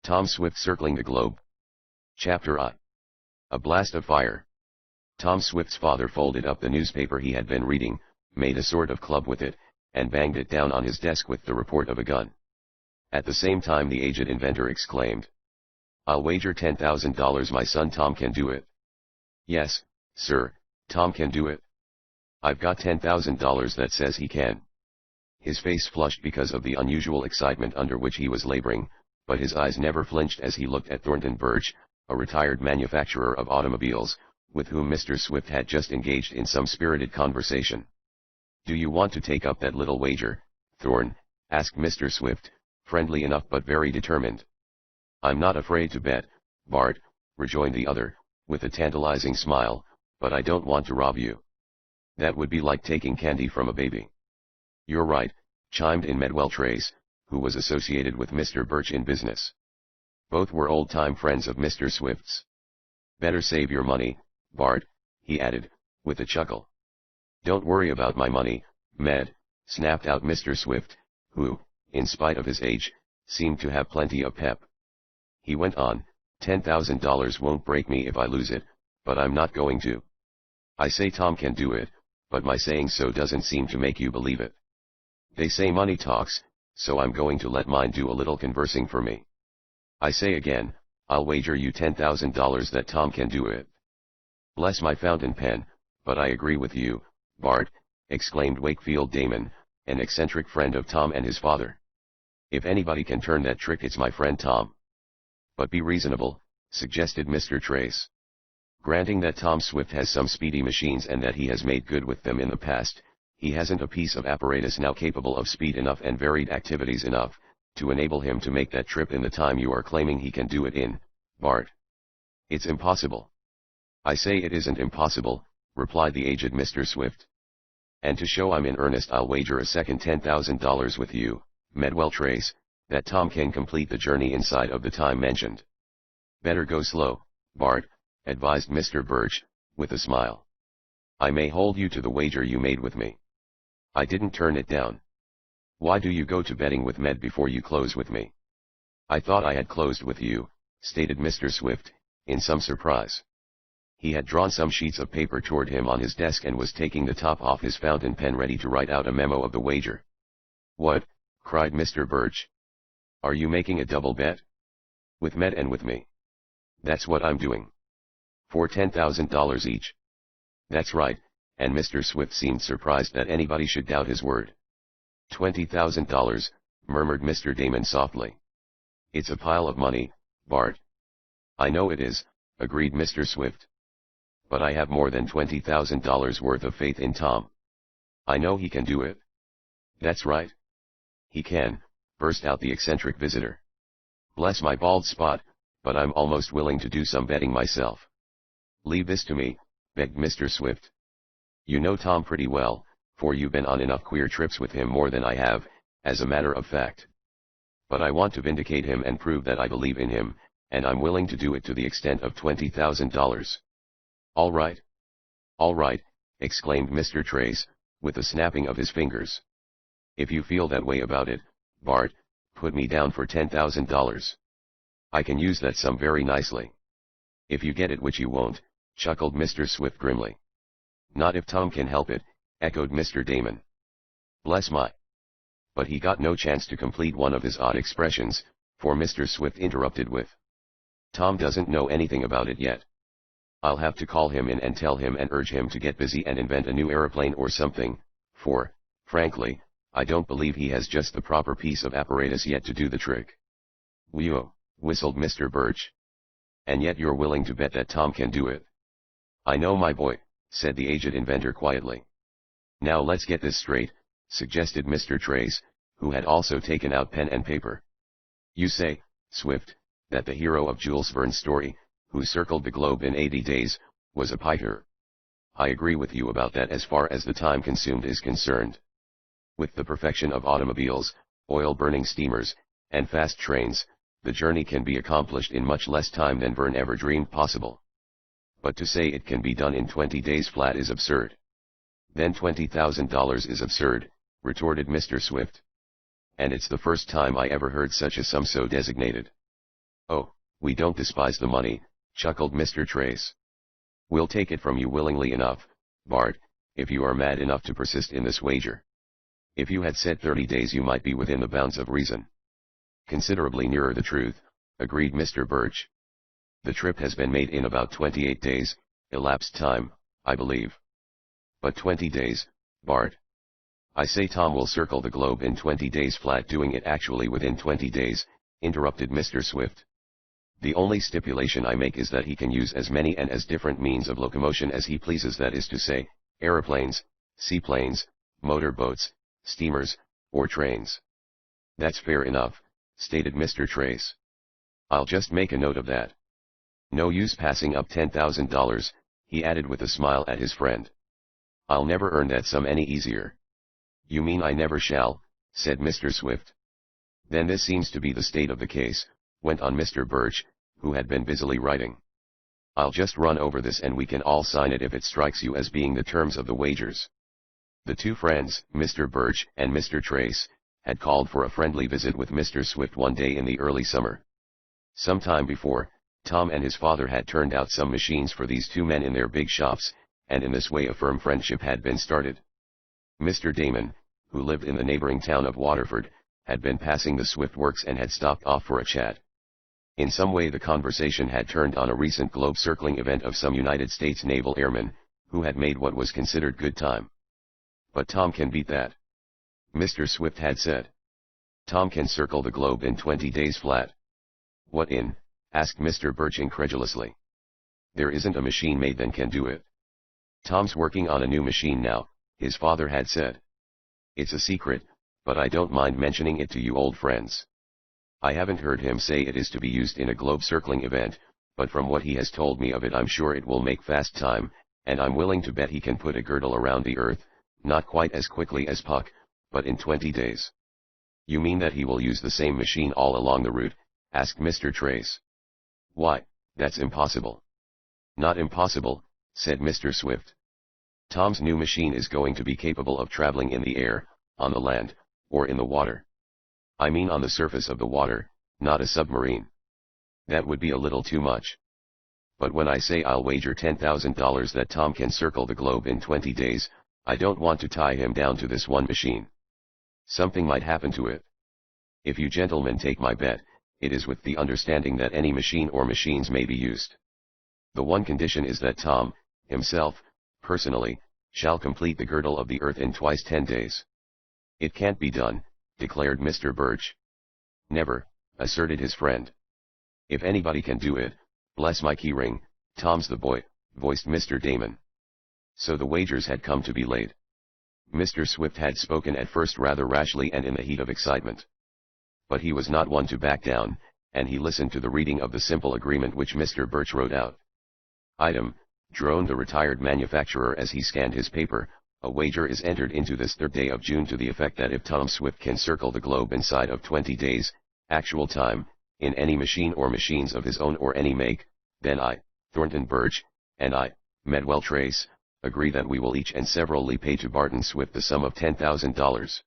Tom Swift circling the globe. Chapter I. A blast of fire. Tom Swift's father folded up the newspaper he had been reading, made a sort of club with it, and banged it down on his desk with the report of a gun. At the same time the aged inventor exclaimed, "I'll wager $10,000 my son Tom can do it." "Yes, sir, Tom can do it. I've got $10,000 that says he can." His face flushed because of the unusual excitement under which he was laboring, but his eyes never flinched as he looked at Thornton Birch, a retired manufacturer of automobiles, with whom Mr. Swift had just engaged in some spirited conversation. "Do you want to take up that little wager, Thorne?" asked Mr. Swift, friendly enough but very determined. "I'm not afraid to bet, Bart," rejoined the other, with a tantalizing smile, "but I don't want to rob you. That would be like taking candy from a baby." "You're right," chimed in Medwell Trace, who was associated with Mr. Birch in business. Both were old-time friends of Mr. Swift's. "Better save your money, Bart," he added, with a chuckle. "Don't worry about my money, Med," snapped out Mr. Swift, who, in spite of his age, seemed to have plenty of pep. He went on, $10,000 won't break me if I lose it, but I'm not going to. I say Tom can do it, but my saying so doesn't seem to make you believe it. They say money talks, so I'm going to let mine do a little conversing for me. I say again, I'll wager you $10,000 that Tom can do it." "Bless my fountain pen, but I agree with you, Bart," exclaimed Wakefield Damon, an eccentric friend of Tom and his father. "If anybody can turn that trick it's my friend Tom." "But be reasonable," suggested Mr. Trace. "Granting that Tom Swift has some speedy machines and that he has made good with them in the past, he hasn't a piece of apparatus now capable of speed enough and varied activities enough, to enable him to make that trip in the time you are claiming he can do it in, Bart. It's impossible." "I say it isn't impossible," replied the aged Mr. Swift. "And to show I'm in earnest I'll wager a second $10,000 with you, Medwell Trace, that Tom can complete the journey inside of the time mentioned." "Better go slow, Bart," advised Mr. Birch, with a smile. "I may hold you to the wager you made with me." "I didn't turn it down." "Why do you go to betting with Med before you close with me?" "I thought I had closed with you," stated Mr. Swift, in some surprise. He had drawn some sheets of paper toward him on his desk and was taking the top off his fountain pen ready to write out a memo of the wager. "What?" cried Mr. Birch. "Are you making a double bet? With Med and with me?" "That's what I'm doing. For $10,000 each." "That's right," and Mr. Swift seemed surprised that anybody should doubt his word. $20,000, murmured Mr. Damon softly. "It's a pile of money, Bart." "I know it is," agreed Mr. Swift. "But I have more than $20,000 worth of faith in Tom. I know he can do it." "That's right. He can," burst out the eccentric visitor. "Bless my bald spot, but I'm almost willing to do some betting myself." "Leave this to me," begged Mr. Swift. "You know Tom pretty well, for you've been on enough queer trips with him more than I have, as a matter of fact. But I want to vindicate him and prove that I believe in him, and I'm willing to do it to the extent of $20,000. "All right. All right," exclaimed Mr. Trace, with a snapping of his fingers. "If you feel that way about it, Bart, put me down for $10,000. I can use that sum very nicely." "If you get it, which you won't," chuckled Mr. Swift grimly. "Not if Tom can help it," echoed Mr. Damon. "Bless my—" But he got no chance to complete one of his odd expressions, for Mr. Swift interrupted with, "Tom doesn't know anything about it yet. I'll have to call him in and tell him and urge him to get busy and invent a new aeroplane or something, for, frankly, I don't believe he has just the proper piece of apparatus yet to do the trick." "Whew," whistled Mr. Birch. "And yet you're willing to bet that Tom can do it." "I know, my boy," said the aged inventor quietly. "Now let's get this straight," suggested Mr. Trace, who had also taken out pen and paper. "You say, Swift, that the hero of Jules Verne's story, who circled the globe in 80 days, was a piker. I agree with you about that as far as the time consumed is concerned. With the perfection of automobiles, oil-burning steamers, and fast trains, the journey can be accomplished in much less time than Verne ever dreamed possible. But to say it can be done in 20 days flat is absurd." "Then $20,000 is absurd," retorted Mr. Swift. "And it's the first time I ever heard such a sum so designated." "Oh, we don't despise the money," chuckled Mr. Trace. "We'll take it from you willingly enough, Bart, if you are mad enough to persist in this wager. If you had said 30 days you might be within the bounds of reason." "Considerably nearer the truth," agreed Mr. Birch. "The trip has been made in about 28 days, elapsed time, I believe." "But 20 days, Bart." "I say Tom will circle the globe in 20 days flat, doing it actually within 20 days, interrupted Mr. Swift. "The only stipulation I make is that he can use as many and as different means of locomotion as he pleases, that is to say, aeroplanes, seaplanes, motor boats, steamers, or trains." "That's fair enough," stated Mr. Trace. "I'll just make a note of that. No use passing up $10,000, he added with a smile at his friend. "I'll never earn that sum any easier." "You mean I never shall?" said Mr. Swift. "Then this seems to be the state of the case," went on Mr. Birch, who had been busily writing. "I'll just run over this and we can all sign it if it strikes you as being the terms of the wagers." The two friends, Mr. Birch and Mr. Trace, had called for a friendly visit with Mr. Swift one day in the early summer. Some time before, Tom and his father had turned out some machines for these two men in their big shops, and in this way a firm friendship had been started. Mr. Damon, who lived in the neighboring town of Waterford, had been passing the Swift works and had stopped off for a chat. In some way the conversation had turned on a recent globe-circling event of some United States naval airmen, who had made what was considered good time. "But Tom can beat that," Mr. Swift had said. "Tom can circle the globe in 20 days flat." "What in?" asked Mr. Birch incredulously. "There isn't a machine made that can do it. Tom's working on a new machine now," his father had said. "It's a secret, but I don't mind mentioning it to you old friends. I haven't heard him say it is to be used in a globe-circling event, but from what he has told me of it I'm sure it will make fast time, and I'm willing to bet he can put a girdle around the earth, not quite as quickly as Puck, but in 20 days. "You mean that he will use the same machine all along the route?" asked Mr. Trace. "Why, that's impossible." "Not impossible," said Mr. Swift. "Tom's new machine is going to be capable of traveling in the air, on the land, or in the water. I mean on the surface of the water, not a submarine. That would be a little too much. But when I say I'll wager $10,000 that Tom can circle the globe in 20 days, I don't want to tie him down to this one machine. Something might happen to it. If you gentlemen take my bet, it is with the understanding that any machine or machines may be used. The one condition is that Tom, himself, personally, shall complete the girdle of the earth in twice 10 days. "It can't be done," declared Mr. Birch. "Never," asserted his friend. "If anybody can do it, bless my keyring, Tom's the boy," voiced Mr. Damon. So the wagers had come to be laid. Mr. Swift had spoken at first rather rashly and in the heat of excitement. But he was not one to back down, and he listened to the reading of the simple agreement which Mr. Birch wrote out. "Item," droned the retired manufacturer as he scanned his paper, "a wager is entered into this 3rd day of June to the effect that if Tom Swift can circle the globe inside of 20 days, actual time, in any machine or machines of his own or any make, then I, Thornton Birch, and I, Medwell Trace, agree that we will each and severally pay to Barton Swift the sum of $10,000.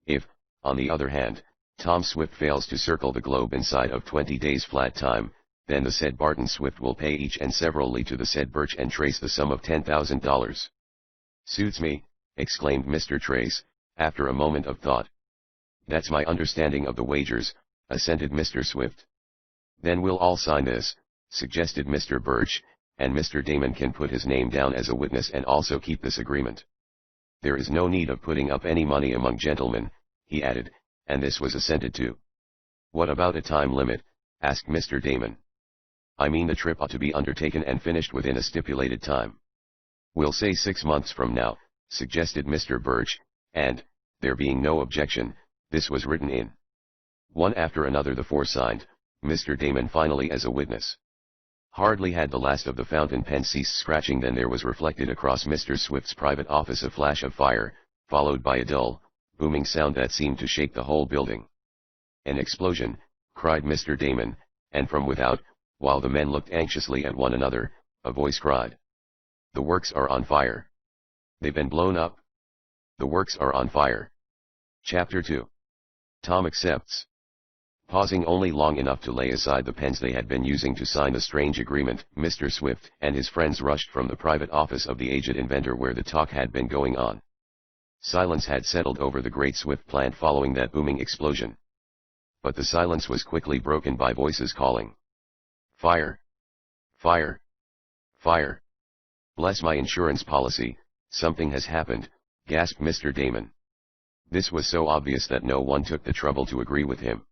If, on the other hand, Tom Swift fails to circle the globe inside of 20 days flat time, then the said Barton Swift will pay each and severally to the said Birch and Trace the sum of $10,000. "Suits me," exclaimed Mr. Trace, after a moment of thought. "That's my understanding of the wagers," assented Mr. Swift. "Then we'll all sign this," suggested Mr. Birch, "and Mr. Damon can put his name down as a witness and also keep this agreement. There is no need of putting up any money among gentlemen," he added, and this was assented to. "What about a time limit?" asked Mr. Damon. "I mean the trip ought to be undertaken and finished within a stipulated time." "We'll say 6 months from now," suggested Mr. Birch, and, there being no objection, this was written in. One after another the four signed, Mr. Damon finally as a witness. Hardly had the last of the fountain pen ceased scratching than there was reflected across Mr. Swift's private office a flash of fire, followed by a dull, booming sound that seemed to shake the whole building. "An explosion," cried Mr. Damon, and from without, while the men looked anxiously at one another, a voice cried, "The works are on fire. They've been blown up. The works are on fire." Chapter 2. Tom accepts. Pausing only long enough to lay aside the pens they had been using to sign the strange agreement, Mr. Swift and his friends rushed from the private office of the aged inventor where the talk had been going on. Silence had settled over the great Swift plant following that booming explosion. But the silence was quickly broken by voices calling. Fire! Fire! Fire! Bless my insurance policy, something has happened, gasped Mr. Damon. This was so obvious that no one took the trouble to agree with him.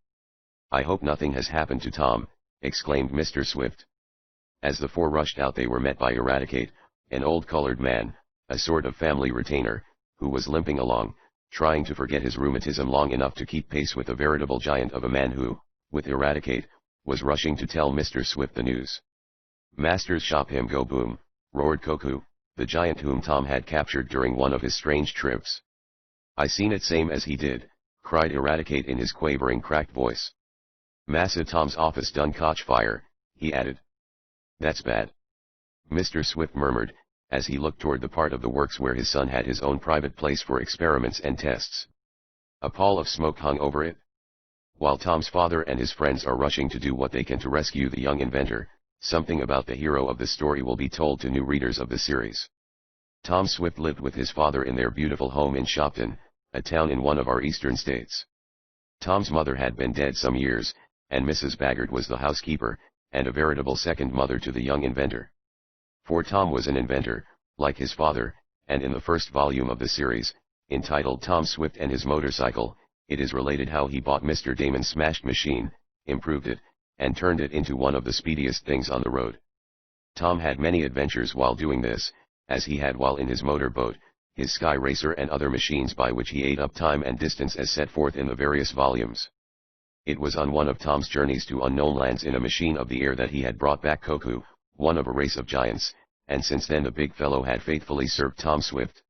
I hope nothing has happened to Tom, exclaimed Mr. Swift. As the four rushed out they were met by Eradicate, an old colored man, a sort of family retainer, who was limping along, trying to forget his rheumatism long enough to keep pace with a veritable giant of a man who, with Eradicate, was rushing to tell Mr. Swift the news. Master's shop him go boom, roared Koku, the giant whom Tom had captured during one of his strange trips. I seen it same as he did, cried Eradicate in his quavering cracked voice. Massa Tom's office done catch fire, he added. That's bad. Mr. Swift murmured, as he looked toward the part of the works where his son had his own private place for experiments and tests. A pall of smoke hung over it. While Tom's father and his friends are rushing to do what they can to rescue the young inventor, something about the hero of the story will be told to new readers of the series. Tom Swift lived with his father in their beautiful home in Shopton, a town in one of our eastern states. Tom's mother had been dead some years, and Mrs. Baggert was the housekeeper, and a veritable second mother to the young inventor. For Tom was an inventor, like his father, and in the first volume of the series, entitled Tom Swift and His Motorcycle, it is related how he bought Mr. Damon's smashed machine, improved it, and turned it into one of the speediest things on the road. Tom had many adventures while doing this, as he had while in his motor boat, his sky racer and other machines by which he ate up time and distance as set forth in the various volumes. It was on one of Tom's journeys to unknown lands in a machine of the air that he had brought back Koku, one of a race of giants, and since then the big fellow had faithfully served Tom Swift.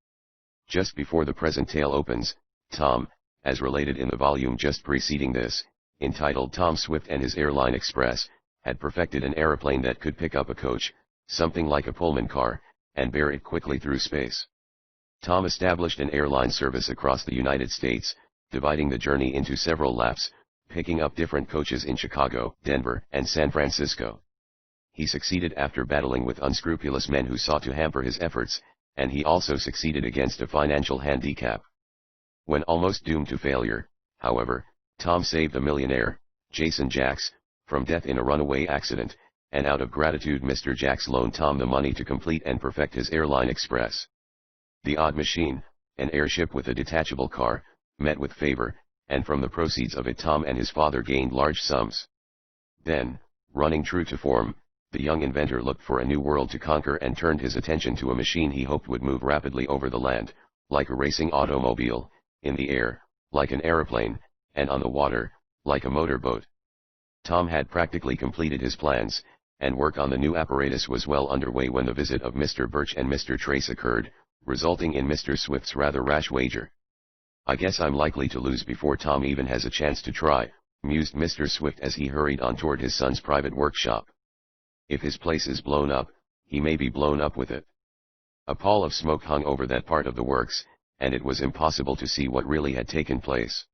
Just before the present tale opens, Tom, as related in the volume just preceding this, entitled Tom Swift and His Airline Express, had perfected an aeroplane that could pick up a coach, something like a Pullman car, and bear it quickly through space. Tom established an airline service across the United States, dividing the journey into several laps, picking up different coaches in Chicago, Denver, and San Francisco. He succeeded after battling with unscrupulous men who sought to hamper his efforts, and he also succeeded against a financial handicap. When almost doomed to failure, however, Tom saved a millionaire, Jason Jacks, from death in a runaway accident, and out of gratitude Mr. Jacks loaned Tom the money to complete and perfect his airline express. The odd machine, an airship with a detachable car, met with favor, and from the proceeds of it Tom and his father gained large sums. Then, running true to form, the young inventor looked for a new world to conquer and turned his attention to a machine he hoped would move rapidly over the land, like a racing automobile, in the air, like an aeroplane, and on the water, like a motorboat. Tom had practically completed his plans, and work on the new apparatus was well underway when the visit of Mr. Birch and Mr. Trace occurred, resulting in Mr. Swift's rather rash wager. I guess I'm likely to lose before Tom even has a chance to try, mused Mr. Swift as he hurried on toward his son's private workshop. If his place is blown up, he may be blown up with it. A pall of smoke hung over that part of the works, and it was impossible to see what really had taken place.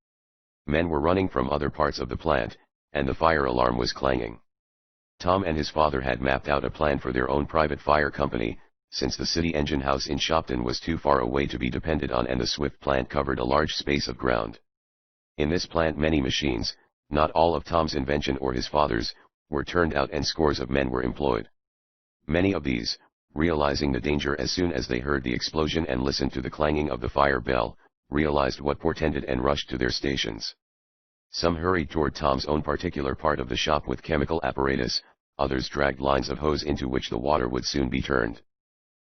Men were running from other parts of the plant, and the fire alarm was clanging. Tom and his father had mapped out a plan for their own private fire company, since the city engine house in Shopton was too far away to be depended on and the Swift plant covered a large space of ground. In this plant many machines, not all of Tom's invention or his father's, were turned out and scores of men were employed. Many of these, realizing the danger as soon as they heard the explosion and listened to the clanging of the fire bell, realized what portended and rushed to their stations. Some hurried toward Tom's own particular part of the shop with chemical apparatus, others dragged lines of hose into which the water would soon be turned.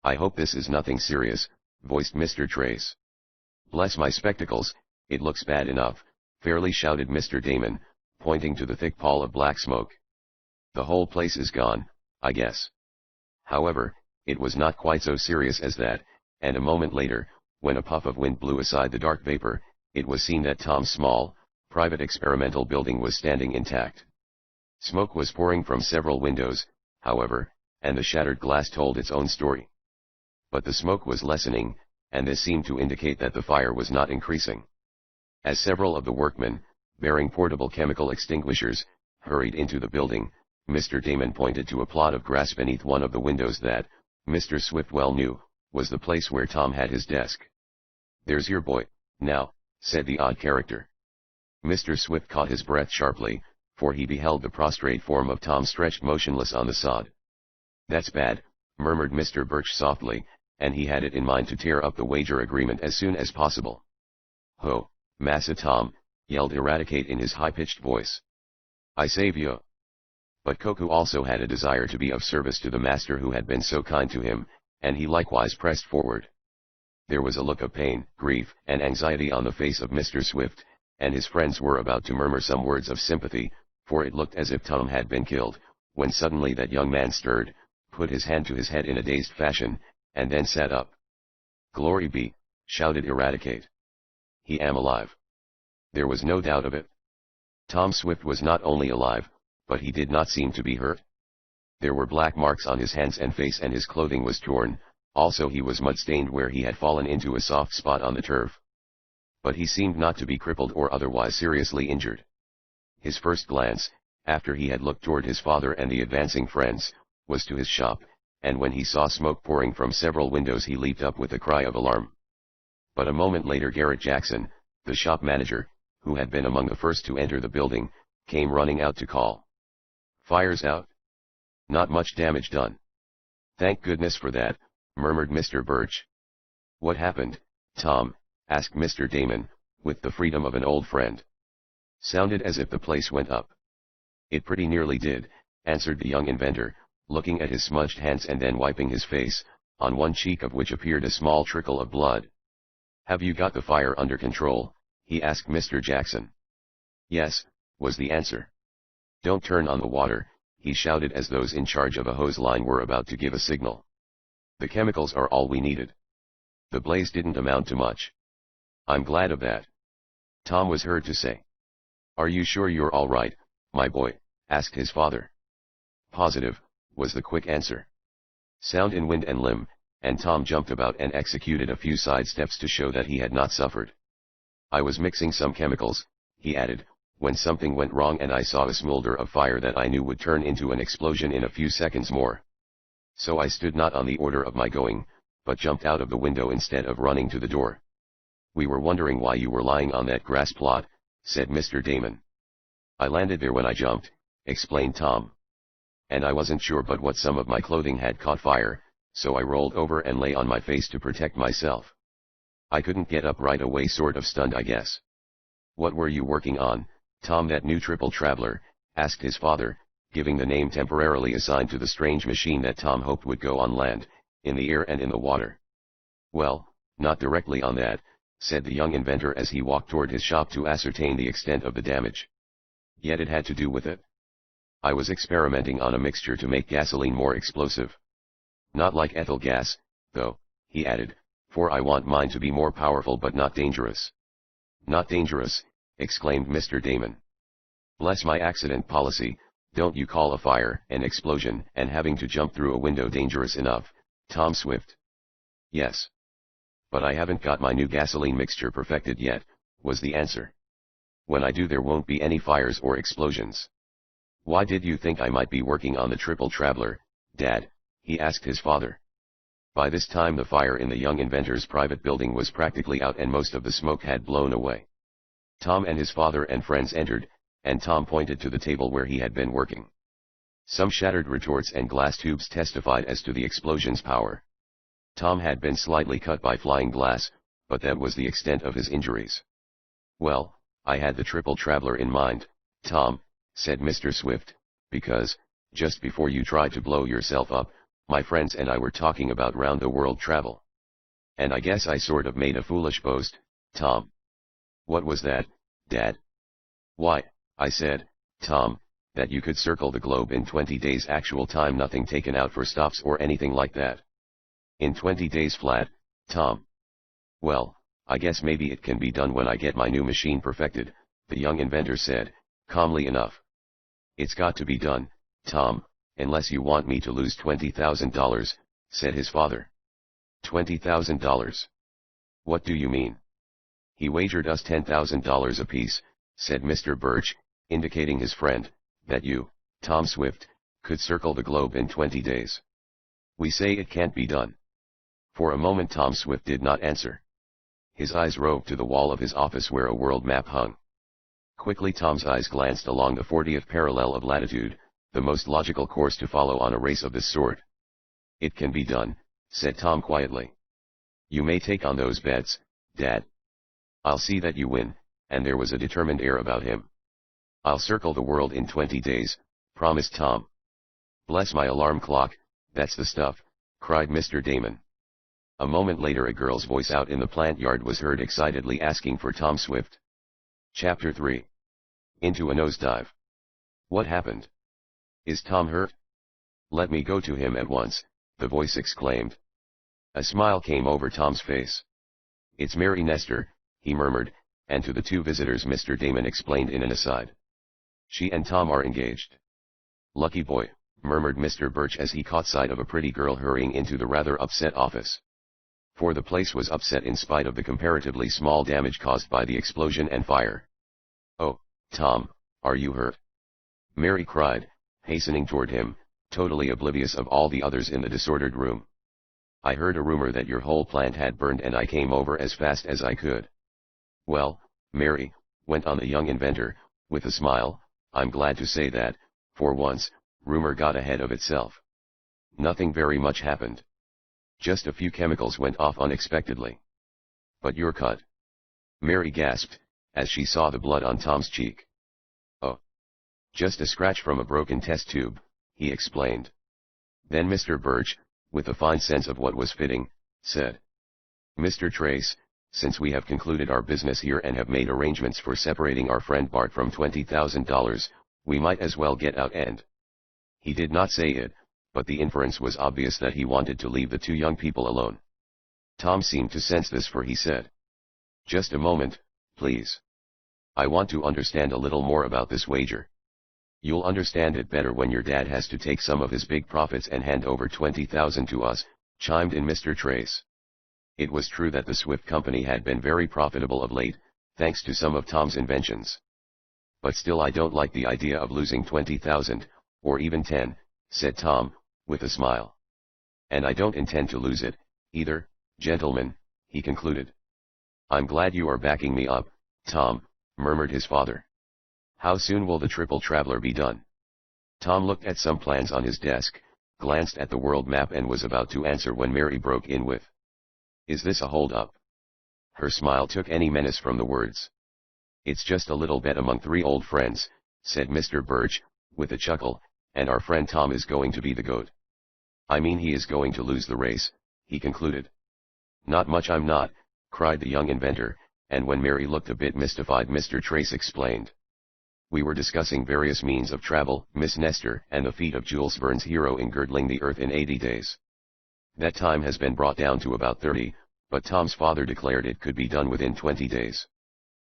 I hope this is nothing serious, voiced Mr. Trace. Bless my spectacles, it looks bad enough, fairly shouted Mr. Damon, pointing to the thick pall of black smoke. The whole place is gone, I guess. However, it was not quite so serious as that, and a moment later, when a puff of wind blew aside the dark vapor, it was seen that Tom's small, private experimental building was standing intact. Smoke was pouring from several windows, however, and the shattered glass told its own story. But the smoke was lessening, and this seemed to indicate that the fire was not increasing. As several of the workmen, bearing portable chemical extinguishers, hurried into the building. Mr. Damon pointed to a plot of grass beneath one of the windows that, Mr. Swift well knew, was the place where Tom had his desk. "There's your boy, now," said the odd character. Mr. Swift caught his breath sharply, for he beheld the prostrate form of Tom stretched motionless on the sod. "That's bad," murmured Mr. Birch softly, and he had it in mind to tear up the wager agreement as soon as possible. "Ho, Massa Tom," yelled Eradicate in his high-pitched voice. "I save you." But Koku also had a desire to be of service to the master who had been so kind to him, and he likewise pressed forward. There was a look of pain, grief, and anxiety on the face of Mr. Swift, and his friends were about to murmur some words of sympathy, for it looked as if Tom had been killed, when suddenly that young man stirred, put his hand to his head in a dazed fashion, and then sat up. "Glory be," shouted Eradicate. "He am alive." There was no doubt of it. Tom Swift was not only alive, but he did not seem to be hurt. There were black marks on his hands and face, and his clothing was torn, also he was mud-stained where he had fallen into a soft spot on the turf. But he seemed not to be crippled or otherwise seriously injured. His first glance, after he had looked toward his father and the advancing friends, was to his shop, and when he saw smoke pouring from several windows he leaped up with a cry of alarm. But a moment later Garrett Jackson, the shop manager, who had been among the first to enter the building, came running out to call. "Fire's out. Not much damage done." "Thank goodness for that," murmured Mr. Birch. "What happened, Tom?" asked Mr. Damon, with the freedom of an old friend. "Sounded as if the place went up." "It pretty nearly did," answered the young inventor, looking at his smudged hands and then wiping his face, on one cheek of which appeared a small trickle of blood. "Have you got the fire under control?" he asked Mr. Jackson. "Yes," was the answer. "Don't turn on the water," he shouted as those in charge of a hose line were about to give a signal. "The chemicals are all we needed. The blaze didn't amount to much." "I'm glad of that," Tom was heard to say. "Are you sure you're all right, my boy?" asked his father. "Positive," was the quick answer. Sound in wind and limb, and Tom jumped about and executed a few side steps to show that he had not suffered. "I was mixing some chemicals," he added, "when something went wrong and I saw a smolder of fire that I knew would turn into an explosion in a few seconds more. So I stood not on the order of my going, but jumped out of the window instead of running to the door." "We were wondering why you were lying on that grass plot," said Mr. Damon. "I landed there when I jumped," explained Tom. "And I wasn't sure but what some of my clothing had caught fire, so I rolled over and lay on my face to protect myself. I couldn't get up right away, sort of stunned I guess." "What were you working on, Tom?" "That new triple traveler," asked his father, giving the name temporarily assigned to the strange machine that Tom hoped would go on land, in the air and in the water. "Well, not directly on that," said the young inventor as he walked toward his shop to ascertain the extent of the damage. "Yet it had to do with it. I was experimenting on a mixture to make gasoline more explosive. Not like ethyl gas, though," he added, "for I want mine to be more powerful but not dangerous." "Not dangerous," exclaimed Mr. Damon. "Bless my accident policy, don't you call a fire, an explosion, and having to jump through a window dangerous enough, Tom Swift?" "Yes. But I haven't got my new gasoline mixture perfected yet," was the answer. "When I do there won't be any fires or explosions." "Why did you think I might be working on the triple traveler, Dad?" he asked his father. By this time the fire in the young inventor's private building was practically out and most of the smoke had blown away. Tom and his father and friends entered, and Tom pointed to the table where he had been working. Some shattered retorts and glass tubes testified as to the explosion's power. Tom had been slightly cut by flying glass, but that was the extent of his injuries. "Well, I had the triple traveler in mind, Tom," said Mr. Swift, "because, just before you tried to blow yourself up, my friends and I were talking about round-the-world travel. And I guess I sort of made a foolish boast, Tom." "What was that, Dad?" "Why, I said, Tom, that you could circle the globe in 20 days actual time, nothing taken out for stops or anything like that." "In 20 days flat, Tom?" "Well, I guess maybe it can be done when I get my new machine perfected," the young inventor said, calmly enough. "It's got to be done, Tom, unless you want me to lose $20,000, said his father. $20,000? What do you mean?" "He wagered us $10,000 apiece," said Mr. Birch, indicating his friend, that you, Tom Swift, could circle the globe in 20 days. We say it can't be done. For a moment Tom Swift did not answer. His eyes roved to the wall of his office where a world map hung. Quickly Tom's eyes glanced along the 40th parallel of latitude, the most logical course to follow on a race of this sort. It can be done, said Tom quietly. You may take on those bets, Dad. I'll see that you win, and there was a determined air about him. I'll circle the world in 20 days, promised Tom. Bless my alarm clock, that's the stuff, cried Mr. Damon. A moment later a girl's voice out in the plant yard was heard excitedly asking for Tom Swift. Chapter 3. Into a nosedive. What happened? Is Tom hurt? Let me go to him at once, the voice exclaimed. A smile came over Tom's face. It's Mary Nestor, he murmured, and to the two visitors Mr. Damon explained in an aside. She and Tom are engaged. Lucky boy, murmured Mr. Birch as he caught sight of a pretty girl hurrying into the rather upset office. For the place was upset in spite of the comparatively small damage caused by the explosion and fire. Oh, Tom, are you hurt? Mary cried, hastening toward him, totally oblivious of all the others in the disordered room. I heard a rumor that your whole plant had burned and I came over as fast as I could. Well, Mary, went on the young inventor, with a smile, I'm glad to say that, for once, rumor got ahead of itself. Nothing very much happened. Just a few chemicals went off unexpectedly. But you're cut. Mary gasped, as she saw the blood on Tom's cheek. Oh. Just a scratch from a broken test tube, he explained. Then Mr. Birch, with a fine sense of what was fitting, said. Mr. Trace, since we have concluded our business here and have made arrangements for separating our friend Bart from $20,000, we might as well get out and. He did not say it, but the inference was obvious that he wanted to leave the two young people alone. Tom seemed to sense this for he said. Just a moment, please. I want to understand a little more about this wager. You'll understand it better when your dad has to take some of his big profits and hand over $20,000 to us, chimed in Mr. Trace. It was true that the Swift Company had been very profitable of late, thanks to some of Tom's inventions. But still I don't like the idea of losing 20,000, or even 10, said Tom, with a smile. And I don't intend to lose it, either, gentlemen, he concluded. I'm glad you are backing me up, Tom, murmured his father. How soon will the triple traveler be done? Tom looked at some plans on his desk, glanced at the world map and was about to answer when Mary broke in with. Is this a hold-up? Her smile took any menace from the words. It's just a little bet among three old friends, said Mr. Birch, with a chuckle, and our friend Tom is going to be the goat. I mean he is going to lose the race, he concluded. Not much I'm not, cried the young inventor, and when Mary looked a bit mystified Mr. Trace explained. We were discussing various means of travel, Miss Nestor, and the feat of Jules Verne's hero in girdling the earth in 80 days. That time has been brought down to about 30, but Tom's father declared it could be done within 20 days.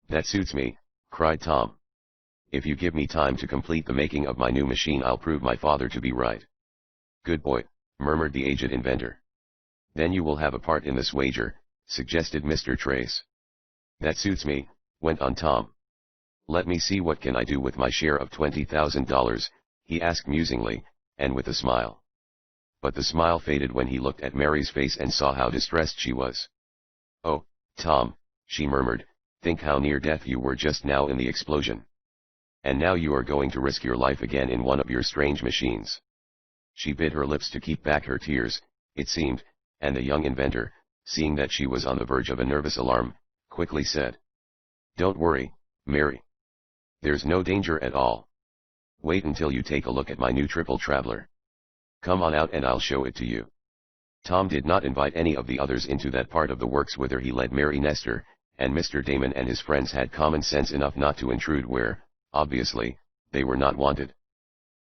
That suits me, cried Tom. If you give me time to complete the making of my new machine I'll prove my father to be right. Good boy, murmured the aged inventor. Then you will have a part in this wager, suggested Mr. Trace. That suits me, went on Tom. Let me see what can I do with my share of $20,000, he asked musingly, and with a smile. But the smile faded when he looked at Mary's face and saw how distressed she was. Oh, Tom, she murmured, think how near death you were just now in the explosion. And now you are going to risk your life again in one of your strange machines. She bit her lips to keep back her tears, it seemed, and the young inventor, seeing that she was on the verge of a nervous alarm, quickly said. Don't worry, Mary. There's no danger at all. Wait until you take a look at my new triple traveler. Come on out and I'll show it to you. Tom did not invite any of the others into that part of the works whither he led Mary Nestor, and Mr. Damon and his friends had common sense enough not to intrude where, obviously, they were not wanted.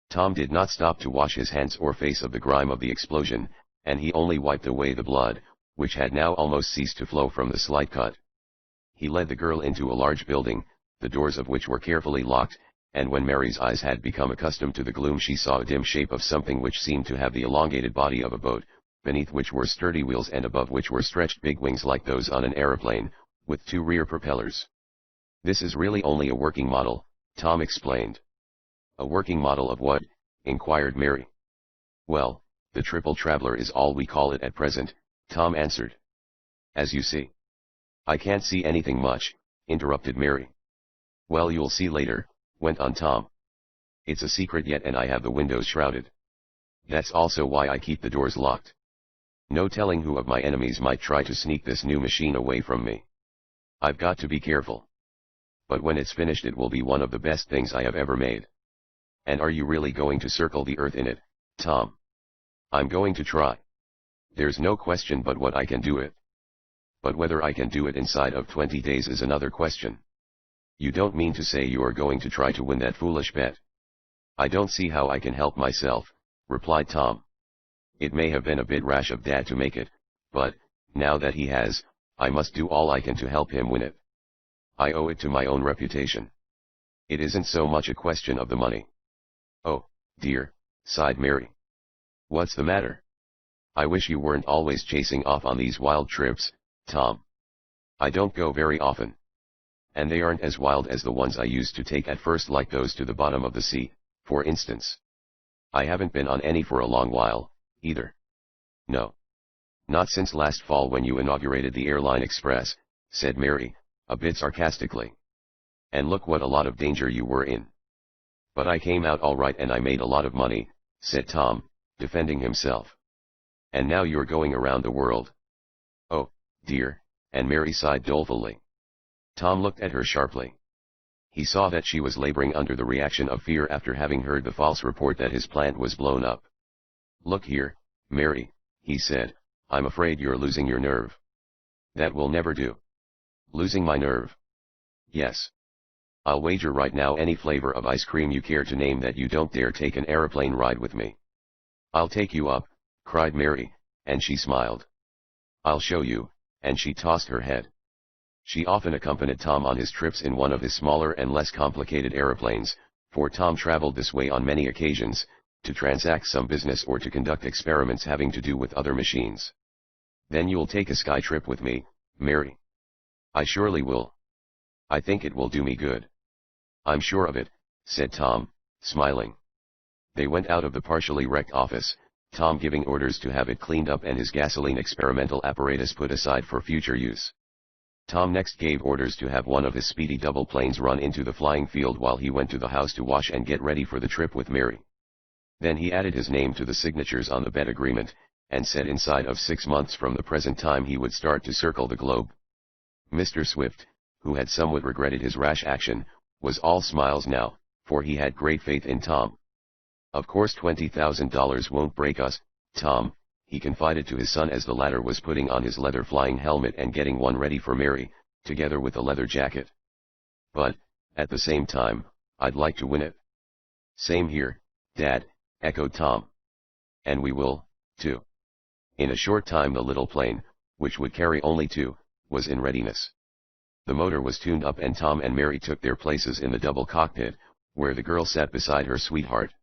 Tom did not stop to wash his hands or face of the grime of the explosion, and he only wiped away the blood, which had now almost ceased to flow from the slight cut. He led the girl into a large building, the doors of which were carefully locked, and when Mary's eyes had become accustomed to the gloom she saw a dim shape of something which seemed to have the elongated body of a boat, beneath which were sturdy wheels and above which were stretched big wings like those on an aeroplane, with two rear propellers. This is really only a working model, Tom explained. A working model of what? Inquired Mary. Well, the triple traveler is all we call it at present, Tom answered. As you see. I can't see anything much, interrupted Mary. Well, you'll see later, went on Tom. It's a secret yet and I have the windows shrouded. That's also why I keep the doors locked. No telling who of my enemies might try to sneak this new machine away from me. I've got to be careful. But when it's finished it will be one of the best things I have ever made. And are you really going to circle the earth in it, Tom? I'm going to try. There's no question but what I can do it. But whether I can do it inside of 20 days is another question. You don't mean to say you are going to try to win that foolish bet? I don't see how I can help myself, replied Tom. It may have been a bit rash of Dad to make it, but, now that he has, I must do all I can to help him win it. I owe it to my own reputation. It isn't so much a question of the money. Oh, dear, sighed Mary. What's the matter? I wish you weren't always chasing off on these wild trips, Tom. I don't go very often. And they aren't as wild as the ones I used to take at first, like those to the bottom of the sea, for instance. I haven't been on any for a long while, either. No. Not since last fall when you inaugurated the Airline Express, said Mary, a bit sarcastically. And look what a lot of danger you were in. But I came out all right and I made a lot of money, said Tom, defending himself. And now you're going around the world. Oh, dear, and Mary sighed dolefully. Tom looked at her sharply. He saw that she was laboring under the reaction of fear after having heard the false report that his plant was blown up. Look here, Mary, he said, I'm afraid you're losing your nerve. That will never do. Losing my nerve? Yes. I'll wager right now any flavor of ice cream you care to name that you don't dare take an aeroplane ride with me. I'll take you up, cried Mary, and she smiled. I'll show you, and she tossed her head. She often accompanied Tom on his trips in one of his smaller and less complicated aeroplanes, for Tom traveled this way on many occasions, to transact some business or to conduct experiments having to do with other machines. Then you'll take a sky trip with me, Mary. I surely will. I think it will do me good. I'm sure of it, said Tom, smiling. They went out of the partially wrecked office, Tom giving orders to have it cleaned up and his gasoline experimental apparatus put aside for future use. Tom next gave orders to have one of his Speedy double planes run into the flying field while he went to the house to wash and get ready for the trip with Mary. Then he added his name to the signatures on the bet agreement, and said inside of 6 months from the present time he would start to circle the globe. Mr. Swift, who had somewhat regretted his rash action, was all smiles now, for he had great faith in Tom. Of course $20,000 won't break us, Tom, he confided to his son as the latter was putting on his leather flying helmet and getting one ready for Mary, together with a leather jacket. But, at the same time, I'd like to win it. Same here, Dad, echoed Tom. And we will, too. In a short time the little plane, which would carry only 2, was in readiness. The motor was tuned up and Tom and Mary took their places in the double cockpit, where the girl sat beside her sweetheart.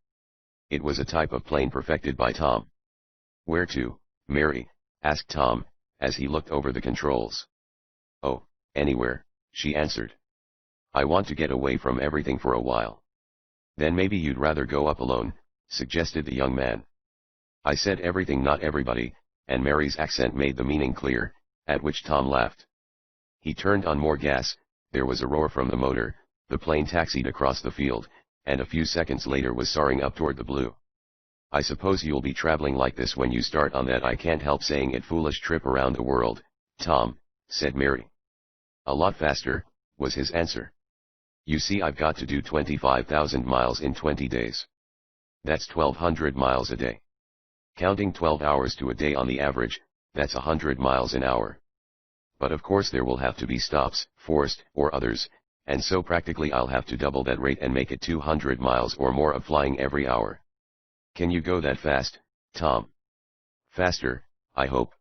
It was a type of plane perfected by Tom. Where to, Mary? Asked Tom, as he looked over the controls. Oh, anywhere, she answered. I want to get away from everything for a while. Then maybe you'd rather go up alone, suggested the young man. I said everything, not everybody, and Mary's accent made the meaning clear, at which Tom laughed. He turned on more gas, there was a roar from the motor, the plane taxied across the field, and a few seconds later was soaring up toward the blue. I suppose you'll be traveling like this when you start on that I can't help saying it foolish trip around the world, Tom, said Mary. A lot faster, was his answer. You see, I've got to do 25,000 miles in 20 days. That's 1,200 miles a day. Counting 12 hours to a day on the average, that's 100 miles an hour. But of course there will have to be stops, forced, or others, and so practically I'll have to double that rate and make it 200 miles or more of flying every hour. Can you go that fast, Tom? Faster, I hope.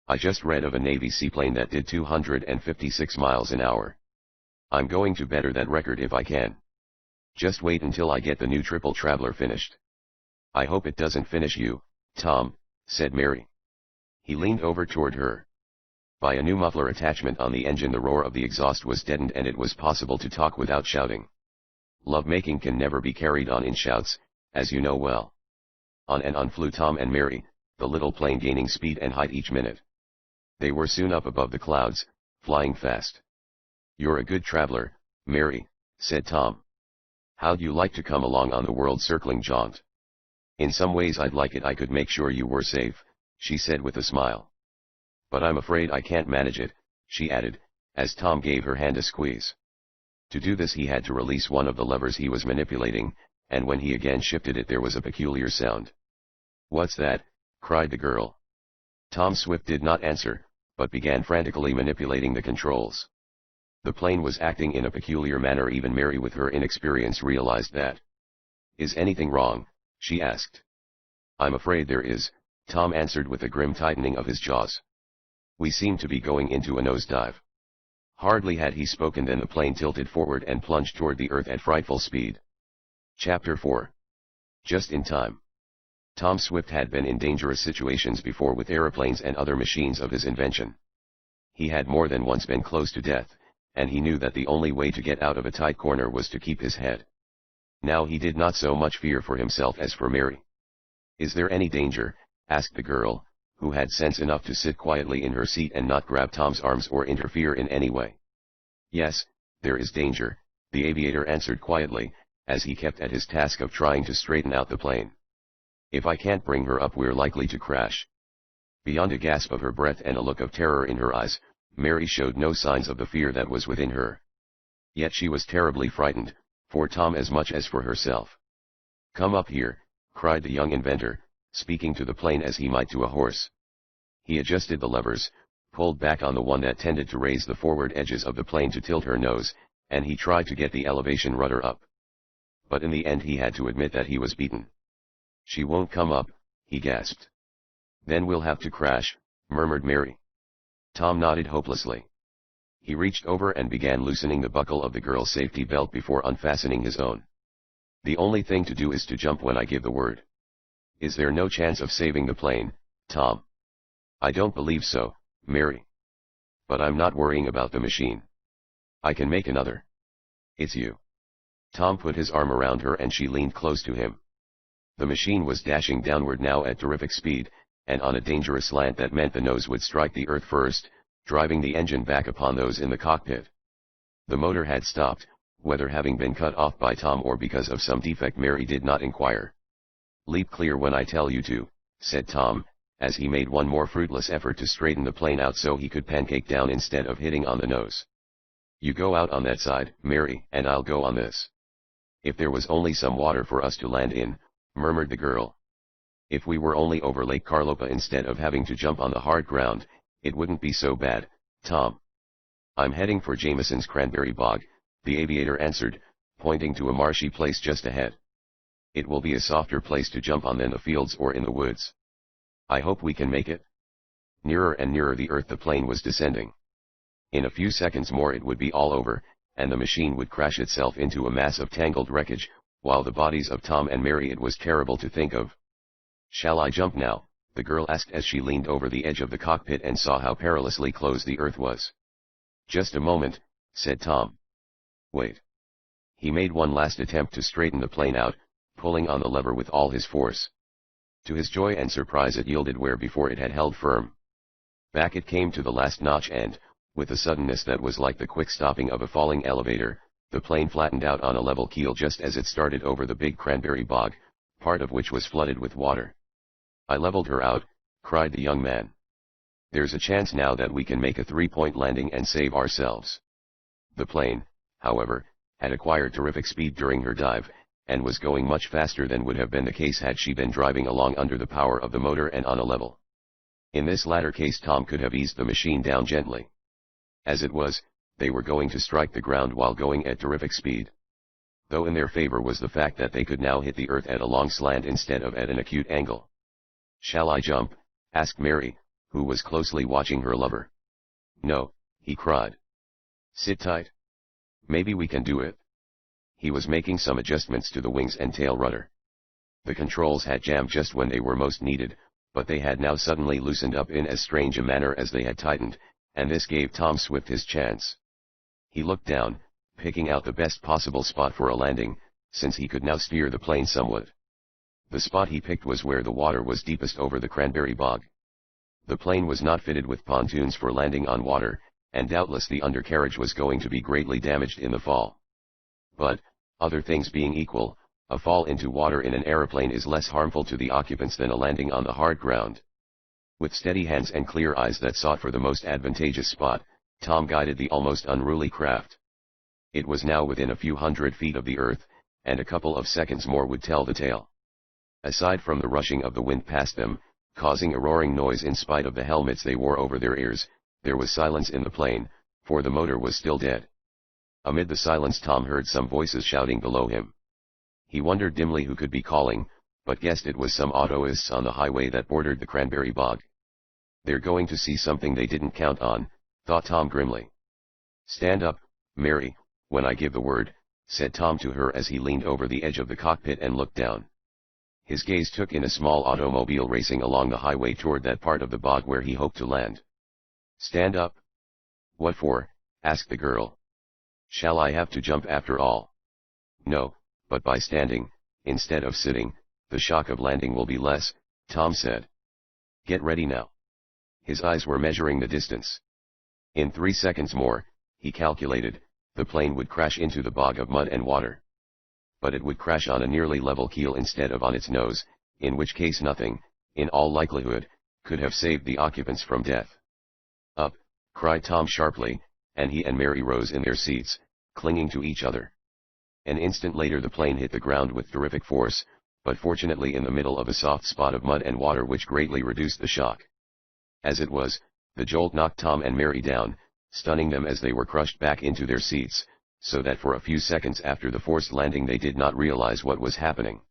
I just read of a Navy seaplane that did 256 miles an hour. I'm going to better that record if I can. Just wait until I get the new triple traveler finished. I hope it doesn't finish you, Tom, said Mary. He leaned over toward her. By a new muffler attachment on the engine, the roar of the exhaust was deadened and it was possible to talk without shouting. Love-making can never be carried on in shouts, as you know well. On and on flew Tom and Mary, the little plane gaining speed and height each minute. They were soon up above the clouds, flying fast. "You're a good traveler, Mary," said Tom. "How'd you like to come along on the world-circling jaunt?" "In some ways I'd like it. I could make sure you were safe," she said with a smile. "But I'm afraid I can't manage it," she added, as Tom gave her hand a squeeze. To do this he had to release one of the levers he was manipulating, and when he again shifted it there was a peculiar sound. "What's that?" cried the girl. Tom Swift did not answer, but began frantically manipulating the controls. The plane was acting in a peculiar manner. Even Mary, with her inexperience, realized that. "Is anything wrong?" she asked. "I'm afraid there is," Tom answered with a grim tightening of his jaws. "We seem to be going into a nosedive." Hardly had he spoken than the plane tilted forward and plunged toward the earth at frightful speed. Chapter 4. Just in time. Tom Swift had been in dangerous situations before with aeroplanes and other machines of his invention. He had more than once been close to death, and he knew that the only way to get out of a tight corner was to keep his head. Now he did not so much fear for himself as for Mary. "Is there any danger?" asked the girl, who had sense enough to sit quietly in her seat and not grab Tom's arms or interfere in any way. "Yes, there is danger," the aviator answered quietly, as he kept at his task of trying to straighten out the plane. "If I can't bring her up, we're likely to crash." Beyond a gasp of her breath and a look of terror in her eyes, Mary showed no signs of the fear that was within her. Yet she was terribly frightened, for Tom as much as for herself. "Come up here," cried the young inventor, speaking to the plane as he might to a horse. He adjusted the levers, pulled back on the one that tended to raise the forward edges of the plane to tilt her nose, and he tried to get the elevation rudder up. But in the end he had to admit that he was beaten. "She won't come up," he gasped. "Then we'll have to crash," murmured Mary. Tom nodded hopelessly. He reached over and began loosening the buckle of the girl's safety belt before unfastening his own. "The only thing to do is to jump when I give the word." "Is there no chance of saving the plane, Tom?" "I don't believe so, Mary. But I'm not worrying about the machine. I can make another. It's you." Tom put his arm around her and she leaned close to him. The machine was dashing downward now at terrific speed, and on a dangerous slant that meant the nose would strike the earth first, driving the engine back upon those in the cockpit. The motor had stopped, whether having been cut off by Tom or because of some defect Mary did not inquire. "Leap clear when I tell you to," said Tom, as he made one more fruitless effort to straighten the plane out so he could pancake down instead of hitting on the nose. "You go out on that side, Mary, and I'll go on this." "If there was only some water for us to land in," murmured the girl. "If we were only over Lake Carlopa instead of having to jump on the hard ground, it wouldn't be so bad, Tom." "I'm heading for Jameson's cranberry bog," the aviator answered, pointing to a marshy place just ahead. "It will be a softer place to jump on than the fields or in the woods. I hope we can make it." Nearer and nearer the earth the plane was descending. In a few seconds more it would be all over, and the machine would crash itself into a mass of tangled wreckage, while the bodies of Tom and Mary it was terrible to think of. "Shall I jump now?" the girl asked as she leaned over the edge of the cockpit and saw how perilously close the earth was. "Just a moment," said Tom. "Wait." He made one last attempt to straighten the plane out, pulling on the lever with all his force. To his joy and surprise it yielded where before it had held firm. Back it came to the last notch and, with a suddenness that was like the quick stopping of a falling elevator, the plane flattened out on a level keel just as it started over the big cranberry bog, part of which was flooded with water. "I leveled her out," cried the young man. "There's a chance now that we can make a three-point landing and save ourselves." The plane, however, had acquired terrific speed during her dive, and was going much faster than would have been the case had she been driving along under the power of the motor and on a level. In this latter case Tom could have eased the machine down gently. As it was, they were going to strike the ground while going at terrific speed. Though in their favor was the fact that they could now hit the earth at a long slant instead of at an acute angle. "Shall I jump?" asked Mary, who was closely watching her lover. "No," he cried. "Sit tight. Maybe we can do it." He was making some adjustments to the wings and tail rudder. The controls had jammed just when they were most needed, but they had now suddenly loosened up in as strange a manner as they had tightened, and this gave Tom Swift his chance. He looked down, picking out the best possible spot for a landing, since he could now steer the plane somewhat. The spot he picked was where the water was deepest over the cranberry bog. The plane was not fitted with pontoons for landing on water, and doubtless the undercarriage was going to be greatly damaged in the fall. But, other things being equal, a fall into water in an aeroplane is less harmful to the occupants than a landing on the hard ground. With steady hands and clear eyes that sought for the most advantageous spot, Tom guided the almost unruly craft. It was now within a few hundred feet of the earth, and a couple of seconds more would tell the tale. Aside from the rushing of the wind past them, causing a roaring noise in spite of the helmets they wore over their ears, there was silence in the plane, for the motor was still dead. Amid the silence Tom heard some voices shouting below him. He wondered dimly who could be calling, but guessed it was some autoists on the highway that bordered the cranberry bog. They're going to see something they didn't count on, thought Tom grimly. Stand up, Mary, when I give the word, said Tom to her as he leaned over the edge of the cockpit and looked down. His gaze took in a small automobile racing along the highway toward that part of the bog where he hoped to land. Stand up? What for? Asked the girl. Shall I have to jump after all? No, but by standing, instead of sitting, the shock of landing will be less, Tom said. Get ready now. His eyes were measuring the distance. In 3 seconds more, he calculated, the plane would crash into the bog of mud and water. But it would crash on a nearly level keel instead of on its nose, in which case nothing, in all likelihood, could have saved the occupants from death. Up, cried Tom sharply, and he and Mary rose in their seats, clinging to each other. An instant later the plane hit the ground with terrific force, but fortunately in the middle of a soft spot of mud and water which greatly reduced the shock. As it was, the jolt knocked Tom and Mary down, stunning them as they were crushed back into their seats, so that for a few seconds after the forced landing they did not realize what was happening.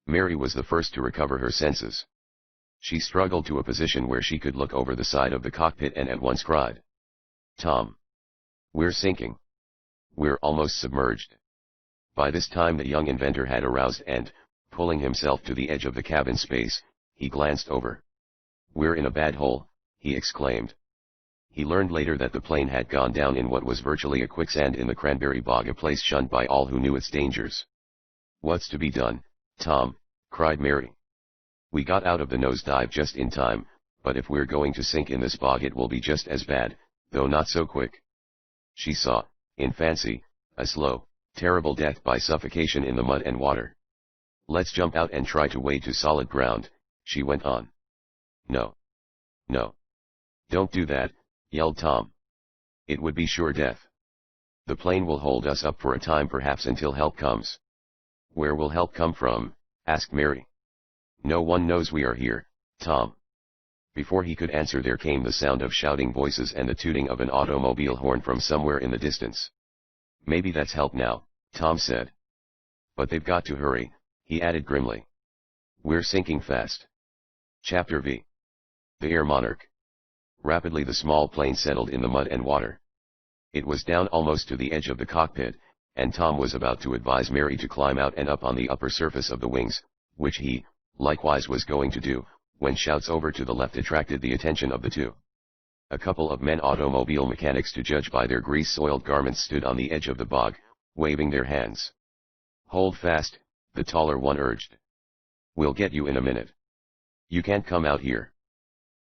Mary was the first to recover her senses. She struggled to a position where she could look over the side of the cockpit and at once cried. Tom! We're sinking! We're almost submerged! By this time the young inventor had aroused and, pulling himself to the edge of the cabin space, he glanced over. We're in a bad hole, he exclaimed. He learned later that the plane had gone down in what was virtually a quicksand in the cranberry bog, a place shunned by all who knew its dangers. What's to be done, Tom? Cried Mary. We got out of the nosedive just in time, but if we're going to sink in this bog it will be just as bad, though not so quick. She saw, in fancy, a slow, terrible death by suffocation in the mud and water. Let's jump out and try to wade to solid ground, she went on. No. No. Don't do that, yelled Tom. It would be sure death. The plane will hold us up for a time, perhaps until help comes. Where will help come from? Asked Mary. No one knows we are here, Tom. Before he could answer there came the sound of shouting voices and the tooting of an automobile horn from somewhere in the distance. Maybe that's help now, Tom said. But they've got to hurry, he added grimly. We're sinking fast. Chapter V. The Air Monarch. Rapidly the small plane settled in the mud and water. It was down almost to the edge of the cockpit, and Tom was about to advise Mary to climb out and up on the upper surface of the wings, which he, likewise was going to do, when shouts over to the left attracted the attention of the two. A couple of men, automobile mechanics to judge by their grease-soiled garments, stood on the edge of the bog, waving their hands. Hold fast, the taller one urged. We'll get you in a minute. You can't come out here.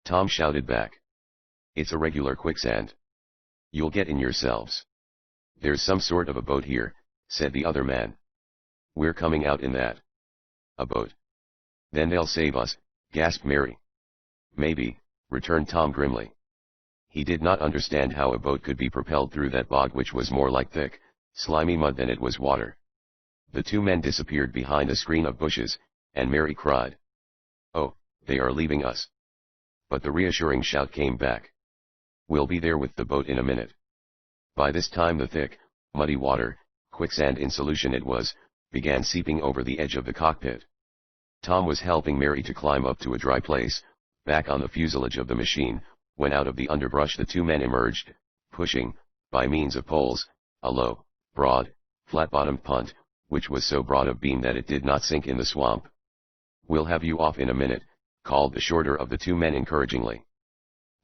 Tom shouted back. It's a regular quicksand. You'll get in yourselves. There's some sort of a boat here, said the other man. We're coming out in that. A boat. Then they'll save us, gasped Mary. Maybe, returned Tom grimly. He did not understand how a boat could be propelled through that bog, which was more like thick, slimy mud than it was water. The two men disappeared behind a screen of bushes, and Mary cried. Oh, they are leaving us. But the reassuring shout came back. We'll be there with the boat in a minute. By this time the thick, muddy water, quicksand in solution it was, began seeping over the edge of the cockpit. Tom was helping Mary to climb up to a dry place, back on the fuselage of the machine, when out of the underbrush the two men emerged, pushing, by means of poles, a low, broad, flat-bottomed punt, which was so broad of beam that it did not sink in the swamp. We'll have you off in a minute, called the shorter of the two men encouragingly.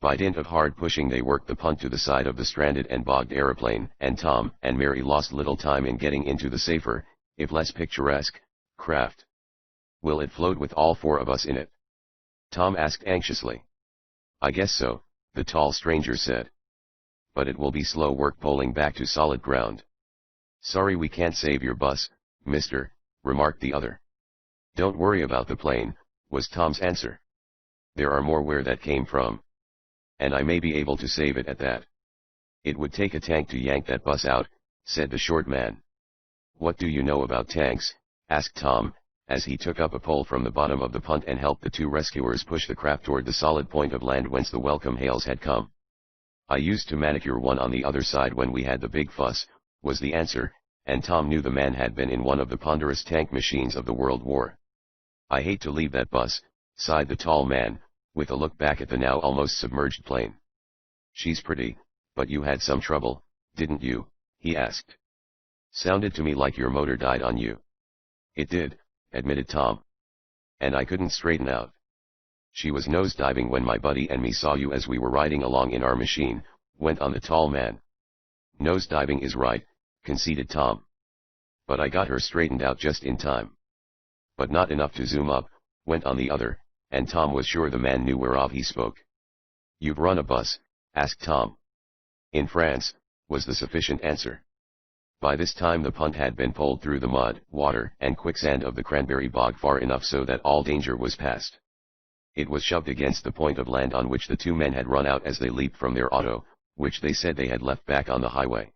By dint of hard pushing they worked the punt to the side of the stranded and bogged aeroplane, and Tom and Mary lost little time in getting into the safer, if less picturesque, craft. "Will it float with all four of us in it?" Tom asked anxiously. "I guess so," the tall stranger said. "But it will be slow work poling back to solid ground." "Sorry we can't save your bus, mister," remarked the other. "Don't worry about the plane," was Tom's answer. "There are more where that came from. And I may be able to save it at that." "It would take a tank to yank that bus out," said the short man. "What do you know about tanks?" asked Tom, as he took up a pole from the bottom of the punt and helped the two rescuers push the craft toward the solid point of land whence the welcome hails had come. "I used to manicure one on the other side when we had the big fuss," was the answer, and Tom knew the man had been in one of the ponderous tank machines of the World War. "I hate to leave that bus," sighed the tall man, with a look back at the now almost submerged plane. "She's pretty, but you had some trouble, didn't you?" he asked. "Sounded to me like your motor died on you." "It did," admitted Tom. "And I couldn't straighten out." "She was nose-diving when my buddy and me saw you as we were riding along in our machine," went on the tall man. "Nose-diving is right," conceded Tom. "But I got her straightened out just in time." "But not enough to zoom up," went on the other, and Tom was sure the man knew whereof he spoke. "You've run a bus?" asked Tom. "In France," was the sufficient answer. By this time the punt had been poled through the mud, water, and quicksand of the cranberry bog far enough so that all danger was past. It was shoved against the point of land on which the two men had run out as they leaped from their auto, which they said they had left back on the highway.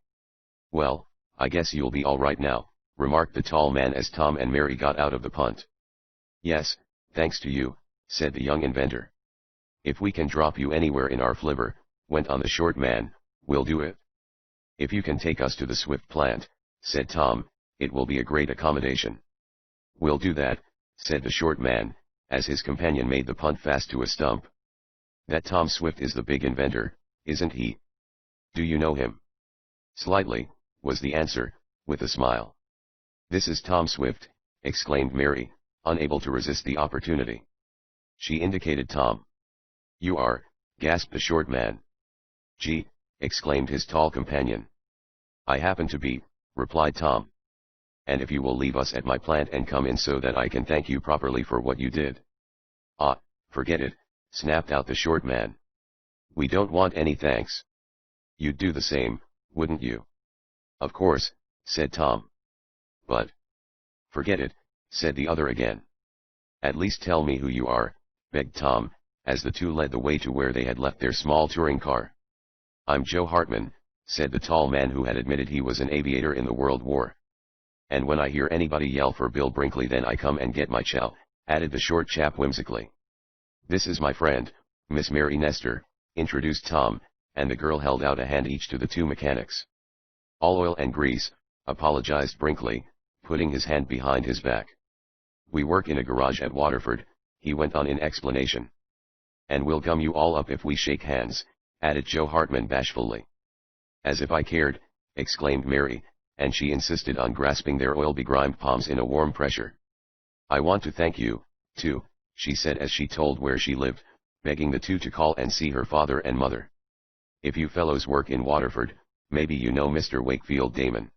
"Well, I guess you'll be all right now," remarked the tall man as Tom and Mary got out of the punt. "Yes, thanks to you," said the young inventor. "If we can drop you anywhere in our flivver," went on the short man, "we'll do it." "If you can take us to the Swift plant," said Tom, "it will be a great accommodation." "We'll do that," said the short man, as his companion made the punt fast to a stump. "That Tom Swift is the big inventor, isn't he? Do you know him?" "Slightly," was the answer, with a smile. "This is Tom Swift," exclaimed Mary, unable to resist the opportunity. She indicated Tom. "You are," gasped the short man. "Gee," exclaimed his tall companion. "I happen to be," replied Tom. "And if you will leave us at my plant and come in so that I can thank you properly for what you did." "Ah, forget it," snapped out the short man. "We don't want any thanks." "You'd do the same, wouldn't you?" "Of course," said Tom. "But—" "Forget it," said the other again. "At least tell me who you are," begged Tom, as the two led the way to where they had left their small touring car. "I'm Joe Hartman," said the tall man who had admitted he was an aviator in the World War. "And when I hear anybody yell for Bill Brinkley then I come and get my chow," added the short chap whimsically. "This is my friend, Miss Mary Nestor," introduced Tom, and the girl held out a hand each to the two mechanics. "All oil and grease," apologized Brinkley, putting his hand behind his back. "We work in a garage at Waterford," he went on in explanation. "And we'll gum you all up if we shake hands," added Joe Hartman bashfully. "As if I cared," exclaimed Mary, and she insisted on grasping their oil-begrimed palms in a warm pressure. "I want to thank you, too," she said as she told where she lived, begging the two to call and see her father and mother. "If you fellows work in Waterford, maybe you know Mr. Wakefield Damon."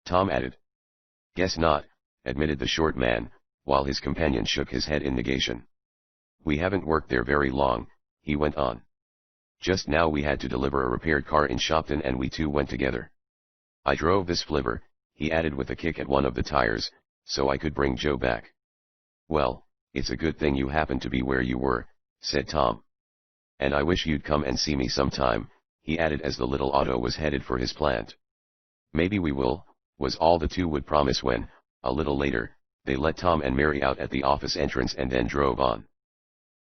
Tom added. "Guess not," admitted the short man, while his companion shook his head in negation. "We haven't worked there very long," he went on. "Just now we had to deliver a repaired car in Shopton and we two went together. I drove this flivver," he added with a kick at one of the tires, "so I could bring Joe back." "Well, it's a good thing you happened to be where you were," said Tom. "And I wish you'd come and see me sometime," he added as the little auto was headed for his plant. "Maybe we will," was all the two would promise when, a little later, they let Tom and Mary out at the office entrance and then drove on.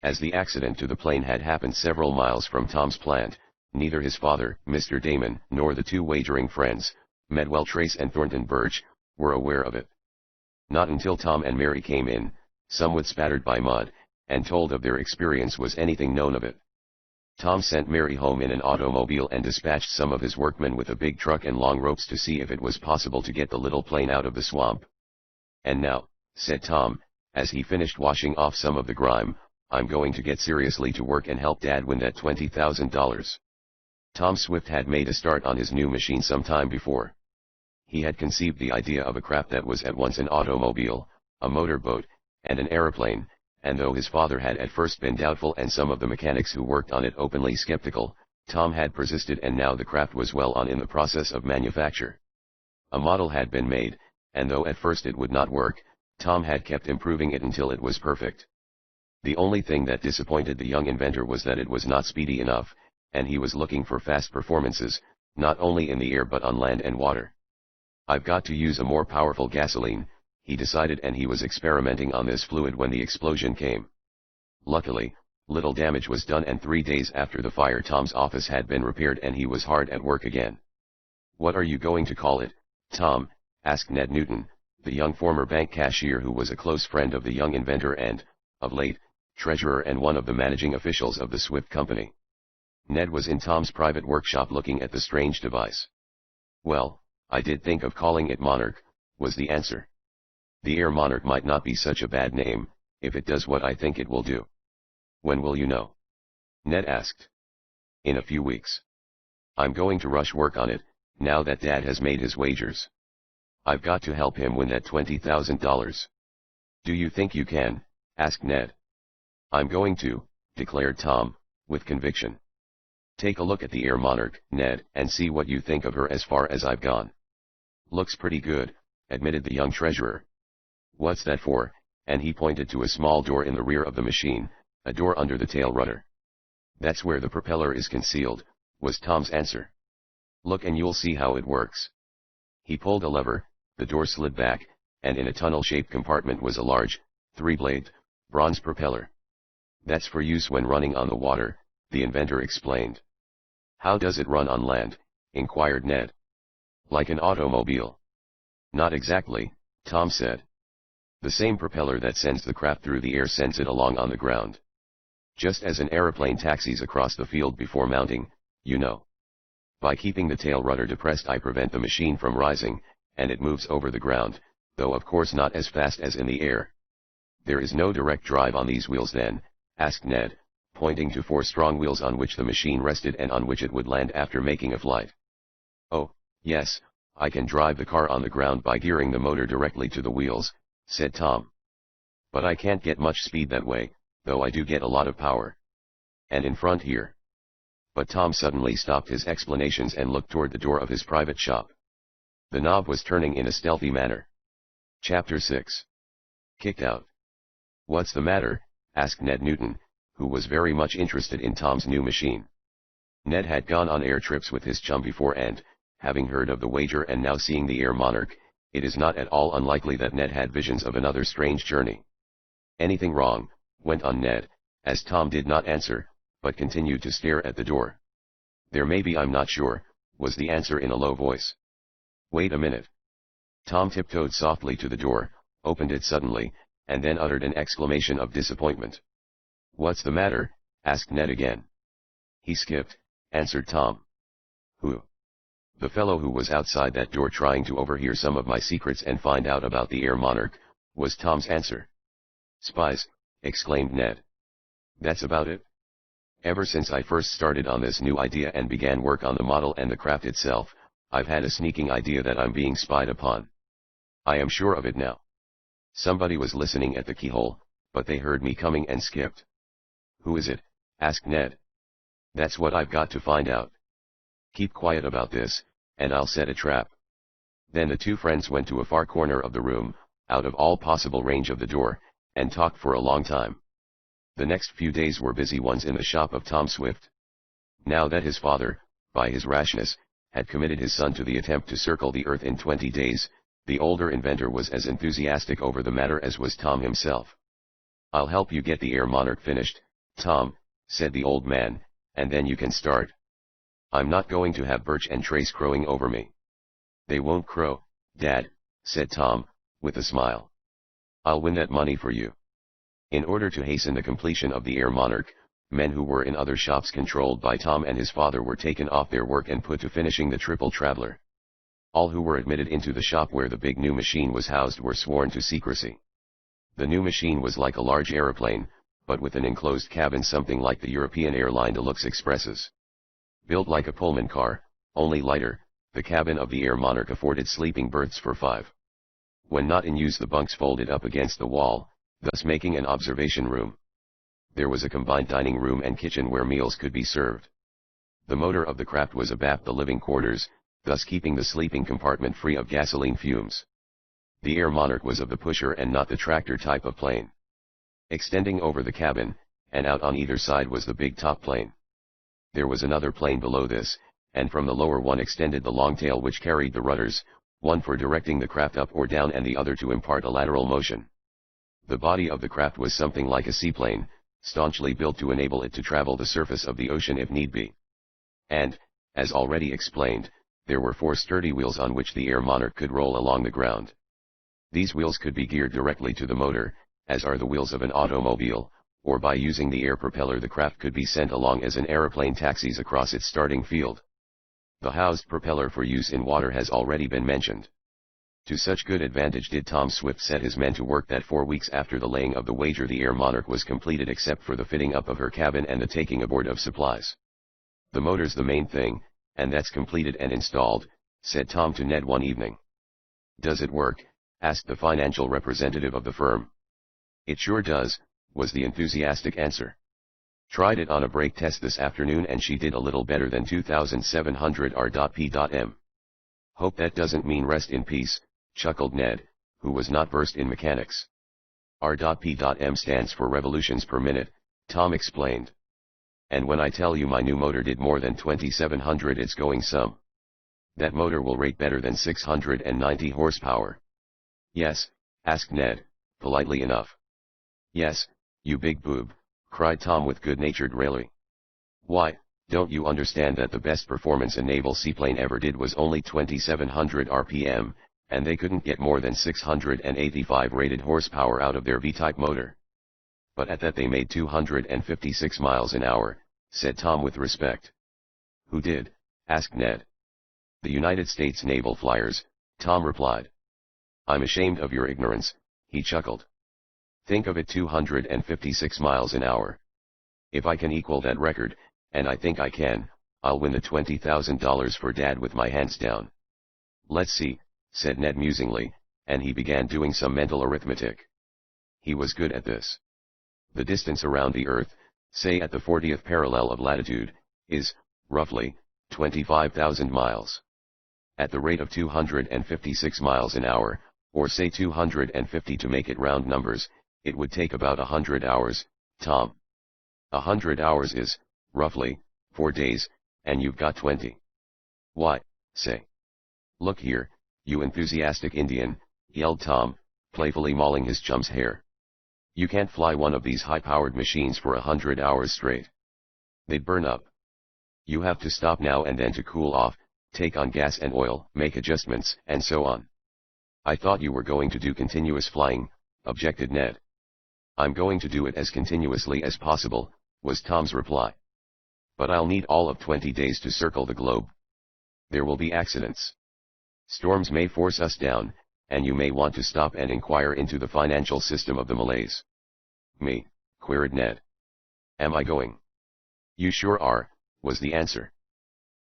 As the accident to the plane had happened several miles from Tom's plant, neither his father, Mr. Damon, nor the two wagering friends, Medwell Trace and Thornton Birch, were aware of it. Not until Tom and Mary came in, somewhat spattered by mud, and told of their experience was anything known of it. Tom sent Mary home in an automobile and dispatched some of his workmen with a big truck and long ropes to see if it was possible to get the little plane out of the swamp. "And now," said Tom, as he finished washing off some of the grime, I'm going to get seriously to work and help Dad win that $20,000. Tom Swift had made a start on his new machine some time before. He had conceived the idea of a craft that was at once an automobile, a motorboat, and an aeroplane, and though his father had at first been doubtful and some of the mechanics who worked on it openly skeptical, Tom had persisted, and now the craft was well on in the process of manufacture. A model had been made, and though at first it would not work, Tom had kept improving it until it was perfect. The only thing that disappointed the young inventor was that it was not speedy enough, and he was looking for fast performances, not only in the air but on land and water. I've got to use a more powerful gasoline, he decided, and he was experimenting on this fluid when the explosion came. Luckily, little damage was done, and 3 days after the fire Tom's office had been repaired and he was hard at work again. "What are you going to call it, Tom?" asked Ned Newton, the young former bank cashier who was a close friend of the young inventor and, of late, treasurer and one of the managing officials of the Swift Company. Ned was in Tom's private workshop looking at the strange device. "Well, I did think of calling it Monarch," was the answer. "The Air Monarch might not be such a bad name, if it does what I think it will do." "When will you know?" Ned asked. "In a few weeks. I'm going to rush work on it, now that Dad has made his wagers. I've got to help him win that $20,000. "Do you think you can?" asked Ned. "I'm going to," declared Tom, with conviction. "Take a look at the Air Monarch, Ned, and see what you think of her as far as I've gone." "Looks pretty good," admitted the young treasurer. "What's that for?" and he pointed to a small door in the rear of the machine, a door under the tail rudder. "That's where the propeller is concealed," was Tom's answer. "Look and you'll see how it works." He pulled a lever, the door slid back, and in a tunnel-shaped compartment was a large, 3-bladed, bronze propeller. "That's for use when running on the water," the inventor explained. "How does it run on land?" inquired Ned. "Like an automobile." "Not exactly," Tom said. "The same propeller that sends the craft through the air sends it along on the ground. Just as an aeroplane taxis across the field before mounting, you know. By keeping the tail rudder depressed I prevent the machine from rising, and it moves over the ground, though of course not as fast as in the air." "There is no direct drive on these wheels then?" asked Ned, pointing to 4 strong wheels on which the machine rested and on which it would land after making a flight. "Oh, yes, I can drive the car on the ground by gearing the motor directly to the wheels," said Tom. "But I can't get much speed that way, though I do get a lot of power. And in front here." But Tom suddenly stopped his explanations and looked toward the door of his private shop. The knob was turning in a stealthy manner. Chapter 6. Kicked out. "What's the matter?" asked Ned Newton, who was very much interested in Tom's new machine. Ned had gone on air trips with his chum before and, having heard of the wager and now seeing the Air Monarch, it is not at all unlikely that Ned had visions of another strange journey. "Anything wrong?" went on Ned, as Tom did not answer, but continued to stare at the door. "There may be, I'm not sure," was the answer in a low voice. "Wait a minute." Tom tiptoed softly to the door, opened it suddenly, and then uttered an exclamation of disappointment. "What's the matter?" asked Ned again. "He skipped," answered Tom. "Who?" "The fellow who was outside that door trying to overhear some of my secrets and find out about the Air Monarch," was Tom's answer. "Spies!" exclaimed Ned. "That's about it. Ever since I first started on this new idea and began work on the model and the craft itself, I've had a sneaking idea that I'm being spied upon. I am sure of it now. Somebody was listening at the keyhole, but they heard me coming and skipped." "Who is it?" asked Ned. "That's what I've got to find out. Keep quiet about this, and I'll set a trap." Then the two friends went to a far corner of the room, out of all possible range of the door, and talked for a long time. The next few days were busy ones in the shop of Tom Swift. Now that his father, by his rashness, had committed his son to the attempt to circle the earth in 20 days, the older inventor was as enthusiastic over the matter as was Tom himself. "I'll help you get the Air Monarch finished, Tom," said the old man, "and then you can start. I'm not going to have Birch and Trace crowing over me." "They won't crow, Dad," said Tom, with a smile. "I'll win that money for you." In order to hasten the completion of the Air Monarch, men who were in other shops controlled by Tom and his father were taken off their work and put to finishing the Triple Traveler. All who were admitted into the shop where the big new machine was housed were sworn to secrecy. The new machine was like a large aeroplane, but with an enclosed cabin something like the European airline Deluxe Expresses. Built like a Pullman car, only lighter, the cabin of the Air Monarch afforded sleeping berths for 5. When not in use the bunks folded up against the wall, thus making an observation room. There was a combined dining room and kitchen where meals could be served. The motor of the craft was abaft the living quarters, thus keeping the sleeping compartment free of gasoline fumes. The Air Monarch was of the pusher and not the tractor type of plane. Extending over the cabin, and out on either side was the big top plane. There was another plane below this, and from the lower one extended the long tail which carried the rudders, one for directing the craft up or down and the other to impart a lateral motion. The body of the craft was something like a seaplane, staunchly built to enable it to travel the surface of the ocean if need be. And, as already explained, there were 4 sturdy wheels on which the Air Monarch could roll along the ground. These wheels could be geared directly to the motor, as are the wheels of an automobile, or by using the air propeller the craft could be sent along as an aeroplane taxis across its starting field. The housed propeller for use in water has already been mentioned. To such good advantage did Tom Swift set his men to work that 4 weeks after the laying of the wager the Air Monarch was completed except for the fitting up of her cabin and the taking aboard of supplies. "The motor's the main thing, and that's completed and installed," said Tom to Ned one evening. "Does it work?" asked the financial representative of the firm. "It sure does," was the enthusiastic answer. "Tried it on a brake test this afternoon and she did a little better than 2700 r.p.m. "Hope that doesn't mean rest in peace," chuckled Ned, who was not versed in mechanics. "R.p.m. stands for revolutions per minute," Tom explained. "And when I tell you my new motor did more than 2700 it's going some. That motor will rate better than 690 horsepower. "Yes?" asked Ned, politely enough. "Yes, you big boob," cried Tom with good-natured raillery. "Why, don't you understand that the best performance a naval seaplane ever did was only 2700 rpm, and they couldn't get more than 685 rated horsepower out of their V-type motor? But at that they made 256 miles an hour," said Tom with respect. "Who did?" asked Ned. "The United States naval flyers," Tom replied. "I'm ashamed of your ignorance," he chuckled. "Think of it, 256 miles an hour. If I can equal that record, and I think I can, I'll win the $20,000 for Dad with my hands down." "Let's see," said Ned musingly, and he began doing some mental arithmetic. He was good at this. The distance around the Earth, say at the 40th parallel of latitude, is, roughly, 25,000 miles. At the rate of 256 miles an hour, or say 250 to make it round numbers, it would take about 100 hours, Tom. 100 hours is, roughly, 4 days, and you've got 20. Why, say. Look here, you enthusiastic Indian, yelled Tom, playfully mauling his chum's hair. You can't fly one of these high-powered machines for 100 hours straight. They'd burn up. You have to stop now and then to cool off, take on gas and oil, make adjustments, and so on. "I thought you were going to do continuous flying," objected Ned. "I'm going to do it as continuously as possible," was Tom's reply. "But I'll need all of 20 days to circle the globe. There will be accidents. Storms may force us down, and you may want to stop and inquire into the financial system of the Malays." "Me?" queried Ned. "Am I going?" "You sure are," was the answer.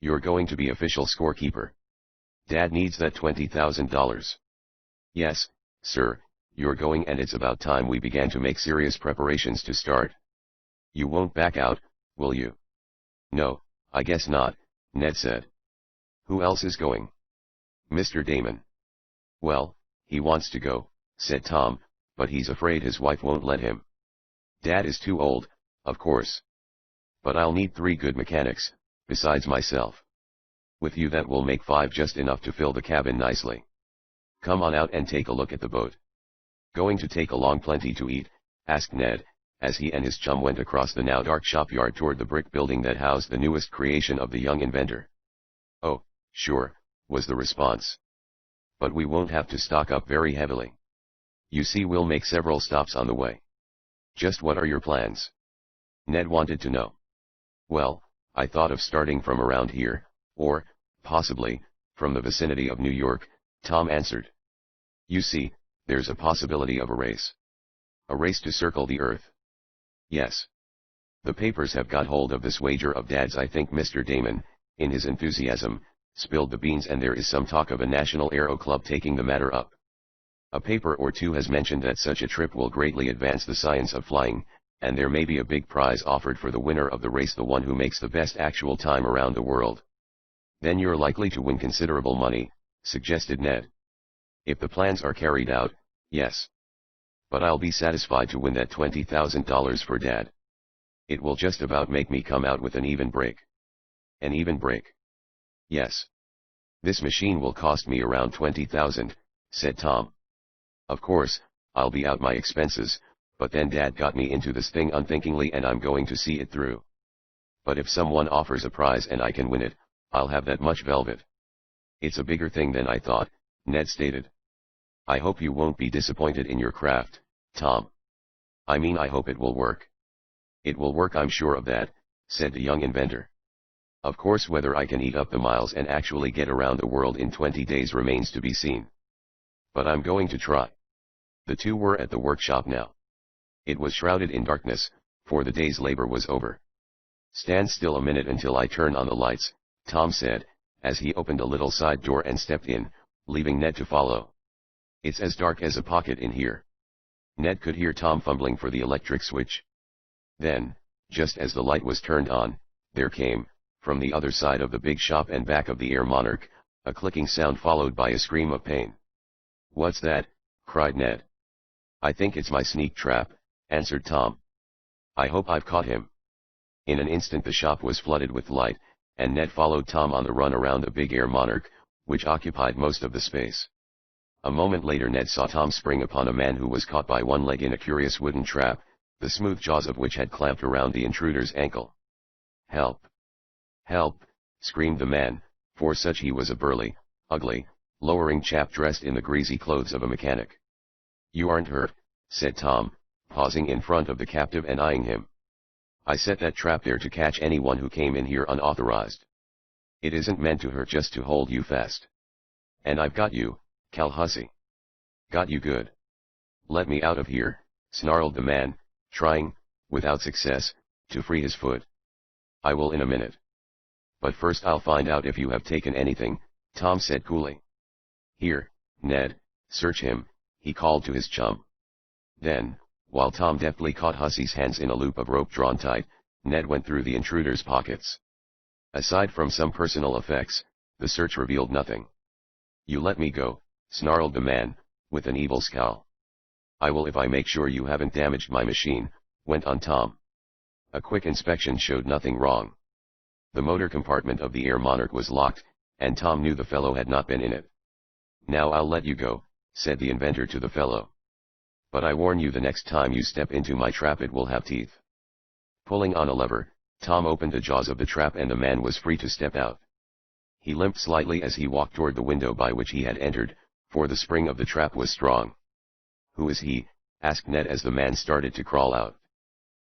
"You're going to be official scorekeeper. Dad needs that $20,000. "Yes, sir, you're going, and it's about time we began to make serious preparations to start. You won't back out, will you?" "No, I guess not," Ned said. "Who else is going?" "Mr. Damon." "Well, he wants to go," said Tom, "but he's afraid his wife won't let him. Dad is too old, of course. But I'll need 3 good mechanics, besides myself. With you that will make 5, just enough to fill the cabin nicely. Come on out and take a look at the boat." "Going to take along plenty to eat?" asked Ned, as he and his chum went across the now dark shopyard toward the brick building that housed the newest creation of the young inventor. "Oh, sure," was the response. "But we won't have to stock up very heavily. You see, we'll make several stops on the way." "Just what are your plans?" Ned wanted to know. "Well, I thought of starting from around here, or, possibly, from the vicinity of New York," Tom answered. "You see, there's a possibility of a race. A race to circle the Earth. Yes. The papers have got hold of this wager of Dad's. I think Mr. Damon, in his enthusiasm, spilled the beans, and there is some talk of a National Aero Club taking the matter up. A paper or two has mentioned that such a trip will greatly advance the science of flying, and there may be a big prize offered for the winner of the race, the one who makes the best actual time around the world. Then you're likely to win considerable money, suggested Ned. If the plans are carried out, yes. But I'll be satisfied to win that $20,000 for Dad. It will just about make me come out with an even break. An even break? Yes. This machine will cost me around $20,000, said Tom. Of course, I'll be out my expenses, but then Dad got me into this thing unthinkingly and I'm going to see it through. But if someone offers a prize and I can win it, I'll have that much velvet. It's a bigger thing than I thought, Ned stated. I hope you won't be disappointed in your craft, Tom. I mean, I hope it will work. It will work, I'm sure of that, said the young inventor. Of course, whether I can eat up the miles and actually get around the world in 20 days remains to be seen. But I'm going to try. The two were at the workshop now. It was shrouded in darkness, for the day's labor was over. Stand still a minute until I turn on the lights, Tom said, as he opened a little side door and stepped in, leaving Ned to follow. It's as dark as a pocket in here. Ned could hear Tom fumbling for the electric switch. Then, just as the light was turned on, there came, from the other side of the big shop and back of the Air Monarch, a clicking sound followed by a scream of pain. What's that? Cried Ned. I think it's my sneak trap, answered Tom. I hope I've caught him. In an instant the shop was flooded with light, and Ned followed Tom on the run around the big Air Monarch, which occupied most of the space. A moment later Ned saw Tom spring upon a man who was caught by one leg in a curious wooden trap, the smooth jaws of which had clamped around the intruder's ankle. Help! Help! Screamed the man, for such he was, a burly, ugly, lowering chap dressed in the greasy clothes of a mechanic. You aren't hurt, said Tom, pausing in front of the captive and eyeing him. I set that trap there to catch anyone who came in here unauthorized. It isn't meant to hurt, just to hold you fast. And I've got you, Cal Hussey. Got you good. Let me out of here, snarled the man, trying, without success, to free his foot. I will in a minute. But first I'll find out if you have taken anything, Tom said coolly. Here, Ned, search him, he called to his chum. Then, while Tom deftly caught Hussey's hands in a loop of rope drawn tight, Ned went through the intruder's pockets. Aside from some personal effects, the search revealed nothing. You let me go, snarled the man, with an evil scowl. I will if I make sure you haven't damaged my machine, went on Tom. A quick inspection showed nothing wrong. The motor compartment of the Air Monarch was locked, and Tom knew the fellow had not been in it. Now I'll let you go, said the inventor to the fellow. But I warn you, the next time you step into my trap it will have teeth. Pulling on a lever, Tom opened the jaws of the trap and the man was free to step out. He limped slightly as he walked toward the window by which he had entered, for the spring of the trap was strong. Who is he? Asked Ned as the man started to crawl out.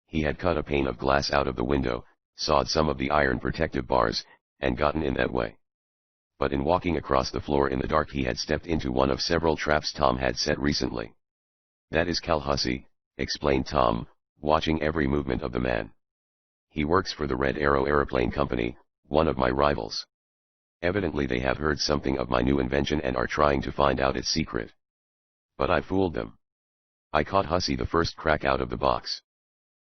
He had cut a pane of glass out of the window, sawed some of the iron protective bars, and gotten in that way. But in walking across the floor in the dark he had stepped into one of several traps Tom had set recently. That is Cal Hussey, explained Tom, watching every movement of the man. He works for the Red Arrow Aeroplane Company, one of my rivals. Evidently they have heard something of my new invention and are trying to find out its secret. But I fooled them. I caught Hussey the first crack out of the box.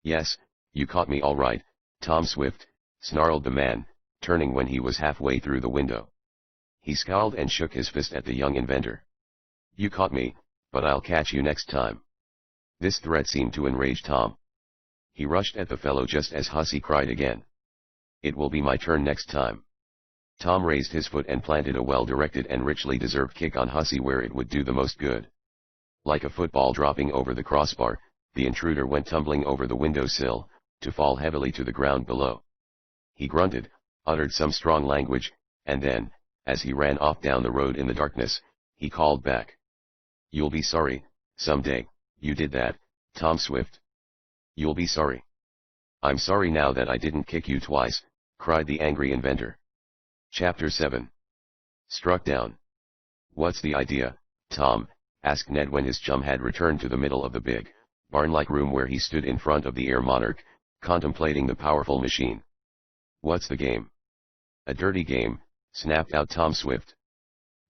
Yes, you caught me all right, Tom Swift, snarled the man, turning when he was halfway through the window. He scowled and shook his fist at the young inventor. You caught me, but I'll catch you next time. This threat seemed to enrage Tom. He rushed at the fellow just as Hussey cried again. It will be my turn next time. Tom raised his foot and planted a well-directed and richly deserved kick on Hussey where it would do the most good. Like a football dropping over the crossbar, the intruder went tumbling over the windowsill, to fall heavily to the ground below. He grunted, uttered some strong language, and then, as he ran off down the road in the darkness, he called back. You'll be sorry, someday, you did that, Tom Swift. You'll be sorry. I'm sorry now that I didn't kick you twice, cried the angry inventor. Chapter 7. Struck down. What's the idea, Tom? Asked Ned when his chum had returned to the middle of the big, barn-like room where he stood in front of the Air Monarch, contemplating the powerful machine. "What's the game?" "A dirty game," snapped out Tom Swift.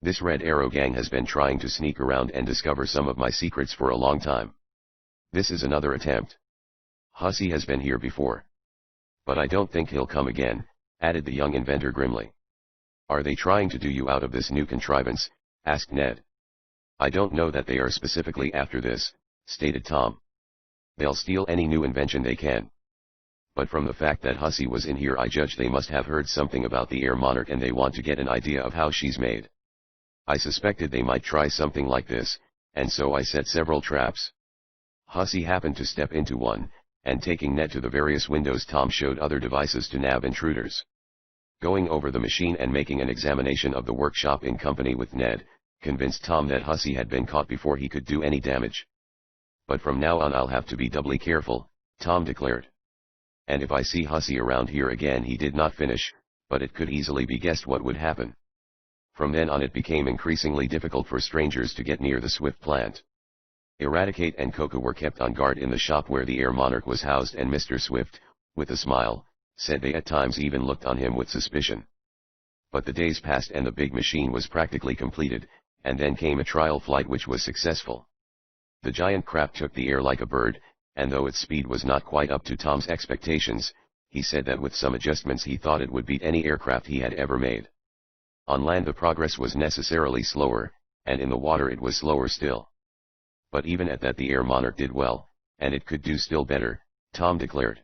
"This Red Arrow gang has been trying to sneak around and discover some of my secrets for a long time. This is another attempt. Hussey has been here before. But I don't think he'll come again," added the young inventor grimly. "Are they trying to do you out of this new contrivance?" asked Ned. "I don't know that they are specifically after this," stated Tom. "They'll steal any new invention they can. But from the fact that Hussey was in here, I judge they must have heard something about the Air Monarch and they want to get an idea of how she's made. I suspected they might try something like this, and so I set several traps." Hussey happened to step into one, and taking Ned to the various windows, Tom showed other devices to nab intruders. Going over the machine and making an examination of the workshop in company with Ned, convinced Tom that Hussey had been caught before he could do any damage. "But from now on I'll have to be doubly careful," Tom declared. "And if I see Hussey around here again," he did not finish, but it could easily be guessed what would happen. From then on it became increasingly difficult for strangers to get near the Swift plant. Eradicate and Coco were kept on guard in the shop where the Air Monarch was housed, and Mr. Swift, with a smile, said they at times even looked on him with suspicion. But the days passed and the big machine was practically completed, and then came a trial flight which was successful. The giant craft took the air like a bird, and though its speed was not quite up to Tom's expectations, he said that with some adjustments he thought it would beat any aircraft he had ever made. On land the progress was necessarily slower, and in the water it was slower still. But even at that the Air Monarch did well, and it could do still better, Tom declared.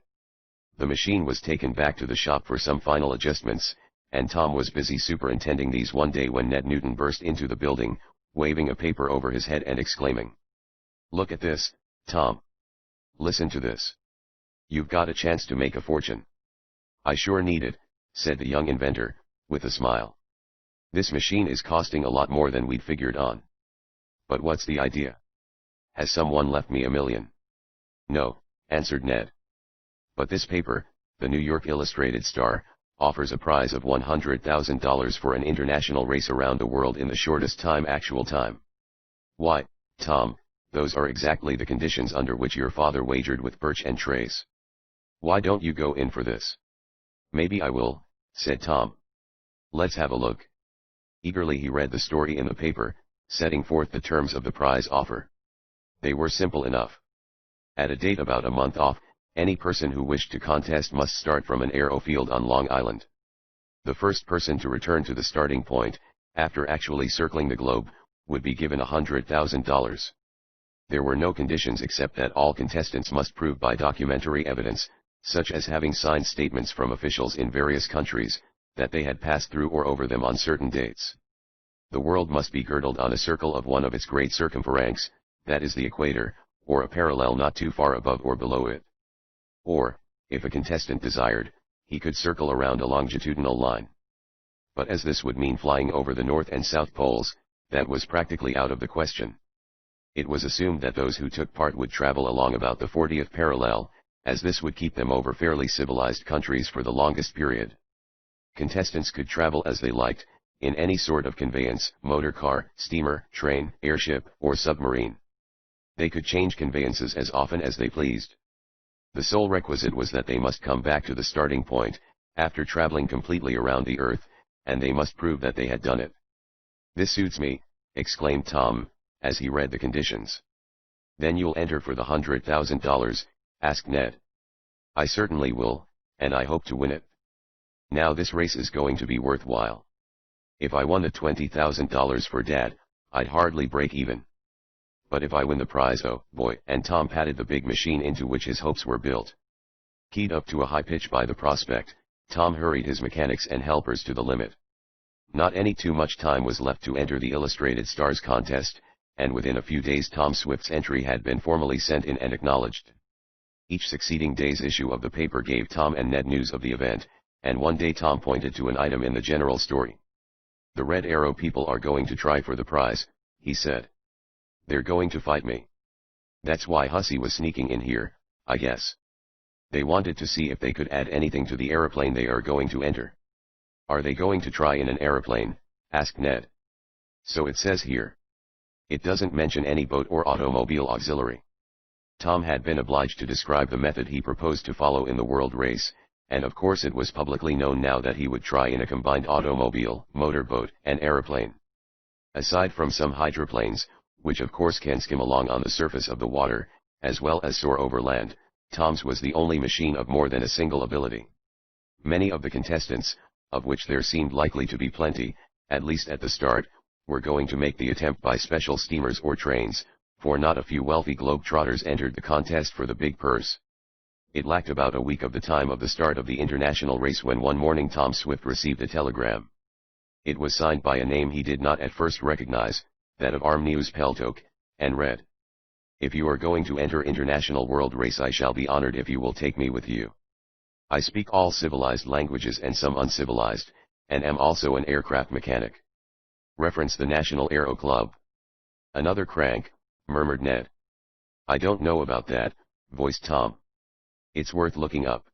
The machine was taken back to the shop for some final adjustments, and Tom was busy superintending these one day when Ned Newton burst into the building, waving a paper over his head and exclaiming, "Look at this, Tom. Listen to this. You've got a chance to make a fortune." "I sure need it," said the young inventor, with a smile. "This machine is costing a lot more than we'd figured on." "But what's the idea? Has someone left me $1 million?" "No," answered Ned. "But this paper, the New York Illustrated Star, offers a prize of $100,000 for an international race around the world in the shortest actual time. Why, Tom, those are exactly the conditions under which your father wagered with Birch and Trace. Why don't you go in for this?" "Maybe I will," said Tom. "Let's have a look." Eagerly he read the story in the paper, setting forth the terms of the prize offer. They were simple enough. At a date about a month off, any person who wished to contest must start from an aerofield on Long Island. The first person to return to the starting point, after actually circling the globe, would be given $100,000. There were no conditions except that all contestants must prove by documentary evidence, such as having signed statements from officials in various countries, that they had passed through or over them on certain dates. The world must be girdled on a circle of one of its great circumferences, that is the equator, or a parallel not too far above or below it. Or, if a contestant desired, he could circle around a longitudinal line. But as this would mean flying over the North and South Poles, that was practically out of the question. It was assumed that those who took part would travel along about the 40th parallel, as this would keep them over fairly civilized countries for the longest period. Contestants could travel as they liked, in any sort of conveyance, motor car, steamer, train, airship, or submarine. They could change conveyances as often as they pleased. The sole requisite was that they must come back to the starting point, after traveling completely around the earth, and they must prove that they had done it. "This suits me," exclaimed Tom, as he read the conditions. "Then you'll enter for the $100,000, asked Ned. "I certainly will, and I hope to win it. Now this race is going to be worthwhile. If I won the $20,000 for Dad, I'd hardly break even. But if I win the prize, oh boy," and Tom patted the big machine into which his hopes were built. Keyed up to a high pitch by the prospect, Tom hurried his mechanics and helpers to the limit. Not any too much time was left to enter the Illustrated Stars contest, and within a few days Tom Swift's entry had been formally sent in and acknowledged. Each succeeding day's issue of the paper gave Tom and Ned news of the event, and one day Tom pointed to an item in the general story. "The Red Arrow people are going to try for the prize," he said. "They're going to fight me. That's why Hussey was sneaking in here, I guess. They wanted to see if they could add anything to the aeroplane they are going to enter." "Are they going to try in an aeroplane?" asked Ned. "So it says here. It doesn't mention any boat or automobile auxiliary." Tom had been obliged to describe the method he proposed to follow in the world race, and of course it was publicly known now that he would try in a combined automobile, motorboat, and aeroplane. Aside from some hydroplanes, which of course can skim along on the surface of the water, as well as soar over land, Tom's was the only machine of more than a single ability. Many of the contestants, of which there seemed likely to be plenty, at least at the start, were going to make the attempt by special steamers or trains, for not a few wealthy globetrotters entered the contest for the big purse. It lacked about a week of the time of the start of the international race when one morning Tom Swift received a telegram. It was signed by a name he did not at first recognize, that of Armneus Peltok, and read: "If you are going to enter international world race, I shall be honored if you will take me with you. I speak all civilized languages and some uncivilized, and am also an aircraft mechanic. Reference the National Aero Club." "Another crank," murmured Ned. "I don't know about that," voiced Tom. "It's worth looking up.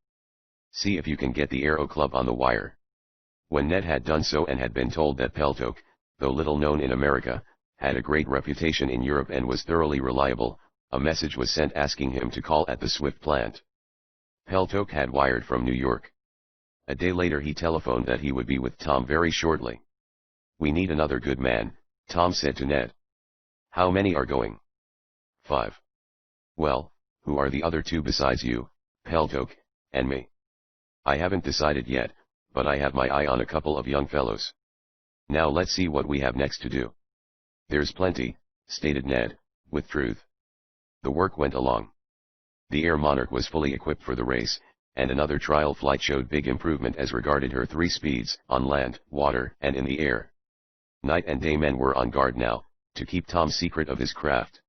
See if you can get the Aero Club on the wire." When Ned had done so and had been told that Peltok, though little known in America, had a great reputation in Europe and was thoroughly reliable, a message was sent asking him to call at the Swift plant. Peltok had wired from New York. A day later he telephoned that he would be with Tom very shortly. "We need another good man," Tom said to Ned. "How many are going?" "5. "Well, who are the other 2 besides you, Peltok, and me?" "I haven't decided yet, but I have my eye on a couple of young fellows. Now let's see what we have next to do." "There's plenty," stated Ned, with truth. The work went along. The Air Monarch was fully equipped for the race, and another trial flight showed big improvement as regarded her 3 speeds, on land, water, and in the air. Night and day men were on guard now, to keep Tom's secret of his craft.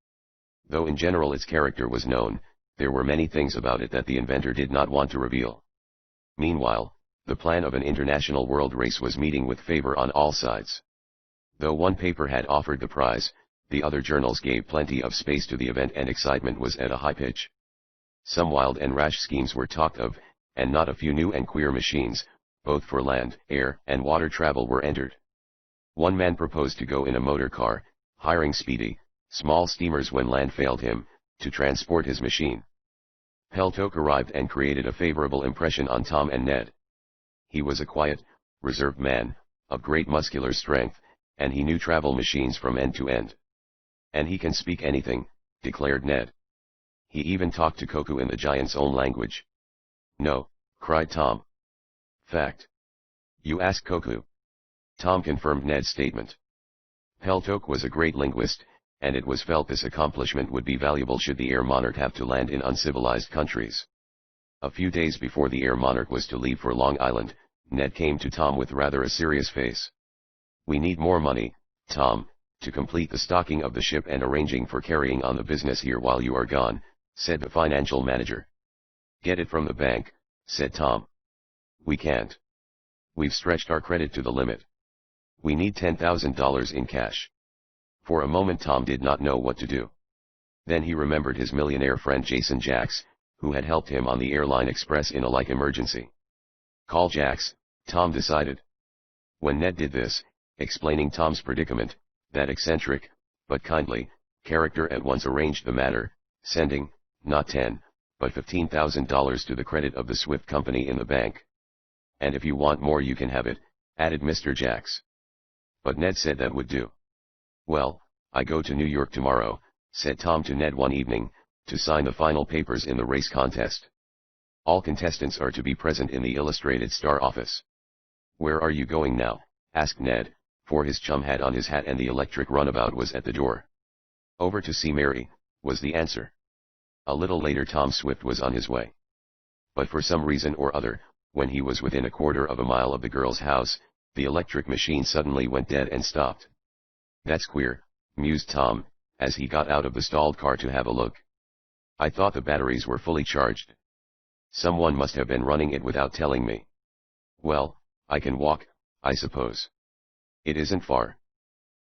Though in general its character was known, there were many things about it that the inventor did not want to reveal. Meanwhile, the plan of an international world race was meeting with favor on all sides. Though one paper had offered the prize, the other journals gave plenty of space to the event and excitement was at a high pitch. Some wild and rash schemes were talked of, and not a few new and queer machines, both for land, air, and water travel were entered. One man proposed to go in a motor car, hiring speedy, small steamers when land failed him, to transport his machine. Peltok arrived and created a favorable impression on Tom and Ned. He was a quiet, reserved man, of great muscular strength, and he knew travel machines from end to end. "And he can speak anything," declared Ned. "He even talked to Koku in the giant's own language." "No," cried Tom. "Fact." "You ask Koku." Tom confirmed Ned's statement. Peltok was a great linguist, and it was felt this accomplishment would be valuable should the Air Monarch have to land in uncivilized countries. A few days before the Air Monarch was to leave for Long Island, Ned came to Tom with rather a serious face. "We need more money, Tom, to complete the stocking of the ship and arranging for carrying on the business here while you are gone," said the financial manager. "Get it from the bank," said Tom. "We can't. We've stretched our credit to the limit. We need $10,000 in cash." For a moment Tom did not know what to do. Then he remembered his millionaire friend Jason Jacks, who had helped him on the Airline Express in a like emergency. Call Jacks, Tom decided. When Ned did this, explaining Tom's predicament, that eccentric, but kindly, character at once arranged the matter, sending, not $10, but $15,000 to the credit of the Swift Company in the bank. "And if you want more you can have it," added Mr. Jacks. But Ned said that would do. "Well, I go to New York tomorrow," said Tom to Ned one evening, "to sign the final papers in the race contest. All contestants are to be present in the Illustrated Star office." "Where are you going now?" asked Ned, for his chum had on his hat and the electric runabout was at the door. "Over to see Mary," was the answer. A little later Tom Swift was on his way. But for some reason or other, when he was within a quarter of a mile of the girl's house, the electric machine suddenly went dead and stopped. "That's queer," mused Tom, as he got out of the stalled car to have a look. "I thought the batteries were fully charged. Someone must have been running it without telling me. Well, I can walk, I suppose. It isn't far."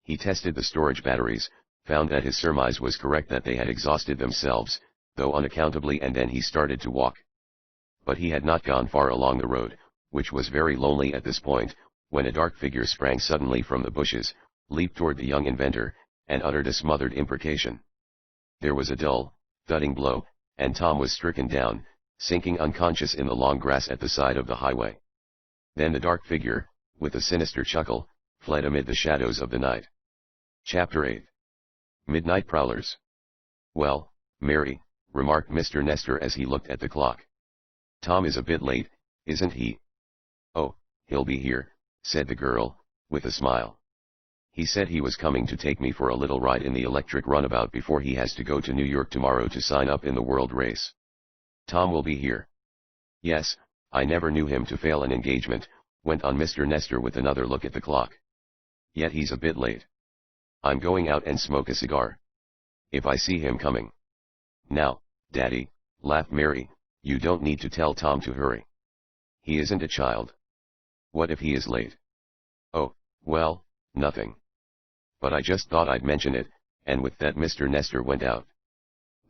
He tested the storage batteries, found that his surmise was correct that they had exhausted themselves, though unaccountably, and then he started to walk. But he had not gone far along the road, which was very lonely at this point, when a dark figure sprang suddenly from the bushes, leaped toward the young inventor, and uttered a smothered imprecation. There was a dull, thudding blow, and Tom was stricken down, sinking unconscious in the long grass at the side of the highway. Then the dark figure, with a sinister chuckle, fled amid the shadows of the night. Chapter 8. Midnight Prowlers. "Well, Mary," remarked Mr. Nestor as he looked at the clock. "Tom is a bit late, isn't he?" "Oh, he'll be here," said the girl, with a smile. "He said he was coming to take me for a little ride in the electric runabout before he has to go to New York tomorrow to sign up in the world race." "Tom will be here." "Yes, I never knew him to fail an engagement," went on Mr. Nestor with another look at the clock. "Yet he's a bit late. I'm going out and smoke a cigar. If I see him coming." "Now, Daddy," laughed Mary, "you don't need to tell Tom to hurry. He isn't a child. What if he is late?" "Oh, well, nothing. But I just thought I'd mention it," and with that Mr. Nestor went out.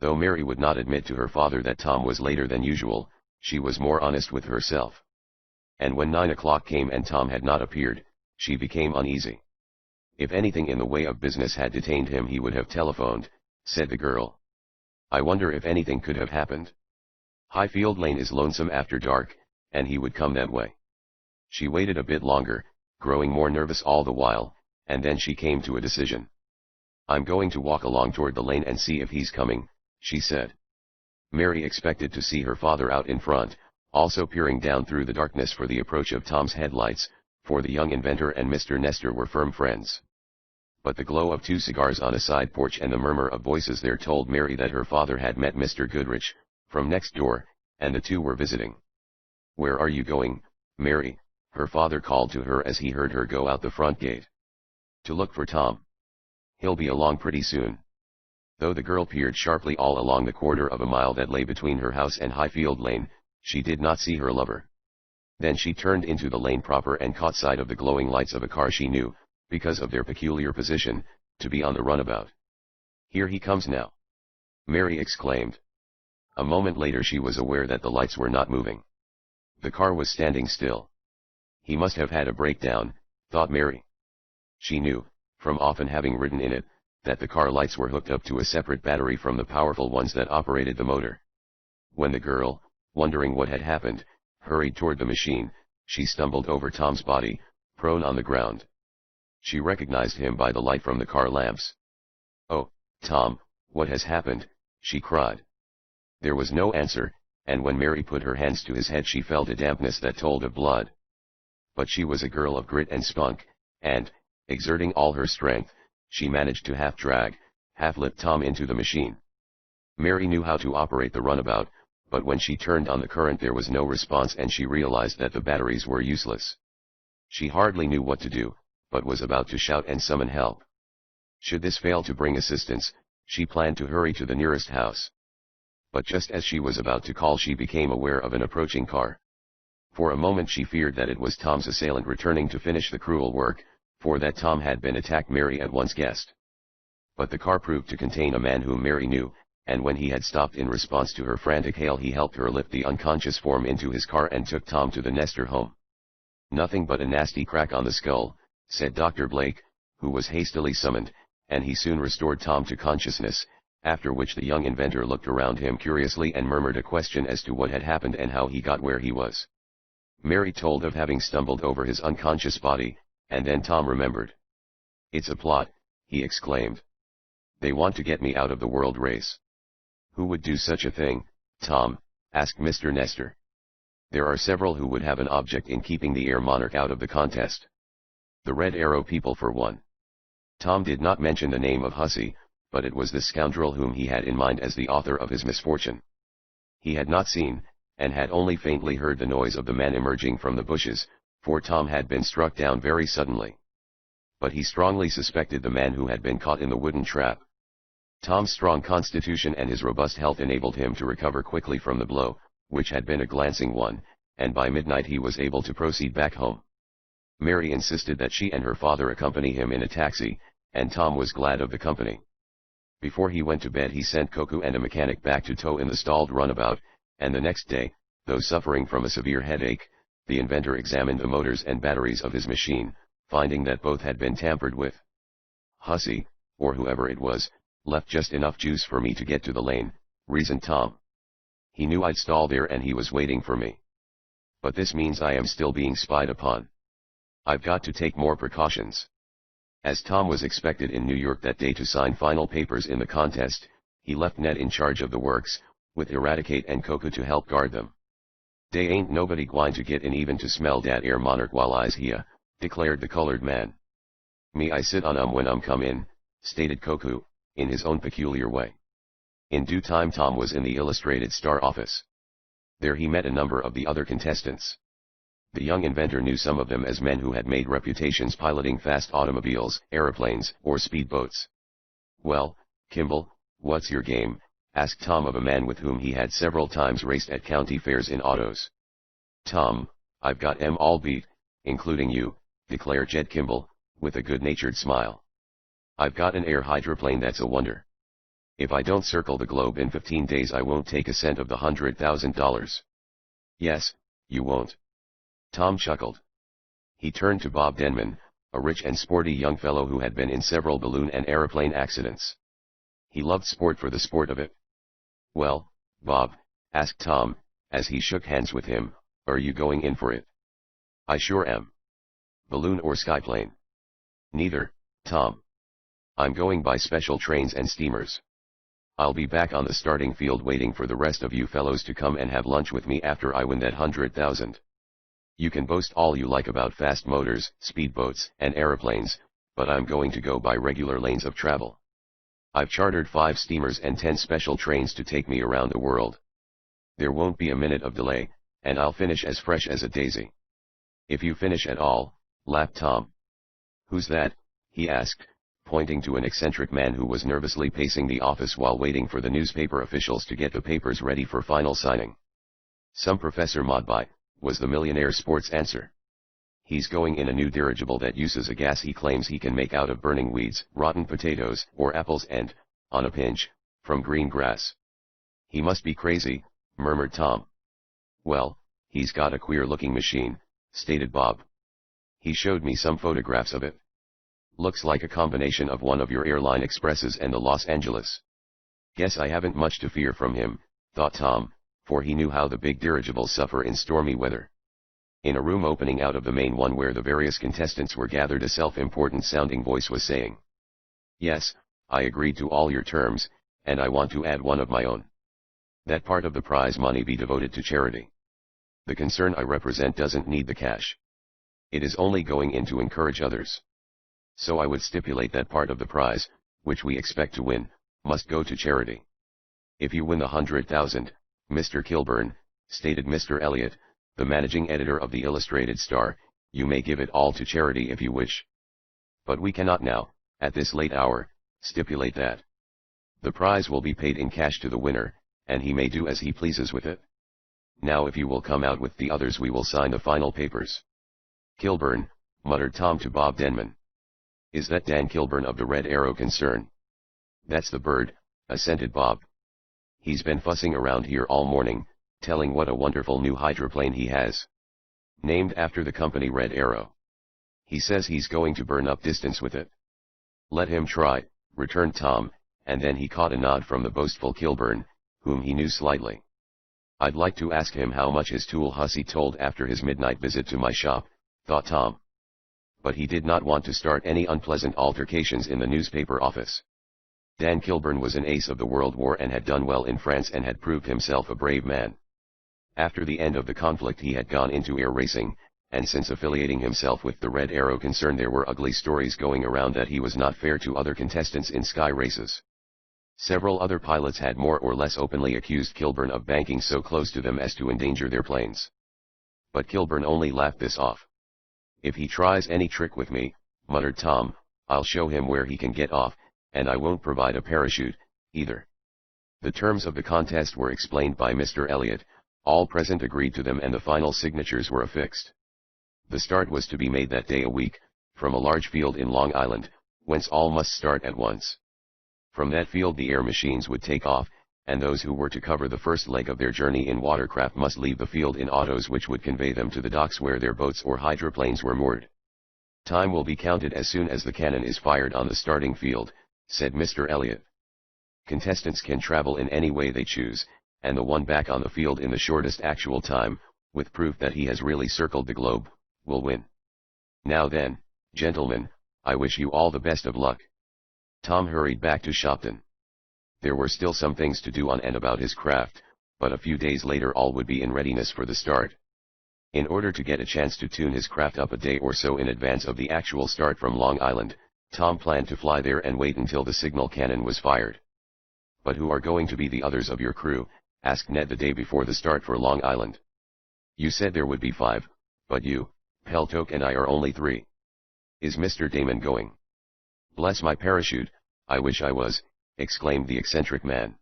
Though Mary would not admit to her father that Tom was later than usual, she was more honest with herself. And when 9 o'clock came and Tom had not appeared, she became uneasy. "If anything in the way of business had detained him he would have telephoned," said the girl. "I wonder if anything could have happened. Highfield Lane is lonesome after dark, and he would come that way." She waited a bit longer, growing more nervous all the while, and then she came to a decision. "I'm going to walk along toward the lane and see if he's coming," she said. Mary expected to see her father out in front, also peering down through the darkness for the approach of Tom's headlights, for the young inventor and Mr. Nestor were firm friends. But the glow of 2 cigars on a side porch and the murmur of voices there told Mary that her father had met Mr. Goodrich, from next door, and the two were visiting. "Where are you going, Mary?" her father called to her as he heard her go out the front gate. "To look for Tom. He'll be along pretty soon." Though the girl peered sharply all along the quarter of a mile that lay between her house and Highfield Lane, she did not see her lover. Then she turned into the lane proper and caught sight of the glowing lights of a car she knew, because of their peculiar position, to be on the runabout. "Here he comes now!" Mary exclaimed. A moment later she was aware that the lights were not moving. The car was standing still. "He must have had a breakdown," thought Mary. She knew, from often having ridden in it, that the car lights were hooked up to a separate battery from the powerful ones that operated the motor. When the girl, wondering what had happened, hurried toward the machine, she stumbled over Tom's body, prone on the ground. She recognized him by the light from the car lamps. "Oh, Tom, what has happened?" she cried. There was no answer, and when Mary put her hands to his head she felt a dampness that told of blood. But she was a girl of grit and spunk, and, exerting all her strength, she managed to half drag, half lift Tom into the machine. Mary knew how to operate the runabout, but when she turned on the current there was no response and she realized that the batteries were useless. She hardly knew what to do, but was about to shout and summon help. Should this fail to bring assistance, she planned to hurry to the nearest house. But just as she was about to call she became aware of an approaching car. For a moment she feared that it was Tom's assailant returning to finish the cruel work, for that Tom had been attacked Mary at once guessed. But the car proved to contain a man whom Mary knew, and when he had stopped in response to her frantic hail he helped her lift the unconscious form into his car and took Tom to the Nestor home. "Nothing but a nasty crack on the skull," said Dr. Blake, who was hastily summoned, and he soon restored Tom to consciousness, after which the young inventor looked around him curiously and murmured a question as to what had happened and how he got where he was. Mary told of having stumbled over his unconscious body, and then Tom remembered. "It's a plot," he exclaimed. "They want to get me out of the world race." "Who would do such a thing, Tom?" asked Mr. Nestor. "There are several who would have an object in keeping the Air Monarch out of the contest. The Red Arrow people for one." Tom did not mention the name of Hussey, but it was the scoundrel whom he had in mind as the author of his misfortune. He had not seen, and had only faintly heard the noise of the man emerging from the bushes, for Tom had been struck down very suddenly. But he strongly suspected the man who had been caught in the wooden trap. Tom's strong constitution and his robust health enabled him to recover quickly from the blow, which had been a glancing one, and by midnight he was able to proceed back home. Mary insisted that she and her father accompany him in a taxi, and Tom was glad of the company. Before he went to bed he sent Coco and a mechanic back to tow in the stalled runabout, and the next day, though suffering from a severe headache, the inventor examined the motors and batteries of his machine, finding that both had been tampered with. "Hussey, or whoever it was, left just enough juice for me to get to the lane," reasoned Tom. He knew I'd stall there and he was waiting for me. But this means I am still being spied upon. I've got to take more precautions. As Tom was expected in New York that day to sign final papers in the contest, he left Ned in charge of the works, with Eradicate and Coco to help guard them. "Dey ain't nobody gwine to get in even to smell dat Air Monarch while I's here," declared the colored man. "Me I sit on when come in," stated Coco, in his own peculiar way. In due time Tom was in the Illustrated Star office. There he met a number of the other contestants. The young inventor knew some of them as men who had made reputations piloting fast automobiles, aeroplanes, or speedboats. "Well, Kimball, what's your game?" asked Tom of a man with whom he had several times raced at county fairs in autos. "Tom, I've got 'em all beat, including you," declared Jed Kimball, with a good-natured smile. "I've got an air hydroplane that's a wonder. If I don't circle the globe in 15 days I won't take a cent of the $100,000. "Yes, you won't." Tom chuckled. He turned to Bob Denman, a rich and sporty young fellow who had been in several balloon and aeroplane accidents. He loved sport for the sport of it. "Well, Bob," asked Tom, as he shook hands with him, "are you going in for it?" "I sure am." "Balloon or skyplane?" "Neither, Tom. I'm going by special trains and steamers. I'll be back on the starting field waiting for the rest of you fellows to come and have lunch with me after I win that 100,000. You can boast all you like about fast motors, speedboats, and aeroplanes, but I'm going to go by regular lanes of travel. I've chartered 5 steamers and 10 special trains to take me around the world. There won't be a minute of delay, and I'll finish as fresh as a daisy." "If you finish at all," laughed Tom. "Who's that?" he asked, pointing to an eccentric man who was nervously pacing the office while waiting for the newspaper officials to get the papers ready for final signing. "Some Professor Modby," was the millionaire sport's answer. "He's going in a new dirigible that uses a gas he claims he can make out of burning weeds, rotten potatoes, or apples and, on a pinch, from green grass." "He must be crazy," murmured Tom. "Well, he's got a queer-looking machine," stated Bob. "He showed me some photographs of it. Looks like a combination of one of your airline expresses and the Los Angeles." "Guess I haven't much to fear from him," thought Tom, for he knew how the big dirigibles suffer in stormy weather. In a room opening out of the main one where the various contestants were gathered, a self-important sounding voice was saying, "Yes, I agreed to all your terms, and I want to add one of my own. That part of the prize money be devoted to charity. The concern I represent doesn't need the cash. It is only going in to encourage others. So I would stipulate that part of the prize, which we expect to win, must go to charity. If you win the 100,000, Mr. Kilburn," stated Mr. Elliot, the managing editor of the Illustrated Star, "you may give it all to charity if you wish. But we cannot now, at this late hour, stipulate that. The prize will be paid in cash to the winner, and he may do as he pleases with it. Now if you will come out with the others we will sign the final papers." "Kilburn," muttered Tom to Bob Denman. "Is that Dan Kilburn of the Red Arrow concern?" "That's the bird," assented Bob. "He's been fussing around here all morning, telling what a wonderful new hydroplane he has. Named after the company Red Arrow. He says he's going to burn up distance with it." "Let him try," returned Tom, and then he caught a nod from the boastful Kilburn, whom he knew slightly. "I'd like to ask him how much his tool hussy told after his midnight visit to my shop," thought Tom. But he did not want to start any unpleasant altercations in the newspaper office. Dan Kilburn was an ace of the World War and had done well in France and had proved himself a brave man. After the end of the conflict he had gone into air racing, and since affiliating himself with the Red Arrow concern there were ugly stories going around that he was not fair to other contestants in sky races. Several other pilots had more or less openly accused Kilburn of banking so close to them as to endanger their planes. But Kilburn only laughed this off. "If he tries any trick with me," muttered Tom, "I'll show him where he can get off, and I won't provide a parachute, either." The terms of the contest were explained by Mr. Elliot, all present agreed to them and the final signatures were affixed. The start was to be made that day a week, from a large field in Long Island, whence all must start at once. From that field the air machines would take off, and those who were to cover the first leg of their journey in watercraft must leave the field in autos which would convey them to the docks where their boats or hydroplanes were moored. "Time will be counted as soon as the cannon is fired on the starting field," said Mr. Elliot. "Contestants can travel in any way they choose, and the one back on the field in the shortest actual time, with proof that he has really circled the globe, will win. Now then, gentlemen, I wish you all the best of luck. Tom hurried back to Shopton. There were still some things to do on and about his craft, but a few days later all would be in readiness for the start. In order to get a chance to tune his craft up a day or so in advance of the actual start from Long Island, Tom planned to fly there and wait until the signal cannon was fired. "But who are going to be the others of your crew?" asked Ned the day before the start for Long Island. "You said there would be 5, but you, Peltoke and I are only 3. Is Mr. Damon going?" "Bless my parachute, I wish I was," exclaimed the eccentric man.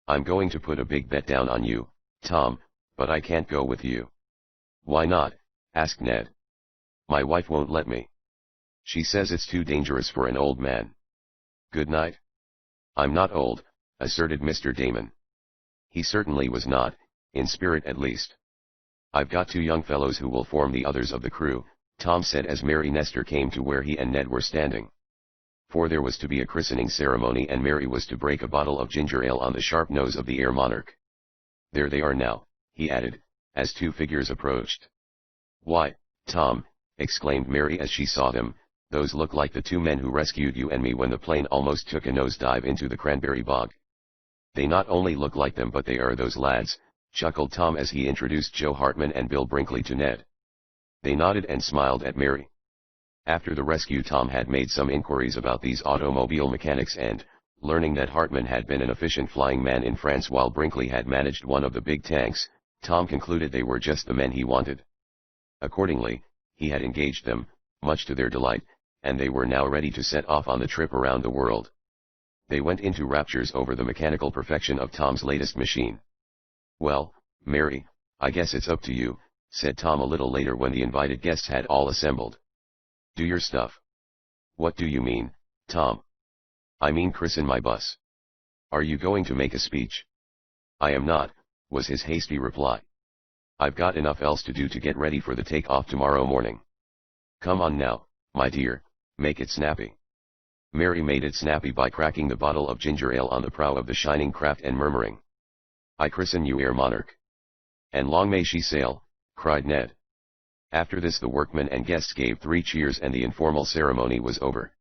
"I'm going to put a big bet down on you, Tom, but I can't go with you." "Why not?" asked Ned. "My wife won't let me. She says it's too dangerous for an old man." "Good night." "I'm not old," asserted Mr. Damon. He certainly was not, in spirit at least. "I've got 2 young fellows who will form the others of the crew," Tom said as Mary Nestor came to where he and Ned were standing. For there was to be a christening ceremony and Mary was to break a bottle of ginger ale on the sharp nose of the Air Monarch. "There they are now," he added, as 2 figures approached. "Why, Tom," exclaimed Mary as she saw them, "those look like the 2 men who rescued you and me when the plane almost took a nosedive into the cranberry bog." "They not only look like them but they are those lads," chuckled Tom as he introduced Joe Hartman and Bill Brinkley to Ned. They nodded and smiled at Mary. After the rescue Tom had made some inquiries about these automobile mechanics and, learning that Hartman had been an efficient flying man in France while Brinkley had managed one of the big tanks, Tom concluded they were just the men he wanted. Accordingly, he had engaged them, much to their delight, and they were now ready to set off on the trip around the world. They went into raptures over the mechanical perfection of Tom's latest machine. "Well, Mary, I guess it's up to you," said Tom a little later when the invited guests had all assembled. "Do your stuff." "What do you mean, Tom?" "I mean christen my bus." "Are you going to make a speech?" "I am not," was his hasty reply. "I've got enough else to do to get ready for the take-off tomorrow morning." "Come on now, my dear, make it snappy." Mary made it snappy by cracking the bottle of ginger ale on the prow of the shining craft and murmuring, "I christen you Air Monarch." "And long may she sail," cried Ned. After this the workmen and guests gave 3 cheers and the informal ceremony was over.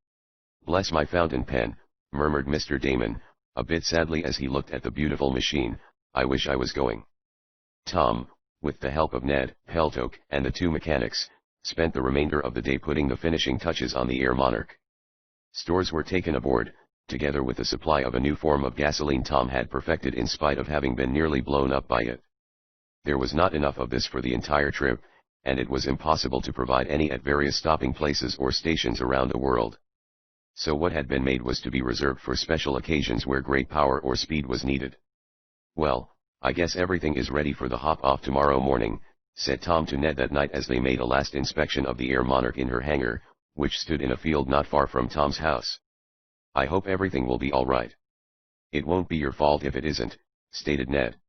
"Bless my fountain pen," murmured Mr. Damon, a bit sadly as he looked at the beautiful machine, "I wish I was going." Tom, with the help of Ned, Peltoke, and the 2 mechanics, spent the remainder of the day putting the finishing touches on the Air Monarch. Stores were taken aboard, together with the supply of a new form of gasoline Tom had perfected in spite of having been nearly blown up by it. There was not enough of this for the entire trip, and it was impossible to provide any at various stopping places or stations around the world. So what had been made was to be reserved for special occasions where great power or speed was needed. "Well, I guess everything is ready for the hop-off tomorrow morning," said Tom to Ned that night as they made a last inspection of the Air Monarch in her hangar, which stood in a field not far from Tom's house. "I hope everything will be all right." "It won't be your fault if it isn't," stated Ned.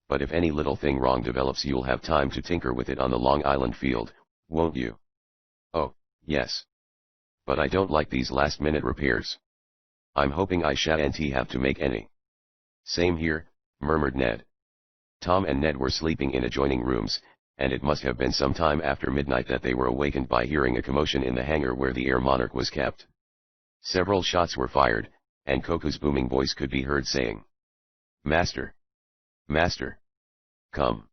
"But if any little thing wrong develops you'll have time to tinker with it on the Long Island field, won't you?" "Oh, yes. But I don't like these last-minute repairs. I'm hoping I shan't have to make any." "Same here," murmured Ned. Tom and Ned were sleeping in adjoining rooms, and it must have been some time after midnight that they were awakened by hearing a commotion in the hangar where the Air Monarch was kept. Several shots were fired, and Koku's booming voice could be heard saying, "Master! Master! Come!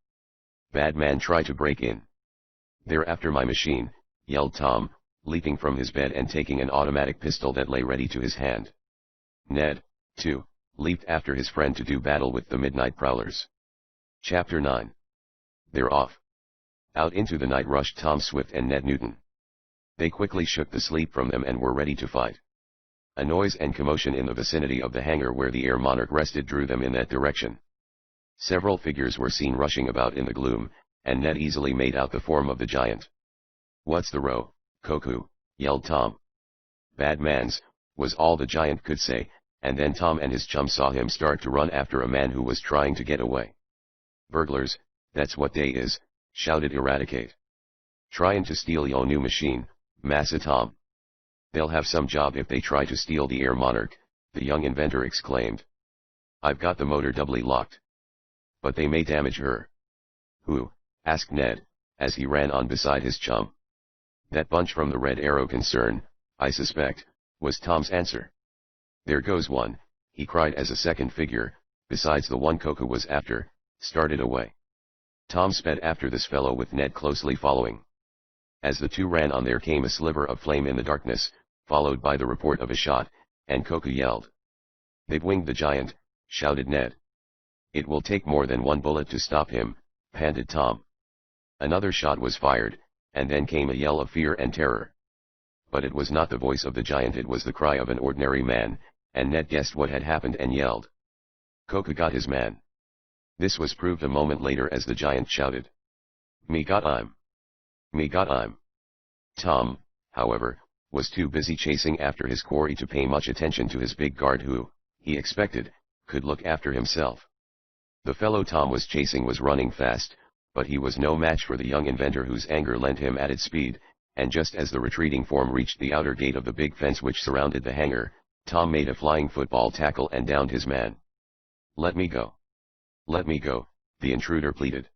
Bad man try to break in." "They're after my machine," yelled Tom, leaping from his bed and taking an automatic pistol that lay ready to his hand. Ned, too, leaped after his friend to do battle with the midnight prowlers. Chapter 9. They're off. Out into the night rushed Tom Swift and Ned Newton. They quickly shook the sleep from them and were ready to fight. A noise and commotion in the vicinity of the hangar where the Air Monarch rested drew them in that direction. Several figures were seen rushing about in the gloom, and Ned easily made out the form of the giant. "What's the row, Koku?" yelled Tom. "Bad mans," was all the giant could say, and then Tom and his chum saw him start to run after a man who was trying to get away. "Burglars, that's what they is," shouted Eradicate. "Tryin' to steal yo' new machine, Massa Tom." "They'll have some job if they try to steal the Air Monarch," the young inventor exclaimed. "I've got the motor doubly locked. but they may damage her. Who? Asked Ned, as he ran on beside his chum. That bunch from the Red Arrow concern, I suspect, was Tom's answer. There goes one, he cried as a second figure, besides the one Koku was after, started away. Tom sped after this fellow with Ned closely following. As the two ran on there came a sliver of flame in the darkness, followed by the report of a shot, and Koku yelled. They've winged the giant, shouted Ned. It will take more than one bullet to stop him, panted Tom. Another shot was fired, and then came a yell of fear and terror. But it was not the voice of the giant, it was the cry of an ordinary man, and Ned guessed what had happened and yelled. Koku got his man. This was proved a moment later as the giant shouted. Me got him. Me got him. Tom, however, was too busy chasing after his quarry to pay much attention to his big guard who, he expected, could look after himself. The fellow Tom was chasing was running fast, but he was no match for the young inventor whose anger lent him added speed, and just as the retreating form reached the outer gate of the big fence which surrounded the hangar, Tom made a flying football tackle and downed his man. Let me go. Let me go, the intruder pleaded.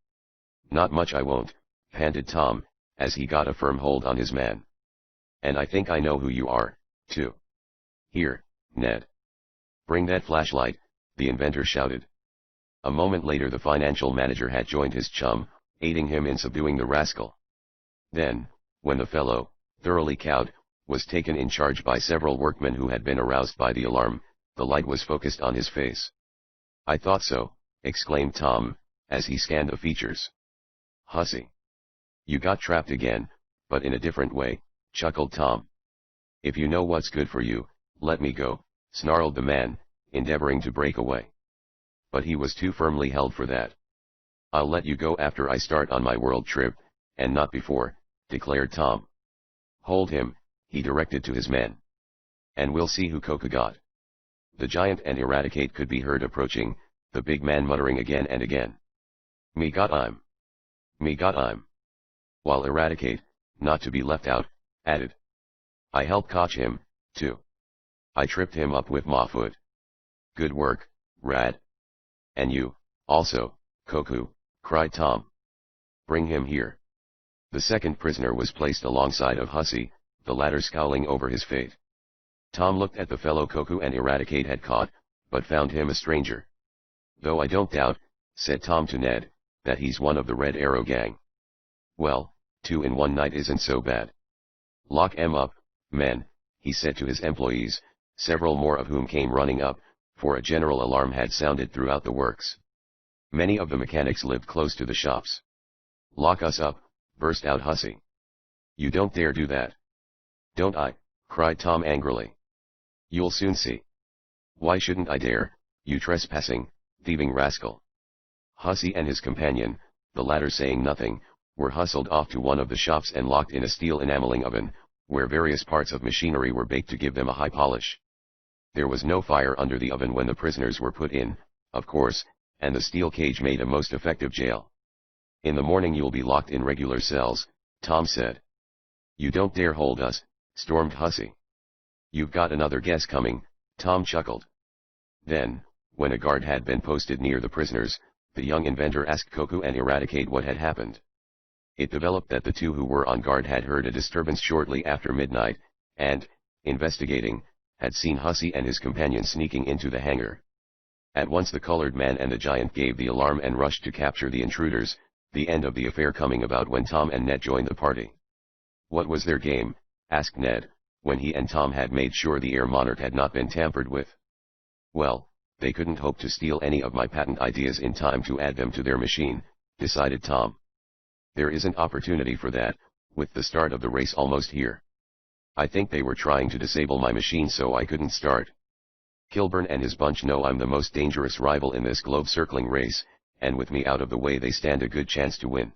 Not much I won't, panted Tom, as he got a firm hold on his man. And I think I know who you are, too. Here, Ned. Bring that flashlight, the inventor shouted. A moment later the financial manager had joined his chum, aiding him in subduing the rascal. Then, when the fellow, thoroughly cowed, was taken in charge by several workmen who had been aroused by the alarm, the light was focused on his face. I thought so, exclaimed Tom, as he scanned the features. Hussy. You got trapped again, but in a different way, chuckled Tom. If you know what's good for you, let me go, snarled the man, endeavoring to break away. But he was too firmly held for that. I'll let you go after I start on my world trip, and not before, declared Tom. Hold him, he directed to his men. And we'll see who Koku got. The giant and Eradicate could be heard approaching, the big man muttering again and again. Me got him. Me got him. While Eradicate, not to be left out, added. I helped catch him, too. I tripped him up with my foot. Good work, Rad. And you, also, Koku, cried Tom. Bring him here. The second prisoner was placed alongside of Hussy, the latter scowling over his fate. Tom looked at the fellow Koku and Eradicate had caught, but found him a stranger. Though I don't doubt, said Tom to Ned, that he's one of the Red Arrow gang. Well, 2 in one night isn't so bad. Lock 'em up, men, he said to his employees, several more of whom came running up, for a general alarm had sounded throughout the works. Many of the mechanics lived close to the shops. Lock us up, burst out Hussy. You don't dare do that. Don't I? Cried Tom angrily. You'll soon see. Why shouldn't I dare, you trespassing, thieving rascal? Hussy and his companion, the latter saying nothing, were hustled off to one of the shops and locked in a steel enameling oven, where various parts of machinery were baked to give them a high polish. There was no fire under the oven when the prisoners were put in, of course, and the steel cage made a most effective jail. In the morning you'll be locked in regular cells, Tom said. You don't dare hold us, stormed Hussy. You've got another guess coming, Tom chuckled. Then, when a guard had been posted near the prisoners, the young inventor asked Koku and Eradicate what had happened. It developed that the two who were on guard had heard a disturbance shortly after midnight, and, investigating, had seen Hussy and his companion sneaking into the hangar. At once the colored man and the giant gave the alarm and rushed to capture the intruders, the end of the affair coming about when Tom and Ned joined the party. What was their game? Asked Ned, when he and Tom had made sure the Air Monarch had not been tampered with. Well, they couldn't hope to steal any of my patent ideas in time to add them to their machine, decided Tom. There isn't opportunity for that, with the start of the race almost here. I think they were trying to disable my machine so I couldn't start. Kilburn and his bunch know I'm the most dangerous rival in this globe-circling race, and with me out of the way they stand a good chance to win.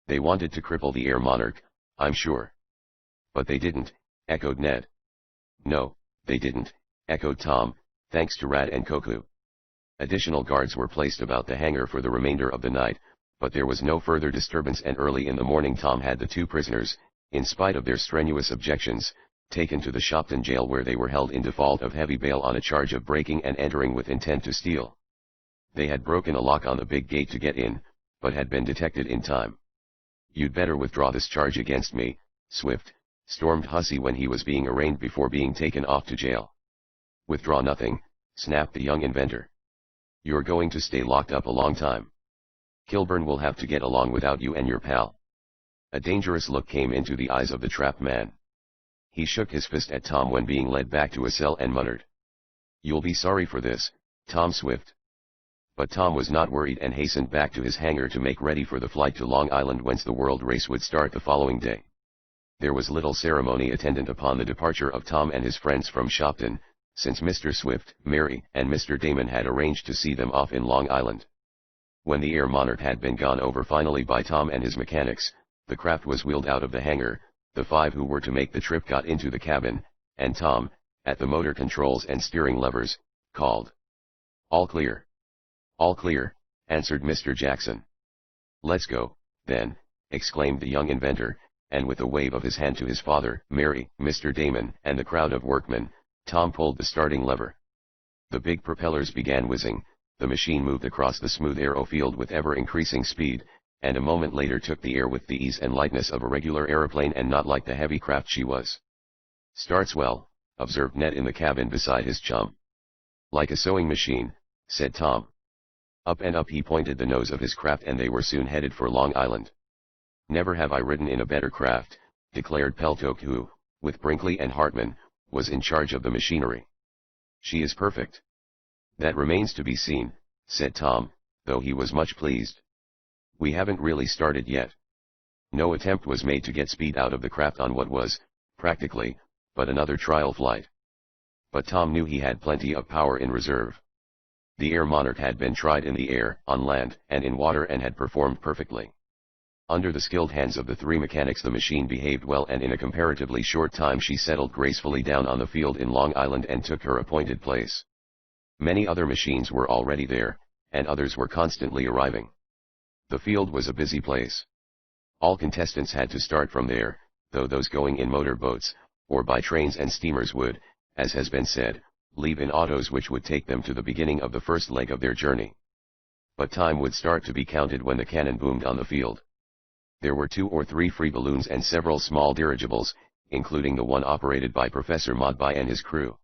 They wanted to cripple the Air Monarch, I'm sure. But they didn't, echoed Ned. No, they didn't, echoed Tom, thanks to Rad and Koku. Additional guards were placed about the hangar for the remainder of the night, but there was no further disturbance and early in the morning Tom had the two prisoners, in spite of their strenuous objections, taken to the Shopton jail where they were held in default of heavy bail on a charge of breaking and entering with intent to steal. They had broken a lock on the big gate to get in, but had been detected in time. "You'd better withdraw this charge against me, Swift," stormed Hussey when he was being arraigned before being taken off to jail. "Withdraw nothing," snapped the young inventor. "You're going to stay locked up a long time. Kilburn will have to get along without you and your pal." A dangerous look came into the eyes of the trapped man. He shook his fist at Tom when being led back to a cell and muttered, "You'll be sorry for this, Tom Swift." But Tom was not worried and hastened back to his hangar to make ready for the flight to Long Island, whence the world race would start the following day. There was little ceremony attendant upon the departure of Tom and his friends from Shopton, since Mr. Swift, Mary, and Mr. Damon had arranged to see them off in Long Island. When the Air Monarch had been gone over finally by Tom and his mechanics, the craft was wheeled out of the hangar. The 5 who were to make the trip got into the cabin, and Tom, at the motor controls and steering levers, called, "All clear." "All clear," answered Mr. Jackson. "Let's go, then," exclaimed the young inventor, and with a wave of his hand to his father, Mary, Mr. Damon, and the crowd of workmen, Tom pulled the starting lever. The big propellers began whizzing, the machine moved across the smooth aerofield with ever-increasing speed, and a moment later took the air with the ease and lightness of a regular aeroplane and not like the heavy craft she was. "Starts well," observed Ned in the cabin beside his chum. "Like a sewing machine," said Tom. Up and up he pointed the nose of his craft, and they were soon headed for Long Island. "Never have I ridden in a better craft," declared Peltok, who, with Brinkley and Hartman, was in charge of the machinery. "She is perfect." "That remains to be seen," said Tom, though he was much pleased. "We haven't really started yet." No attempt was made to get speed out of the craft on what was, practically, but another trial flight. But Tom knew he had plenty of power in reserve. The Air Monarch had been tried in the air, on land, and in water, and had performed perfectly. Under the skilled hands of the 3 mechanics the machine behaved well, and in a comparatively short time she settled gracefully down on the field in Long Island and took her appointed place. Many other machines were already there, and others were constantly arriving. The field was a busy place. All contestants had to start from there, though those going in motor boats, or by trains and steamers would, as has been said, leave in autos which would take them to the beginning of the first leg of their journey. But time would start to be counted when the cannon boomed on the field. There were 2 or 3 free balloons and several small dirigibles, including the one operated by Professor Modby and his crew.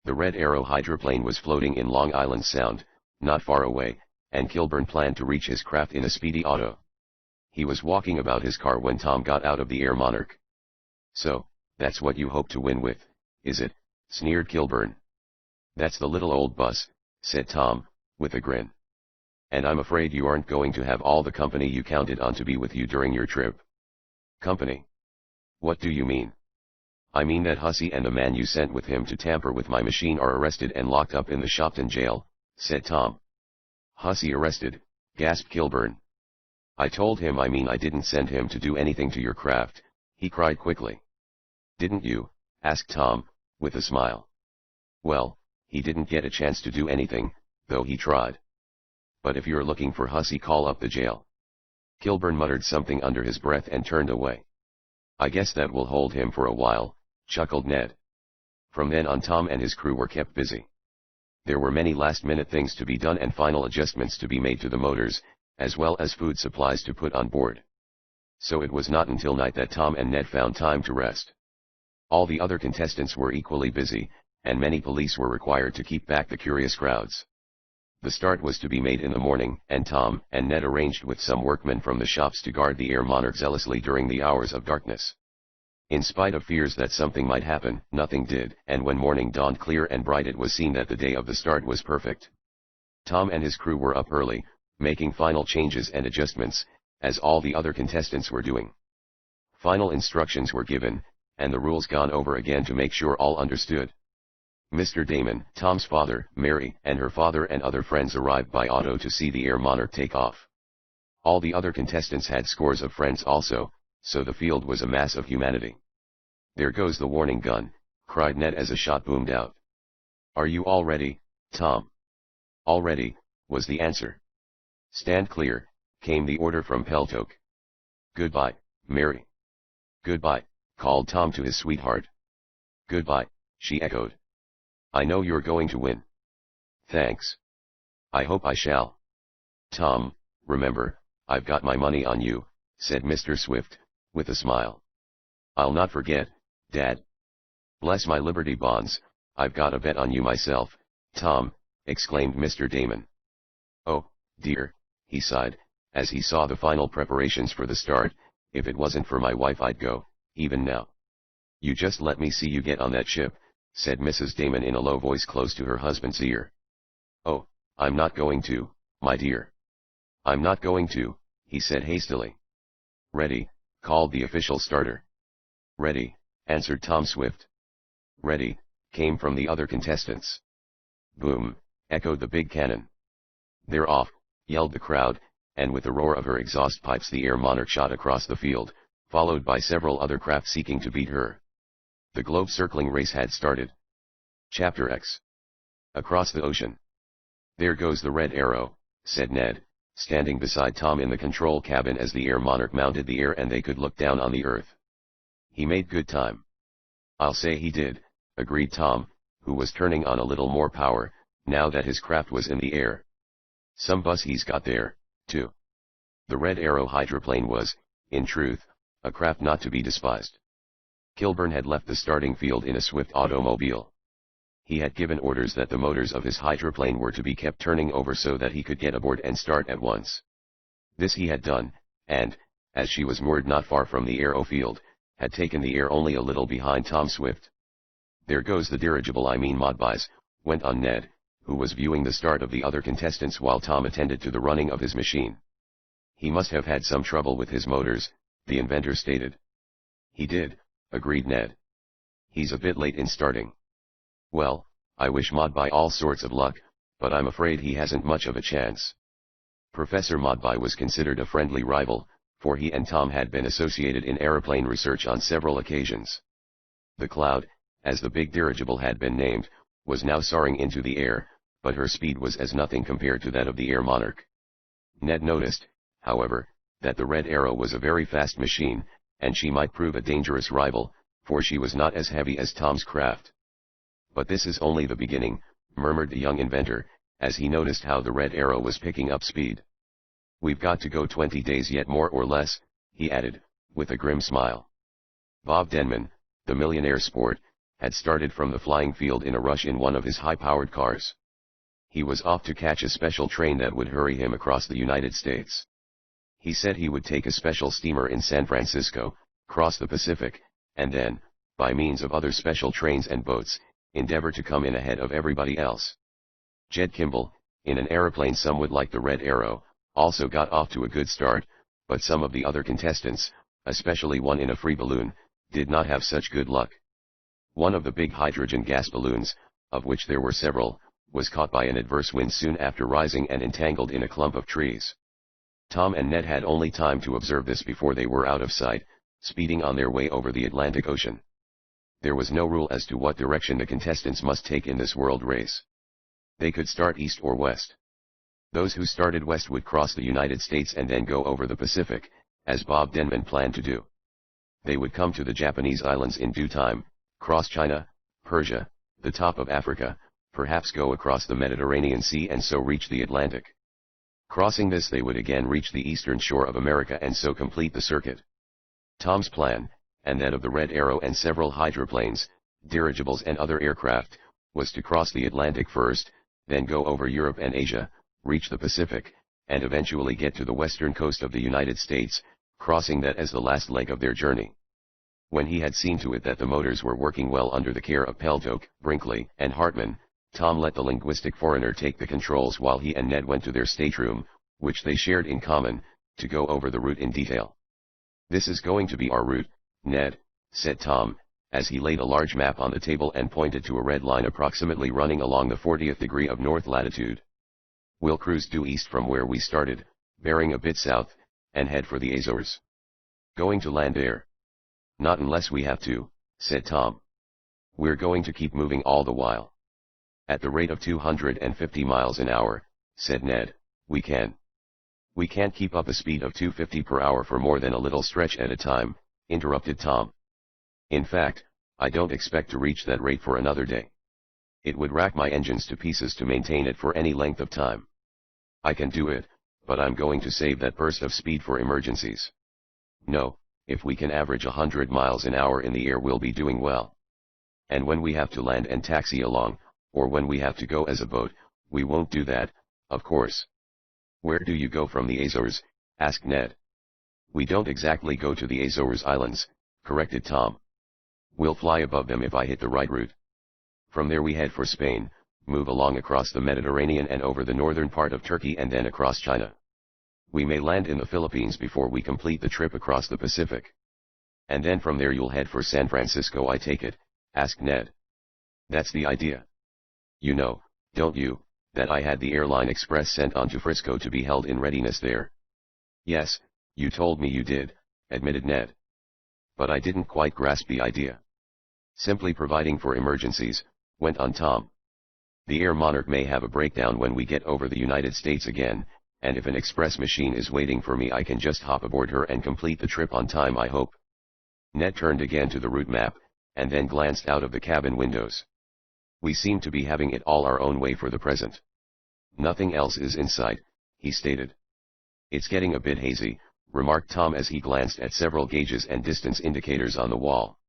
The Red Arrow hydroplane was floating in Long Island Sound, not far away, and Kilburn planned to reach his craft in a speedy auto. He was walking about his car when Tom got out of the Air Monarch. "So, that's what you hope to win with, is it?" sneered Kilburn. "That's the little old bus," said Tom, with a grin. "And I'm afraid you aren't going to have all the company you counted on to be with you during your trip." "Company? What do you mean?" "I mean that Hussey and the man you sent with him to tamper with my machine are arrested and locked up in the Shopton jail," said Tom. "Hussey arrested?" gasped Kilburn. "I told him I didn't send him to do anything to your craft," he cried quickly. "Didn't you?" asked Tom, with a smile. "Well, he didn't get a chance to do anything, though he tried. But if you're looking for Hussey, call up the jail." Kilburn muttered something under his breath and turned away. "I guess that will hold him for a while," chuckled Ned. From then on Tom and his crew were kept busy. There were many last-minute things to be done and final adjustments to be made to the motors, as well as food supplies to put on board. So it was not until night that Tom and Ned found time to rest. All the other contestants were equally busy, and many police were required to keep back the curious crowds. The start was to be made in the morning, and Tom and Ned arranged with some workmen from the shops to guard the Air Monarch zealously during the hours of darkness. In spite of fears that something might happen, nothing did, and when morning dawned clear and bright it was seen that the day of the start was perfect. Tom and his crew were up early, making final changes and adjustments, as all the other contestants were doing. Final instructions were given, and the rules gone over again to make sure all understood. Mr. Damon, Tom's father, Mary, and her father and other friends arrived by auto to see the Air Monarch take off. All the other contestants had scores of friends also, so the field was a mass of humanity. "There goes the warning gun," cried Ned as a shot boomed out. "Are you all ready, Tom?" "All ready," was the answer. "Stand clear," came the order from Peltok. "Goodbye, Mary." "Goodbye," called Tom to his sweetheart. "Goodbye," she echoed. "I know you're going to win." "Thanks. I hope I shall. Tom, remember, I've got my money on you, said Mr. Swift, with a smile. I'll not forget, Dad. Bless my Liberty bonds, I've got a bet on you myself, Tom, exclaimed Mr. Damon. Oh, dear, he sighed, as he saw the final preparations for the start. If it wasn't for my wife I'd go, even now. You just let me see you get on that ship, said Mrs. Damon in a low voice close to her husband's ear. Oh, I'm not going to, my dear. I'm not going to, he said hastily. Ready, called the official starter. Ready, answered Tom Swift. Ready, came from the other contestants. Boom, echoed the big cannon. They're off, yelled the crowd, and with the roar of her exhaust pipes the Air Monarch shot across the field, followed by several other craft seeking to beat her. The globe-circling race had started. Chapter X. Across the ocean. There goes the Red Arrow, said Ned, standing beside Tom in the control cabin as the Air Monarch mounted the air and they could look down on the earth. He made good time. I'll say he did, agreed Tom, who was turning on a little more power, now that his craft was in the air. Some buzz he's got there, too. The Red Arrow hydroplane was, in truth, a craft not to be despised. Kilburn had left the starting field in a Swift automobile. He had given orders that the motors of his hydroplane were to be kept turning over so that he could get aboard and start at once. This he had done, and, as she was moored not far from the aerofield, had taken the air only a little behind Tom Swift. There goes the dirigible, I mean Modbys, went on Ned, who was viewing the start of the other contestants while Tom attended to the running of his machine. He must have had some trouble with his motors, the inventor stated. He did, agreed Ned. He's a bit late in starting. Well, I wish Modby all sorts of luck, but I'm afraid he hasn't much of a chance. Professor Modby was considered a friendly rival, for he and Tom had been associated in aeroplane research on several occasions. The Cloud, as the big dirigible had been named, was now soaring into the air, but her speed was as nothing compared to that of the Air Monarch. Ned noticed, however, that the Red Arrow was a very fast machine, and she might prove a dangerous rival, for she was not as heavy as Tom's craft. But this is only the beginning, murmured the young inventor, as he noticed how the Red Arrow was picking up speed. We've got to go 20 days yet more or less, he added, with a grim smile. Bob Denman, the millionaire sport, had started from the flying field in a rush in one of his high-powered cars. He was off to catch a special train that would hurry him across the United States. He said he would take a special steamer in San Francisco, cross the Pacific, and then, by means of other special trains and boats, endeavor to come in ahead of everybody else. Jed Kimball, in an aeroplane somewhat like the Red Arrow, also got off to a good start, but some of the other contestants, especially one in a free balloon, did not have such good luck. One of the big hydrogen gas balloons, of which there were several, was caught by an adverse wind soon after rising and entangled in a clump of trees. Tom and Ned had only time to observe this before they were out of sight, speeding on their way over the Atlantic Ocean. There was no rule as to what direction the contestants must take in this world race. They could start east or west. Those who started west would cross the United States and then go over the Pacific, as Bob Denman planned to do. They would come to the Japanese islands in due time, cross China, Persia, the top of Africa, perhaps go across the Mediterranean Sea and so reach the Atlantic. Crossing this they would again reach the eastern shore of America and so complete the circuit. Tom's plan, and that of the Red Arrow and several hydroplanes, dirigibles and other aircraft, was to cross the Atlantic first, then go over Europe and Asia, reach the Pacific, and eventually get to the western coast of the United States, crossing that as the last leg of their journey. When he had seen to it that the motors were working well under the care of Peltoke, Brinkley, and Hartman, Tom let the linguistic foreigner take the controls while he and Ned went to their stateroom, which they shared in common, to go over the route in detail. "This is going to be our route, Ned," said Tom, as he laid a large map on the table and pointed to a red line approximately running along the 40th degree of north latitude. "We'll cruise due east from where we started, bearing a bit south, and head for the Azores. Going to land there?" "Not unless we have to," said Tom. "We're going to keep moving all the while." "At the rate of 250 miles an hour, said Ned, "we can." "We can't keep up a speed of 250 per hour for more than a little stretch at a time," interrupted Tom. "In fact, I don't expect to reach that rate for another day. It would rack my engines to pieces to maintain it for any length of time." I can do it, but I'm going to save that burst of speed for emergencies. No, if we can average 100 miles an hour in the air we'll be doing well. And when we have to land and taxi along, or when we have to go as a boat, we won't do that, of course. Where do you go from the Azores? Asked Ned. We don't exactly go to the Azores Islands, corrected Tom. We'll fly above them if I hit the right route. From there we head for Spain, move along across the Mediterranean and over the northern part of Turkey and then across China. We may land in the Philippines before we complete the trip across the Pacific. And then from there you'll head for San Francisco, I take it? Asked Ned. That's the idea. You know, don't you, that I had the airline express sent on to Frisco to be held in readiness there? Yes, you told me you did, admitted Ned. But I didn't quite grasp the idea. Simply providing for emergencies, went on Tom. The Air Monarch may have a breakdown when we get over the United States again, and if an express machine is waiting for me I can just hop aboard her and complete the trip on time, I hope. Ned turned again to the route map, and then glanced out of the cabin windows. We seem to be having it all our own way for the present. Nothing else is in sight, he stated. It's getting a bit hazy, remarked Tom as he glanced at several gauges and distance indicators on the wall.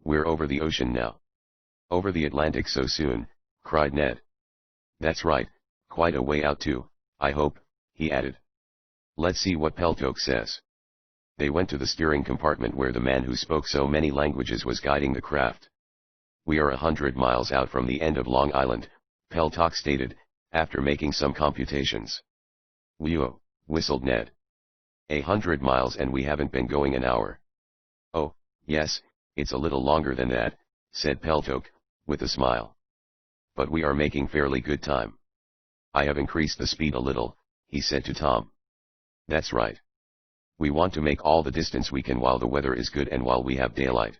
We're over the ocean now. Over the Atlantic so soon, cried Ned. That's right, quite a way out too, I hope, he added. Let's see what Peltok says. They went to the steering compartment where the man who spoke so many languages was guiding the craft. We are 100 miles out from the end of Long Island, Peltok stated, after making some computations. Whew, whistled Ned. 100 miles and we haven't been going an hour. Oh, yes, it's a little longer than that, said Peltok, with a smile. But we are making fairly good time. I have increased the speed a little, he said to Tom. That's right. We want to make all the distance we can while the weather is good and while we have daylight.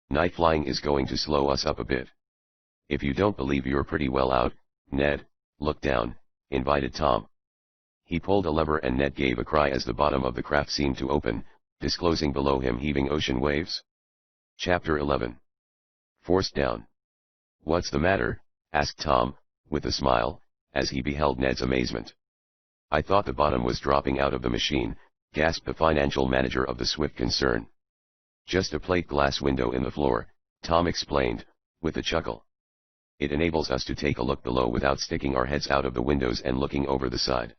Night flying is going to slow us up a bit. If you don't believe you're pretty well out, Ned, look down, invited Tom. He pulled a lever and Ned gave a cry as the bottom of the craft seemed to open, disclosing below him heaving ocean waves. Chapter 11. Forced down. What's the matter? Asked Tom, with a smile, as he beheld Ned's amazement. I thought the bottom was dropping out of the machine, gasped the financial manager of the Swift concern. Just a plate glass window in the floor, Tom explained, with a chuckle. It enables us to take a look below without sticking our heads out of the windows and looking over the side.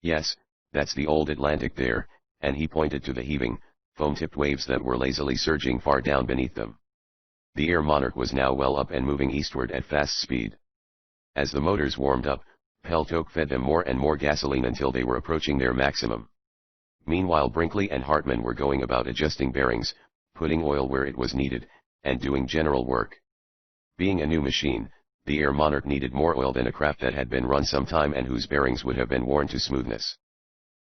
Yes, that's the old Atlantic there, and he pointed to the heaving, foam-tipped waves that were lazily surging far down beneath them. The Air Monarch was now well up and moving eastward at fast speed. As the motors warmed up, Peltok fed them more and more gasoline until they were approaching their maximum. Meanwhile Brinkley and Hartman were going about adjusting bearings, putting oil where it was needed, and doing general work. Being a new machine, the Air Monarch needed more oil than a craft that had been run some time and whose bearings would have been worn to smoothness.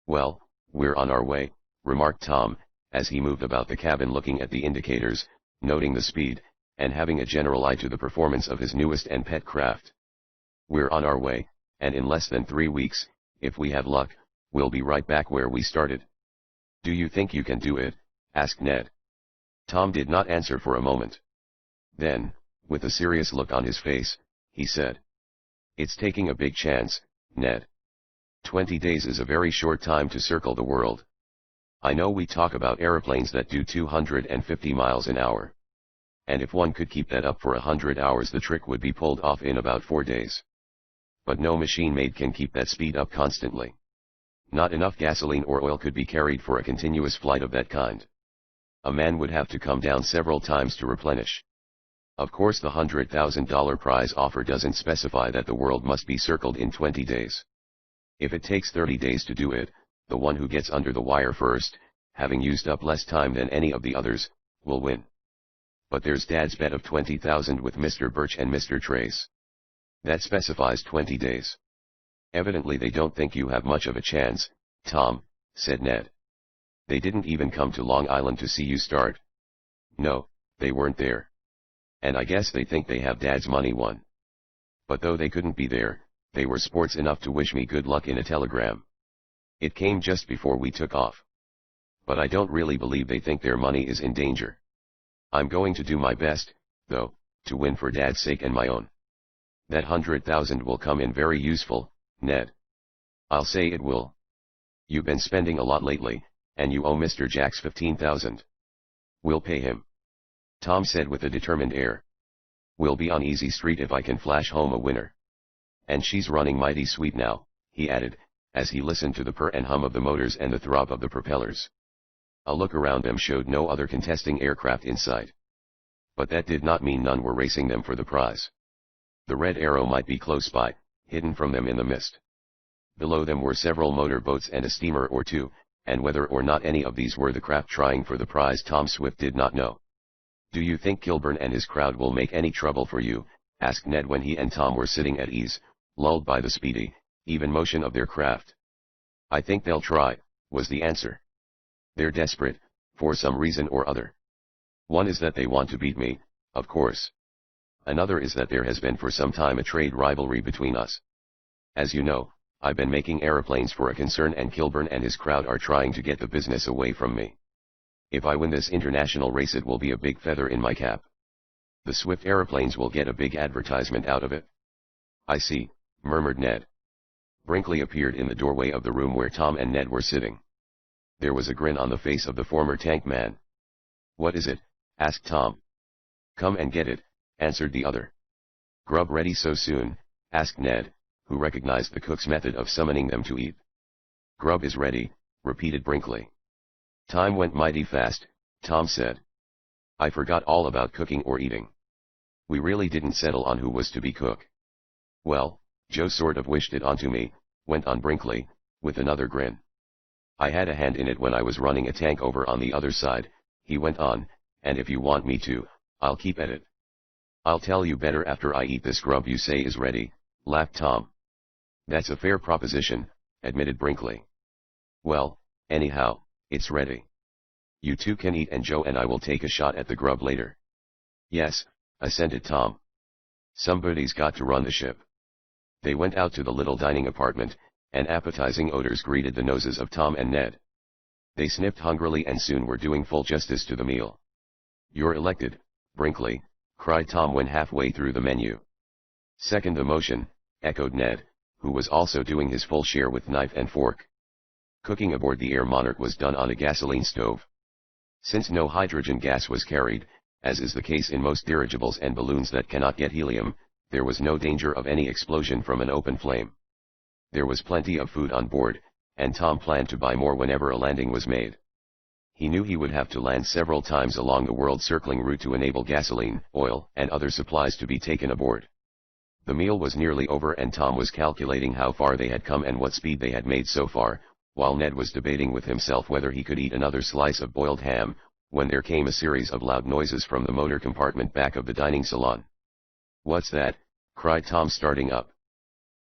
Well, we're on our way, remarked Tom, as he moved about the cabin looking at the indicators, noting the speed, and having a general eye to the performance of his newest and pet craft. We're on our way, and in less than 3 weeks, if we have luck, we'll be right back where we started. Do you think you can do it? Asked Ned. Tom did not answer for a moment. Then, with a serious look on his face, he said, It's taking a big chance, Ned. 20 days is a very short time to circle the world. I know we talk about aeroplanes that do 250 miles an hour. And if one could keep that up for 100 hours the trick would be pulled off in about 4 days. But no machine made can keep that speed up constantly. Not enough gasoline or oil could be carried for a continuous flight of that kind. A man would have to come down several times to replenish. Of course the $100,000 prize offer doesn't specify that the world must be circled in 20 days. If it takes 30 days to do it, the one who gets under the wire first, having used up less time than any of the others, will win. But there's Dad's bet of 20,000 with Mr. Birch and Mr. Trace. That specifies 20 days. Evidently they don't think you have much of a chance, Tom, said Ned. They didn't even come to Long Island to see you start. No, they weren't there. And I guess they think they have Dad's money won. But though they couldn't be there, they were sports enough to wish me good luck in a telegram. It came just before we took off. But I don't really believe they think their money is in danger. I'm going to do my best, though, to win for Dad's sake and my own. That 100,000 will come in very useful, Ned. I'll say it will. You've been spending a lot lately, and you owe Mr. Jacks 15,000. We'll pay him. Tom said with a determined air. We'll be on easy street if I can flash home a winner. And she's running mighty sweet now, he added, as he listened to the purr and hum of the motors and the throb of the propellers. A look around them showed no other contesting aircraft in sight. But that did not mean none were racing them for the prize. The Red Arrow might be close by, hidden from them in the mist. Below them were several motor boats and a steamer or two, and whether or not any of these were the craft trying for the prize Tom Swift did not know. Do you think Kilburn and his crowd will make any trouble for you? Asked Ned when he and Tom were sitting at ease, lulled by the speedy, even motion of their craft. I think they'll try, was the answer. They're desperate, for some reason or other. One is that they want to beat me, of course. Another is that there has been for some time a trade rivalry between us. As you know, I've been making aeroplanes for a concern and Kilburn and his crowd are trying to get the business away from me. If I win this international race it will be a big feather in my cap. The Swift aeroplanes will get a big advertisement out of it. I see, murmured Ned. Brinkley appeared in the doorway of the room where Tom and Ned were sitting. There was a grin on the face of the former tank man. What is it? Asked Tom. Come and get it, answered the other. Grub ready so soon? Asked Ned, who recognized the cook's method of summoning them to eat. Grub is ready, repeated Brinkley. Time went mighty fast, Tom said. I forgot all about cooking or eating. We really didn't settle on who was to be cook. Well, Joe sort of wished it onto me, went on Brinkley, with another grin. I had a hand in it when I was running a tank over on the other side, he went on, and if you want me to, I'll keep at it. I'll tell you better after I eat this grub you say is ready, laughed Tom. That's a fair proposition, admitted Brinkley. Well, anyhow, it's ready. You two can eat and Joe and I will take a shot at the grub later. Yes, assented Tom. Somebody's got to run the ship. They went out to the little dining apartment, and appetizing odors greeted the noses of Tom and Ned. They sniffed hungrily and soon were doing full justice to the meal. You're elected, Brinkley, cried Tom when halfway through the menu. Second the motion, echoed Ned, who was also doing his full share with knife and fork. Cooking aboard the Air Monarch was done on a gasoline stove. Since no hydrogen gas was carried, as is the case in most dirigibles and balloons that cannot get helium, there was no danger of any explosion from an open flame. There was plenty of food on board, and Tom planned to buy more whenever a landing was made. He knew he would have to land several times along the world-circling route to enable gasoline, oil, and other supplies to be taken aboard. The meal was nearly over and Tom was calculating how far they had come and what speed they had made so far, while Ned was debating with himself whether he could eat another slice of boiled ham, when there came a series of loud noises from the motor compartment back of the dining salon. What's that? Cried Tom, starting up.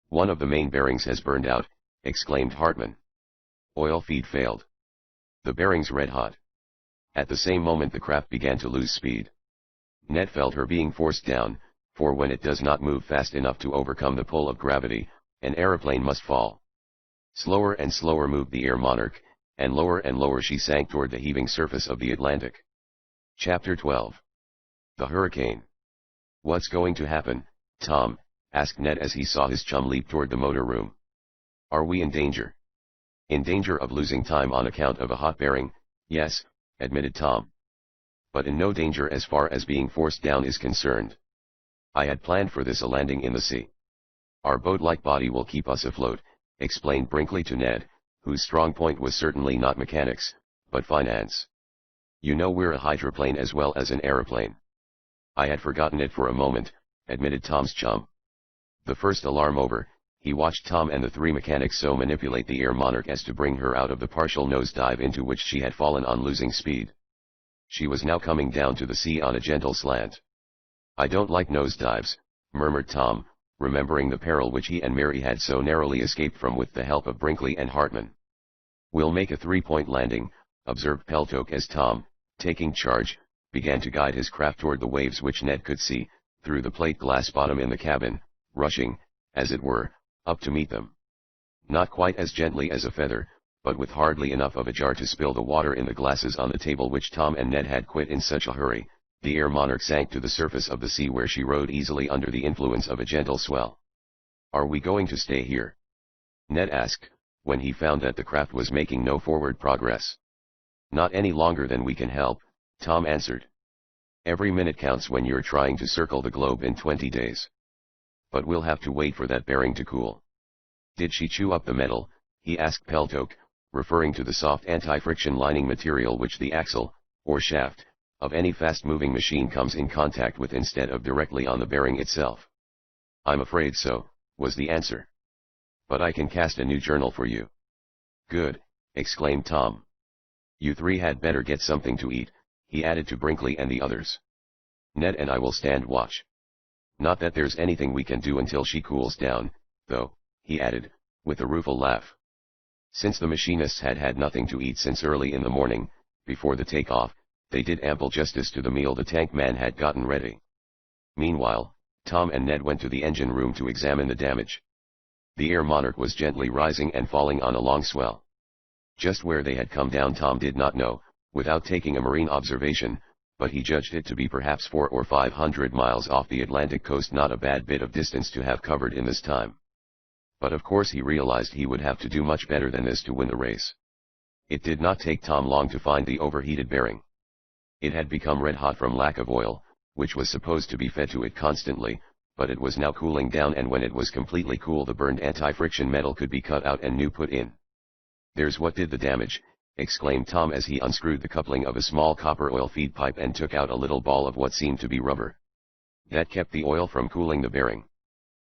One of the main bearings has burned out, exclaimed Hartman. Oil feed failed. The bearings red hot. At the same moment the craft began to lose speed. Ned felt her being forced down, for when it does not move fast enough to overcome the pull of gravity, an aeroplane must fall. Slower and slower moved the Air Monarch, and lower she sank toward the heaving surface of the Atlantic. Chapter 12. The Hurricane. What's going to happen, Tom? Asked Ned as he saw his chum leap toward the motor room. Are we in danger? In danger of losing time on account of a hot bearing, yes, admitted Tom. But in no danger as far as being forced down is concerned. I had planned for this a landing in the sea. Our boat-like body will keep us afloat, explained Brinkley to Ned, whose strong point was certainly not mechanics, but finance. You know we're a hydroplane as well as an aeroplane. I had forgotten it for a moment, admitted Tom's chum. The first alarm over, he watched Tom and the three mechanics so manipulate the Air Monarch as to bring her out of the partial nosedive into which she had fallen on losing speed. She was now coming down to the sea on a gentle slant. I don't like nosedives, murmured Tom, remembering the peril which he and Mary had so narrowly escaped from with the help of Brinkley and Hartman. We'll make a three-point landing, observed Peltoke as Tom, taking charge, began to guide his craft toward the waves which Ned could see, through the plate glass bottom in the cabin, rushing, as it were, up to meet them. Not quite as gently as a feather, but with hardly enough of a jar to spill the water in the glasses on the table which Tom and Ned had quit in such a hurry, the Air Monarch sank to the surface of the sea where she rode easily under the influence of a gentle swell. Are we going to stay here? Ned asked, when he found that the craft was making no forward progress. "Not any longer than we can help," Tom answered. "Every minute counts when you're trying to circle the globe in 20 days. But we'll have to wait for that bearing to cool." "Did she chew up the metal?" he asked Peltok, referring to the soft anti-friction lining material which the axle, or shaft, of any fast-moving machine comes in contact with instead of directly on the bearing itself. "I'm afraid so," was the answer. "But I can cast a new journal for you." "Good," exclaimed Tom. "You three had better get something to eat," he added to Brinkley and the others. "Ned and I will stand watch. Not that there's anything we can do until she cools down, though," he added, with a rueful laugh. Since the machinists had had nothing to eat since early in the morning, before the takeoff, they did ample justice to the meal the tank man had gotten ready. Meanwhile, Tom and Ned went to the engine room to examine the damage. The Air Monarch was gently rising and falling on a long swell. Just where they had come down Tom did not know, without taking a marine observation, but he judged it to be perhaps 400 or 500 miles off the Atlantic coast, not a bad bit of distance to have covered in this time. But of course he realized he would have to do much better than this to win the race. It did not take Tom long to find the overheated bearing. It had become red hot from lack of oil, which was supposed to be fed to it constantly, but it was now cooling down, and when it was completely cool the burned anti-friction metal could be cut out and new put in. "There's what did the damage," exclaimed Tom as he unscrewed the coupling of a small copper oil feed pipe and took out a little ball of what seemed to be rubber. "That kept the oil from cooling the bearing."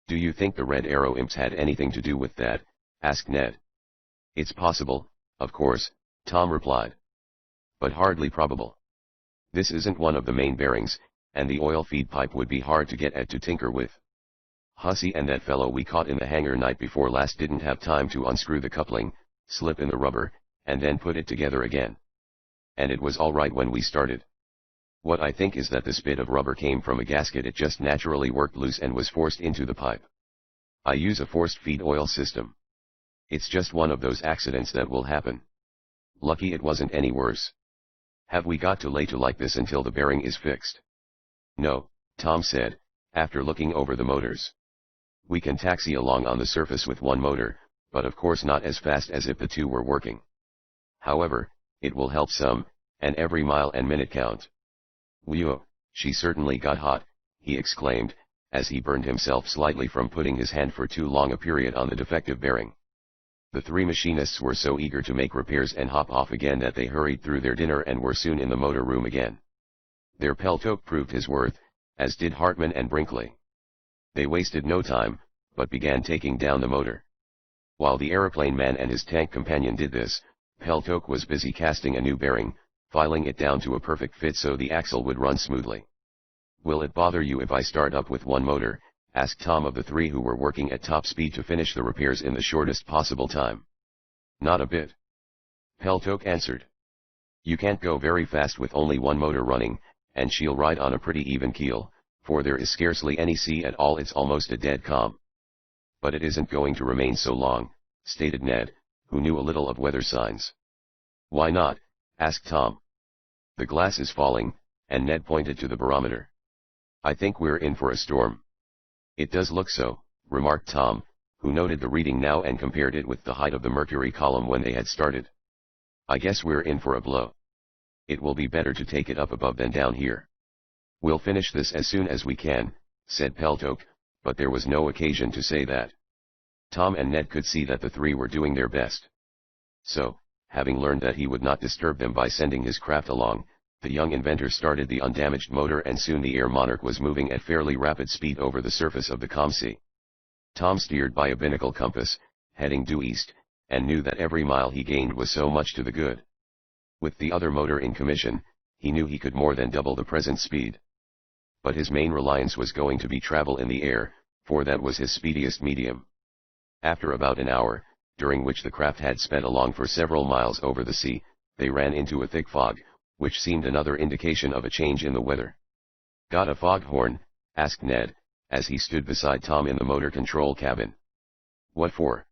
"Do you think the Red Arrow imps had anything to do with that?" asked Ned. "It's possible, of course," Tom replied. "But hardly probable. This isn't one of the main bearings, and the oil feed pipe would be hard to get at to tinker with. Hussey and that fellow we caught in the hangar night before last didn't have time to unscrew the coupling, slip in the rubber, and then put it together again. And it was all right when we started. What I think is that this bit of rubber came from a gasket. It just naturally worked loose and was forced into the pipe. I use a forced feed oil system. It's just one of those accidents that will happen. Lucky it wasn't any worse. Have we got to lay to like this until the bearing is fixed?" "No," Tom said, after looking over the motors. "We can taxi along on the surface with one motor, but of course not as fast as if the two were working. However, it will help some, and every mile and minute count." "Whew, she certainly got hot," he exclaimed, as he burned himself slightly from putting his hand for too long a period on the defective bearing. The three machinists were so eager to make repairs and hop off again that they hurried through their dinner and were soon in the motor room again. Their Peltok proved his worth, as did Hartman and Brinkley. They wasted no time, but began taking down the motor. While the aeroplane man and his tank companion did this, Peltok was busy casting a new bearing, filing it down to a perfect fit so the axle would run smoothly. "Will it bother you if I start up with one motor?" asked Tom of the three who were working at top speed to finish the repairs in the shortest possible time. "Not a bit," Peltok answered. "You can't go very fast with only one motor running, and she'll ride on a pretty even keel, for there is scarcely any sea at all. It's almost a dead calm." "But it isn't going to remain so long," stated Ned, who knew a little of weather signs. "Why not?" asked Tom. "The glass is falling," and Ned pointed to the barometer. "I think we're in for a storm." "It does look so," remarked Tom, who noted the reading now and compared it with the height of the mercury column when they had started. "I guess we're in for a blow. It will be better to take it up above than down here." "We'll finish this as soon as we can," said Peltok, but there was no occasion to say that. Tom and Ned could see that the three were doing their best. So, having learned that he would not disturb them by sending his craft along, the young inventor started the undamaged motor, and soon the Air Monarch was moving at fairly rapid speed over the surface of the calm sea. Tom steered by a binnacle compass, heading due east, and knew that every mile he gained was so much to the good. With the other motor in commission, he knew he could more than double the present speed. But his main reliance was going to be travel in the air, for that was his speediest medium. After about an hour, during which the craft had sped along for several miles over the sea, they ran into a thick fog, which seemed another indication of a change in the weather. "Got a foghorn?" asked Ned, as he stood beside Tom in the motor control cabin. "What for?"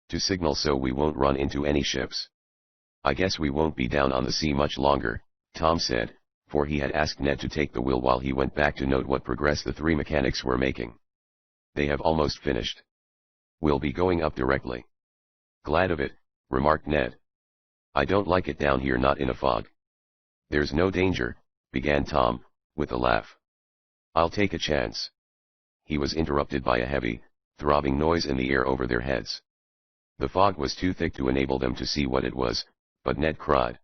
"To signal so we won't run into any ships." "I guess we won't be down on the sea much longer," Tom said, for he had asked Ned to take the wheel while he went back to note what progress the three mechanics were making. "They have almost finished. We'll be going up directly." Glad of it, remarked Ned. I don't like it down here, not in a fog. There's no danger, began Tom, with a laugh. I'll take a chance. He was interrupted by a heavy, throbbing noise in the air over their heads. The fog was too thick to enable them to see what it was, but Ned cried.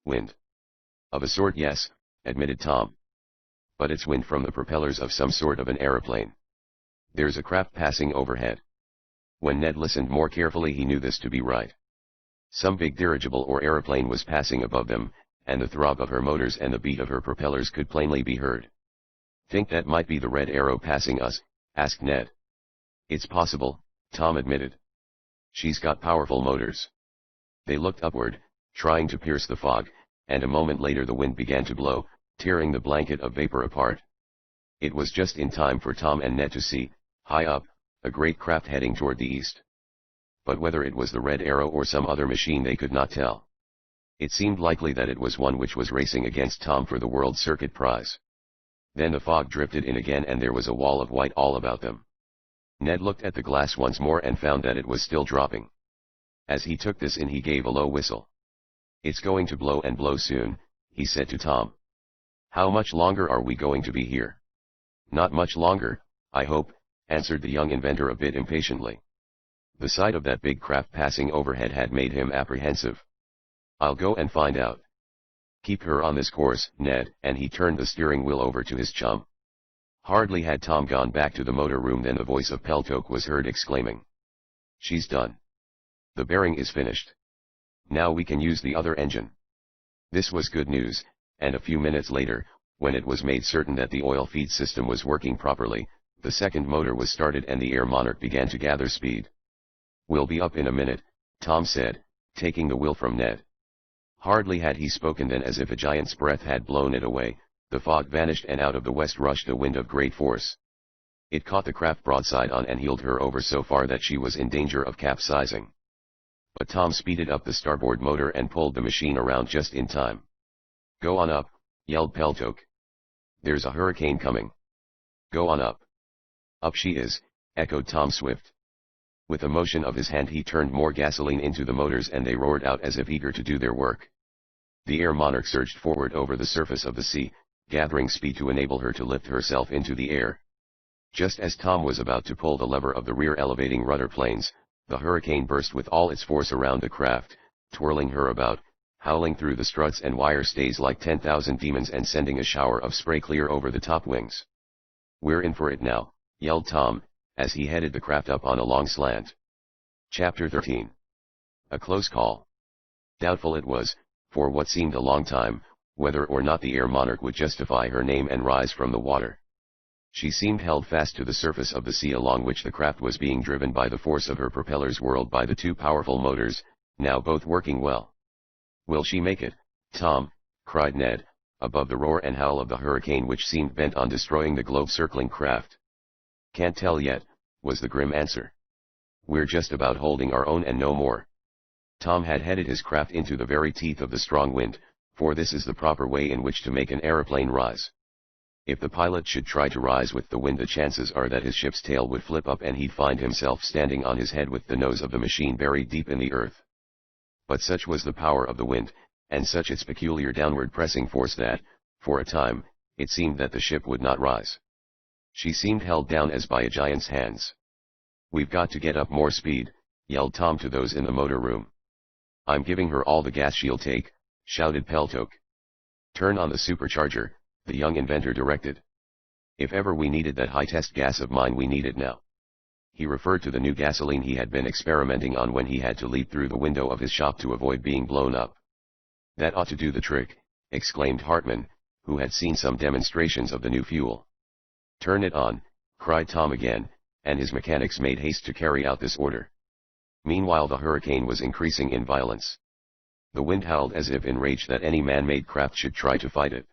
Wind. Of a sort, yes, admitted Tom. But it's wind from the propellers of some sort of an aeroplane. There's a craft passing overhead. When Ned listened more carefully, he knew this to be right. Some big dirigible or aeroplane was passing above them, and the throb of her motors and the beat of her propellers could plainly be heard. Think that might be the Red Arrow passing us? Asked Ned. It's possible, Tom admitted. She's got powerful motors. They looked upward, trying to pierce the fog, and a moment later the wind began to blow, tearing the blanket of vapor apart. It was just in time for Tom and Ned to see, high up, a great craft heading toward the east. But whether it was the Red Arrow or some other machine they could not tell. It seemed likely that it was one which was racing against Tom for the World Circuit prize. Then the fog drifted in again and there was a wall of white all about them. Ned looked at the glass once more and found that it was still dropping. As he took this in, he gave a low whistle. It's going to blow and blow soon, he said to Tom. How much longer are we going to be here? Not much longer, I hope, answered the young inventor a bit impatiently. The sight of that big craft passing overhead had made him apprehensive. I'll go and find out. Keep her on this course, Ned, and he turned the steering wheel over to his chum. Hardly had Tom gone back to the motor room than the voice of Peltok was heard exclaiming. She's done. The bearing is finished. Now we can use the other engine. This was good news, and a few minutes later, when it was made certain that the oil feed system was working properly, the second motor was started and the Air Monarch began to gather speed. We'll be up in a minute, Tom said, taking the wheel from Ned. Hardly had he spoken than, as if a giant's breath had blown it away, the fog vanished and out of the west rushed a wind of great force. It caught the craft broadside on and heeled her over so far that she was in danger of capsizing. But Tom speeded up the starboard motor and pulled the machine around just in time. Go on up, yelled Peltok. There's a hurricane coming. Go on up. Up she is, echoed Tom Swift. With a motion of his hand he turned more gasoline into the motors and they roared out as if eager to do their work. The Air Monarch surged forward over the surface of the sea, gathering speed to enable her to lift herself into the air. Just as Tom was about to pull the lever of the rear elevating rudder planes, the hurricane burst with all its force around the craft, twirling her about, howling through the struts and wire stays like 10,000 demons and sending a shower of spray clear over the top wings. We're in for it now, yelled Tom, as he headed the craft up on a long slant. Chapter 13. A close call. Doubtful it was, for what seemed a long time, whether or not the Air Monarch would justify her name and rise from the water. She seemed held fast to the surface of the sea along which the craft was being driven by the force of her propellers whirled by the two powerful motors, now both working well. Will she make it, Tom? Cried Ned, above the roar and howl of the hurricane which seemed bent on destroying the globe-circling craft. Can't tell yet, was the grim answer. We're just about holding our own and no more. Tom had headed his craft into the very teeth of the strong wind, for this is the proper way in which to make an aeroplane rise. If the pilot should try to rise with the wind, the chances are that his ship's tail would flip up and he'd find himself standing on his head with the nose of the machine buried deep in the earth. But such was the power of the wind, and such its peculiar downward pressing force that, for a time, it seemed that the ship would not rise. She seemed held down as by a giant's hands. We've got to get up more speed, yelled Tom to those in the motor room. I'm giving her all the gas she'll take, shouted Peltok. Turn on the supercharger, the young inventor directed. If ever we needed that high-test gas of mine, we need it now. He referred to the new gasoline he had been experimenting on when he had to leap through the window of his shop to avoid being blown up. That ought to do the trick, exclaimed Hartman, who had seen some demonstrations of the new fuel. Turn it on, cried Tom again, and his mechanics made haste to carry out this order. Meanwhile the hurricane was increasing in violence. The wind howled as if enraged that any man-made craft should try to fight it.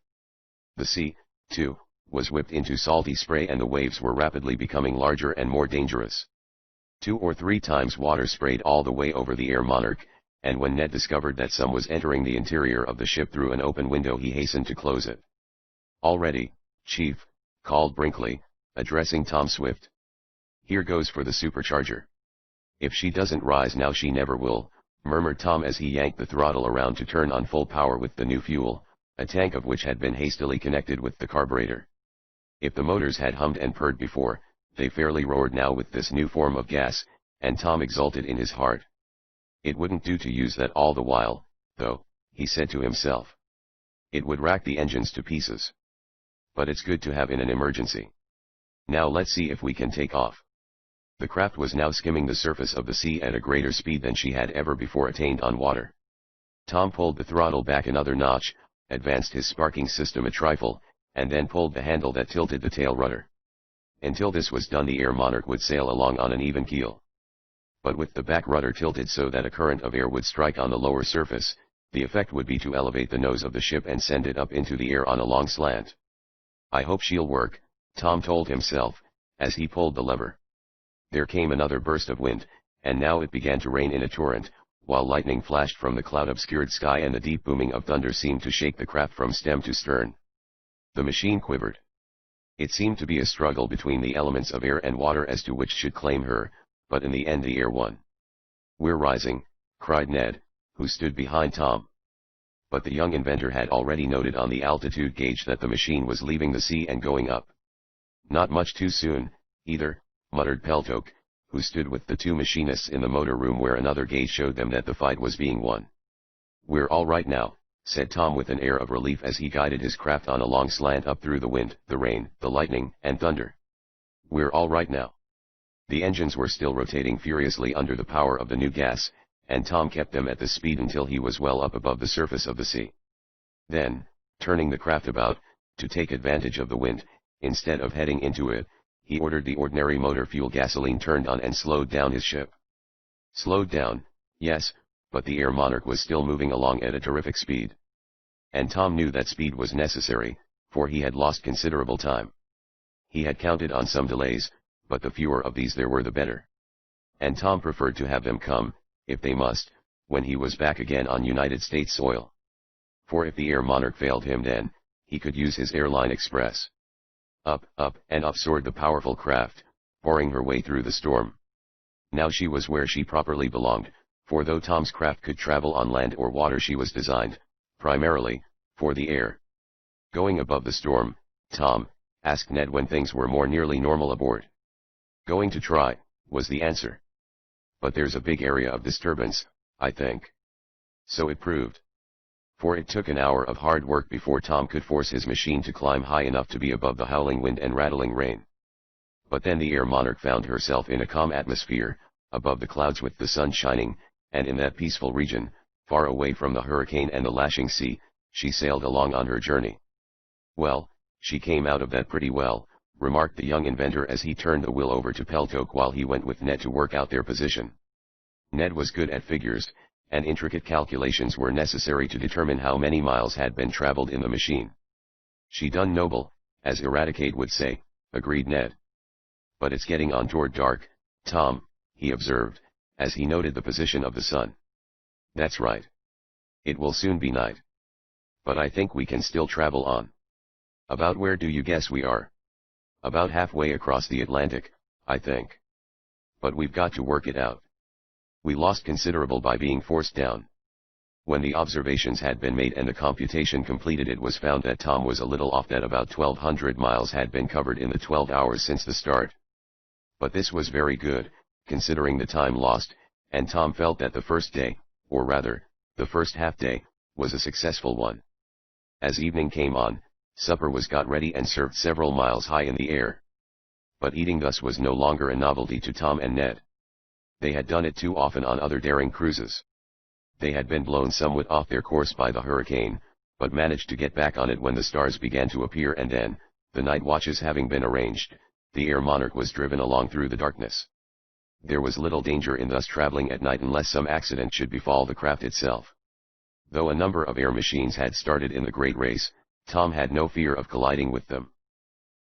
The sea, too, was whipped into salty spray and the waves were rapidly becoming larger and more dangerous. 2 or 3 times water sprayed all the way over the Air Monarch, and when Ned discovered that some was entering the interior of the ship through an open window he hastened to close it. All ready, Chief, called Brinkley, addressing Tom Swift. Here goes for the supercharger. "If she doesn't rise now she never will," murmured Tom as he yanked the throttle around to turn on full power with the new fuel, a tank of which had been hastily connected with the carburetor. If the motors had hummed and purred before, they fairly roared now with this new form of gas, and Tom exulted in his heart. It wouldn't do to use that all the while, though, he said to himself. It would rack the engines to pieces. But it's good to have in an emergency. Now let's see if we can take off. The craft was now skimming the surface of the sea at a greater speed than she had ever before attained on water. Tom pulled the throttle back another notch, advanced his sparking system a trifle, and then pulled the handle that tilted the tail rudder. Until this was done the Air Monarch would sail along on an even keel. But with the back rudder tilted so that a current of air would strike on the lower surface, the effect would be to elevate the nose of the ship and send it up into the air on a long slant. "I hope she'll work," Tom told himself, as he pulled the lever. There came another burst of wind, and now it began to rain in a torrent, while lightning flashed from the cloud-obscured sky and the deep booming of thunder seemed to shake the craft from stem to stern. The machine quivered. It seemed to be a struggle between the elements of air and water as to which should claim her, but in the end the air won. "We're rising," cried Ned, who stood behind Tom. But the young inventor had already noted on the altitude gauge that the machine was leaving the sea and going up. "Not much too soon, either," muttered Peltok, who stood with the two machinists in the motor room where another gauge showed them that the fight was being won. "We're all right now," said Tom with an air of relief as he guided his craft on a long slant up through the wind, the rain, the lightning, and thunder. "We're all right now." The engines were still rotating furiously under the power of the new gas, and Tom kept them at this speed until he was well up above the surface of the sea. Then, turning the craft about, to take advantage of the wind, instead of heading into it, he ordered the ordinary motor fuel gasoline turned on and slowed down his ship. Slowed down, yes, but the Air Monarch was still moving along at a terrific speed. And Tom knew that speed was necessary, for he had lost considerable time. He had counted on some delays, but the fewer of these there were the better. And Tom preferred to have them come, if they must, when he was back again on United States soil. For if the Air Monarch failed him then, he could use his airline express. Up, up, and up soared the powerful craft, boring her way through the storm. Now she was where she properly belonged, for though Tom's craft could travel on land or water she was designed, primarily, for the air. "Going above the storm, Tom?" asked Ned when things were more nearly normal aboard. "Going to try," was the answer. "But there's a big area of disturbance, I think." So it proved. For it took an hour of hard work before Tom could force his machine to climb high enough to be above the howling wind and rattling rain. But then the Air Monarch found herself in a calm atmosphere, above the clouds with the sun shining, and in that peaceful region, far away from the hurricane and the lashing sea, she sailed along on her journey. "Well, she came out of that pretty well," remarked the young inventor as he turned the wheel over to Peltok while he went with Ned to work out their position. Ned was good at figures, and intricate calculations were necessary to determine how many miles had been traveled in the machine. "She done noble, as Eradicate would say," agreed Ned. "But it's getting on toward dark, Tom," he observed, as he noted the position of the sun. "That's right. It will soon be night. But I think we can still travel on." "About where do you guess we are?" "About halfway across the Atlantic, I think. But we've got to work it out. We lost considerable by being forced down." When the observations had been made and the computation completed it was found that Tom was a little off, that about 1,200 miles had been covered in the 12 hours since the start. But this was very good, considering the time lost, and Tom felt that the first day, or rather, the first half-day, was a successful one. As evening came on, supper was got ready and served several miles high in the air. But eating thus was no longer a novelty to Tom and Ned. They had done it too often on other daring cruises. They had been blown somewhat off their course by the hurricane, but managed to get back on it when the stars began to appear, and then, the night watches having been arranged, the Air Monarch was driven along through the darkness. There was little danger in thus traveling at night unless some accident should befall the craft itself. Though a number of air machines had started in the great race, Tom had no fear of colliding with them.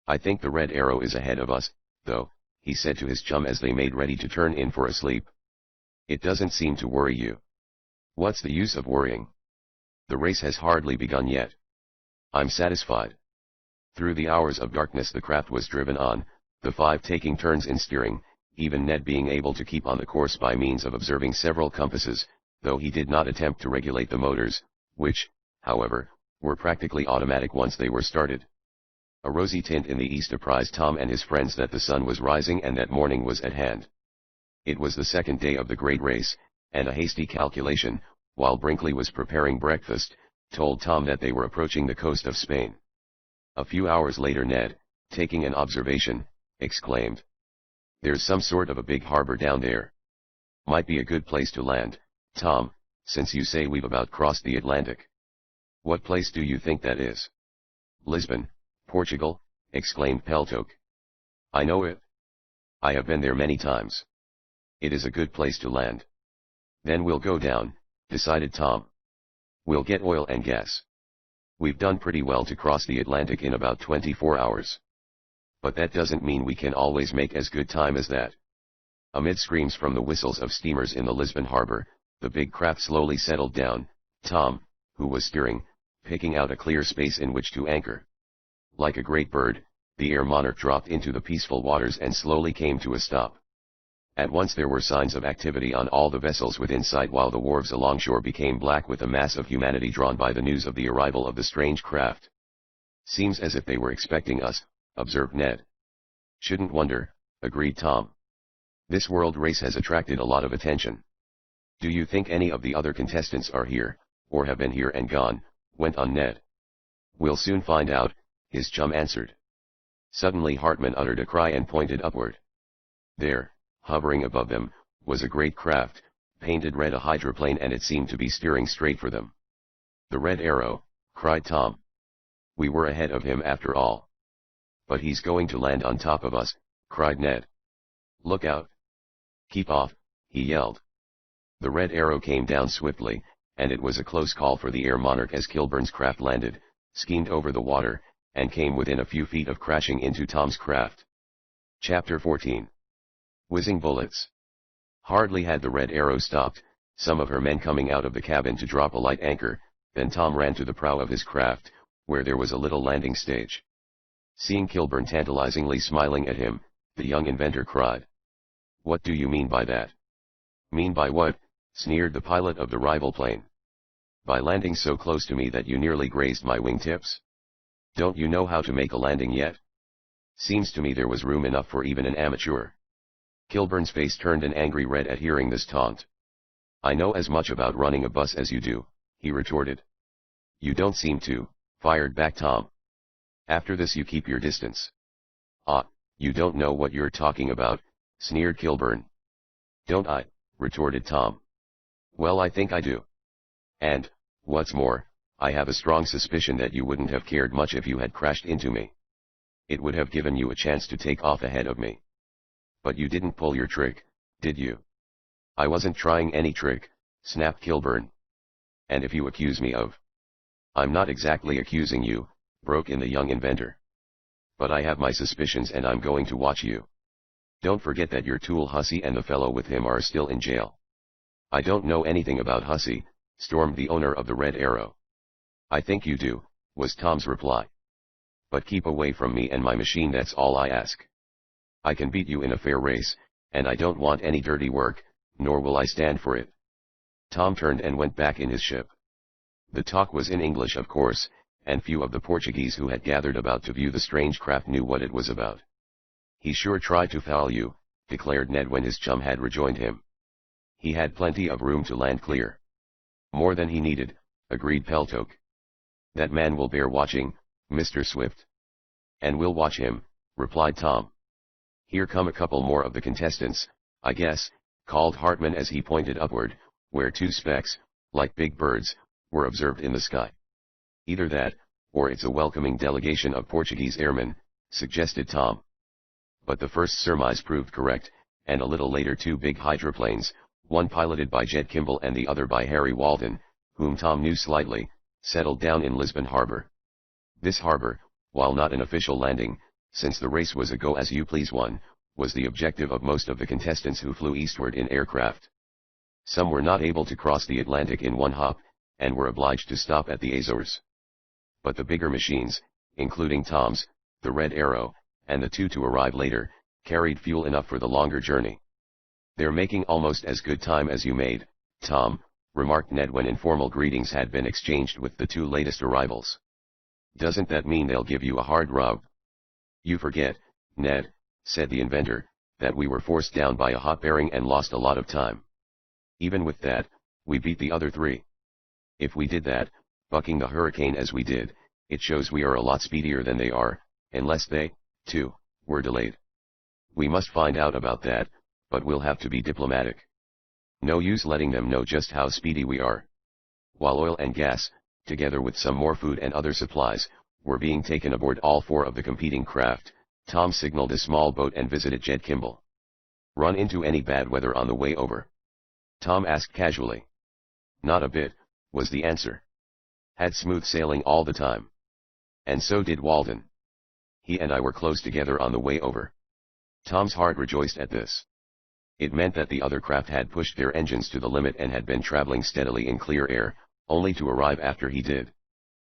"I think the Red Arrow is ahead of us, though," he said to his chum as they made ready to turn in for a sleep. "It doesn't seem to worry you." "What's the use of worrying? The race has hardly begun yet. I'm satisfied." Through the hours of darkness the craft was driven on, the five taking turns in steering, even Ned being able to keep on the course by means of observing several compasses, though he did not attempt to regulate the motors, which, however, were practically automatic once they were started. A rosy tint in the east apprised Tom and his friends that the sun was rising and that morning was at hand. It was the second day of the great race, and a hasty calculation, while Brinkley was preparing breakfast, told Tom that they were approaching the coast of Spain. A few hours later Ned, taking an observation, exclaimed, "There's some sort of a big harbor down there. Might be a good place to land, Tom, since you say we've about crossed the Atlantic." "What place do you think that is?" "Lisbon, Portugal," exclaimed Peltoke. "I know it. I have been there many times. It is a good place to land." "Then we'll go down," decided Tom. "We'll get oil and gas. We've done pretty well to cross the Atlantic in about 24 hours. But that doesn't mean we can always make as good time as that." Amid screams from the whistles of steamers in the Lisbon harbor, the big craft slowly settled down, Tom, who was steering, picking out a clear space in which to anchor. Like a great bird, the Air Monarch dropped into the peaceful waters and slowly came to a stop. At once there were signs of activity on all the vessels within sight, while the wharves alongshore became black with a mass of humanity drawn by the news of the arrival of the strange craft. "Seems as if they were expecting us," observed Ned. "Shouldn't wonder," agreed Tom. "This world race has attracted a lot of attention." "Do you think any of the other contestants are here, or have been here and gone?" went on Ned. "We'll soon find out," his chum answered. Suddenly Hartman uttered a cry and pointed upward. There, hovering above them, was a great craft, painted red, a hydroplane, and it seemed to be steering straight for them. "The Red Arrow," cried Tom. "We were ahead of him after all." "But he's going to land on top of us," cried Ned. "Look out! Keep off," he yelled. The Red Arrow came down swiftly, and it was a close call for the Air Monarch as Kilburn's craft landed, skimmed over the water, and came within a few feet of crashing into Tom's craft. Chapter 14. Whizzing Bullets. Hardly had the Red Arrow stopped, some of her men coming out of the cabin to drop a light anchor, then Tom ran to the prow of his craft, where there was a little landing stage. Seeing Kilburn tantalizingly smiling at him, the young inventor cried, "What do you mean by that?" "Mean by what?" sneered the pilot of the rival plane. "By landing so close to me that you nearly grazed my wingtips? Don't you know how to make a landing yet? Seems to me there was room enough for even an amateur." Kilburn's face turned an angry red at hearing this taunt. "I know as much about running a bus as you do," he retorted. "You don't seem to," fired back Tom. "After this you keep your distance." "Ah, you don't know what you're talking about," sneered Kilburn. "Don't I?" retorted Tom. "Well, I think I do. And, what's more, I have a strong suspicion that you wouldn't have cared much if you had crashed into me. It would have given you a chance to take off ahead of me. But you didn't pull your trick, did you?" "I wasn't trying any trick," snapped Kilburn. "And if you accuse me of—" "I'm not exactly accusing you," broke in the young inventor. "But I have my suspicions and I'm going to watch you. Don't forget that your tool Hussey and the fellow with him are still in jail." "I don't know anything about Hussey," stormed the owner of the Red Arrow. "I think you do," was Tom's reply. "But keep away from me and my machine, that's all I ask. I can beat you in a fair race, and I don't want any dirty work, nor will I stand for it." Tom turned and went back in his ship. The talk was in English, of course, and few of the Portuguese who had gathered about to view the strange craft knew what it was about. "He sure tried to foul you," declared Ned when his chum had rejoined him. "He had plenty of room to land clear." "More than he needed," agreed Peltoke. "That man will bear watching, Mr. Swift." "And we'll watch him," replied Tom. "Here come a couple more of the contestants, I guess," called Hartman as he pointed upward, where two specks, like big birds, were observed in the sky. "Either that, or it's a welcoming delegation of Portuguese airmen," suggested Tom. But the first surmise proved correct, and a little later two big hydroplanes, one piloted by Jed Kimball and the other by Harry Walden, whom Tom knew slightly, settled down in Lisbon harbor. This harbor, while not an official landing, since the race was a go-as-you-please one, was the objective of most of the contestants who flew eastward in aircraft. Some were not able to cross the Atlantic in one hop, and were obliged to stop at the Azores. But the bigger machines, including Tom's, the Red Arrow, and the two to arrive later, carried fuel enough for the longer journey. "They're making almost as good time as you made, Tom," remarked Ned when informal greetings had been exchanged with the two latest arrivals. "Doesn't that mean they'll give you a hard rub?" "You forget, Ned," said the inventor, "that we were forced down by a hot bearing and lost a lot of time. Even with that, we beat the other three. If we did that, bucking the hurricane as we did, it shows we are a lot speedier than they are, unless they, too, were delayed. We must find out about that, but we'll have to be diplomatic. No use letting them know just how speedy we are." While oil and gas, together with some more food and other supplies, were being taken aboard all four of the competing craft, Tom signaled a small boat and visited Jed Kimball. "Run into any bad weather on the way over?" Tom asked casually. "Not a bit," was the answer. "Had smooth sailing all the time. And so did Walden. He and I were close together on the way over." Tom's heart rejoiced at this. It meant that the other craft had pushed their engines to the limit and had been traveling steadily in clear air, only to arrive after he did.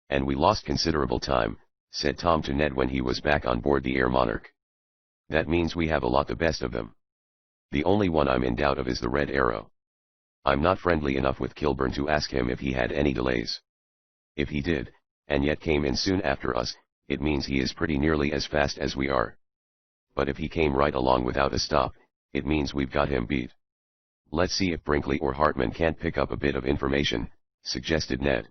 "And we lost considerable time," said Tom to Ned when he was back on board the Air Monarch. "That means we have a lot the best of them. The only one I'm in doubt of is the Red Arrow. I'm not friendly enough with Kilburn to ask him if he had any delays. If he did, and yet came in soon after us, it means he is pretty nearly as fast as we are. But if he came right along without a stop, it means we've got him beat. Let's see if Brinkley or Hartman can't pick up a bit of information," suggested Ned.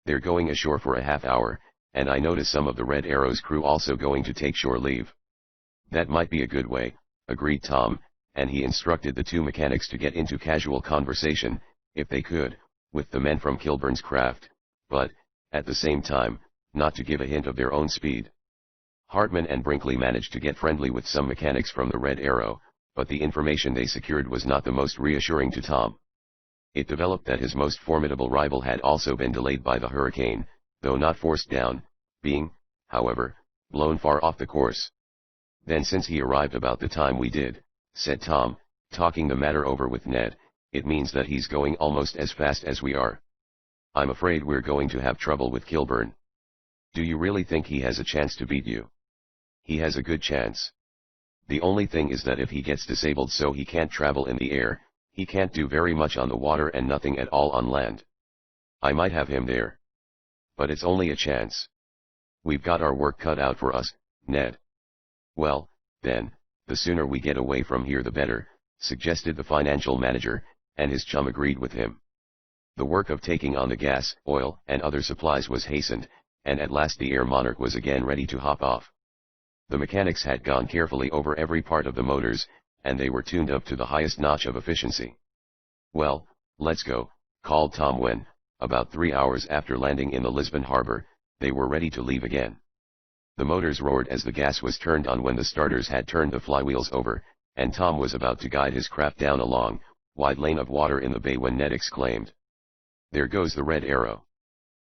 "They're going ashore for a half hour, and I notice some of the Red Arrow's crew also going to take shore leave." "That might be a good way," agreed Tom, and he instructed the two mechanics to get into casual conversation, if they could, with the men from Kilburn's craft, but, at the same time, not to give a hint of their own speed. Hartman and Brinkley managed to get friendly with some mechanics from the Red Arrow, but the information they secured was not the most reassuring to Tom. It developed that his most formidable rival had also been delayed by the hurricane, though not forced down, being, however, blown far off the course. "Then since he arrived about the time we did," said Tom, talking the matter over with Ned, "it means that he's going almost as fast as we are. I'm afraid we're going to have trouble with Kilburn." "Do you really think he has a chance to beat you?" "He has a good chance. The only thing is that if he gets disabled so he can't travel in the air, he can't do very much on the water and nothing at all on land. I might have him there. But it's only a chance. We've got our work cut out for us, Ned." "Well, then, the sooner we get away from here the better," suggested the financial manager, and his chum agreed with him. The work of taking on the gas, oil, and other supplies was hastened, and at last the Air Monarch was again ready to hop off. The mechanics had gone carefully over every part of the motors, and they were tuned up to the highest notch of efficiency. "Well, let's go," called Tom when, about 3 hours after landing in the Lisbon harbor, they were ready to leave again. The motors roared as the gas was turned on when the starters had turned the flywheels over, and Tom was about to guide his craft down a long, wide lane of water in the bay when Ned exclaimed, "There goes the Red Arrow."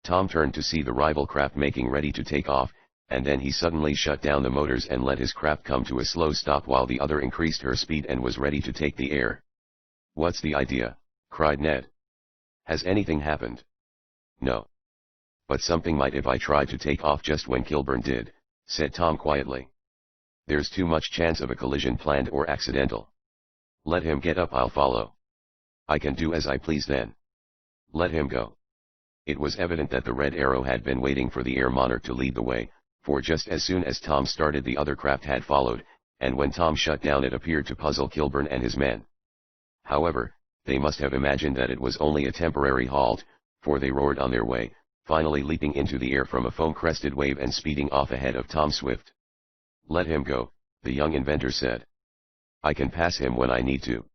Tom turned to see the rival craft making ready to take off, and then he suddenly shut down the motors and let his craft come to a slow stop while the other increased her speed and was ready to take the air. "What's the idea?" cried Ned. "Has anything happened?" "No. But something might if I tried to take off just when Kilburn did," said Tom quietly. "There's too much chance of a collision planned or accidental. Let him get up, I'll follow. I can do as I please then. Let him go." It was evident that the Red Arrow had been waiting for the Air Monarch to lead the way, for just as soon as Tom started the other craft had followed, and when Tom shut down it appeared to puzzle Kilburn and his men. However, they must have imagined that it was only a temporary halt, for they roared on their way, finally leaping into the air from a foam-crested wave and speeding off ahead of Tom Swift. "Let him go," the young inventor said. "I can pass him when I need to.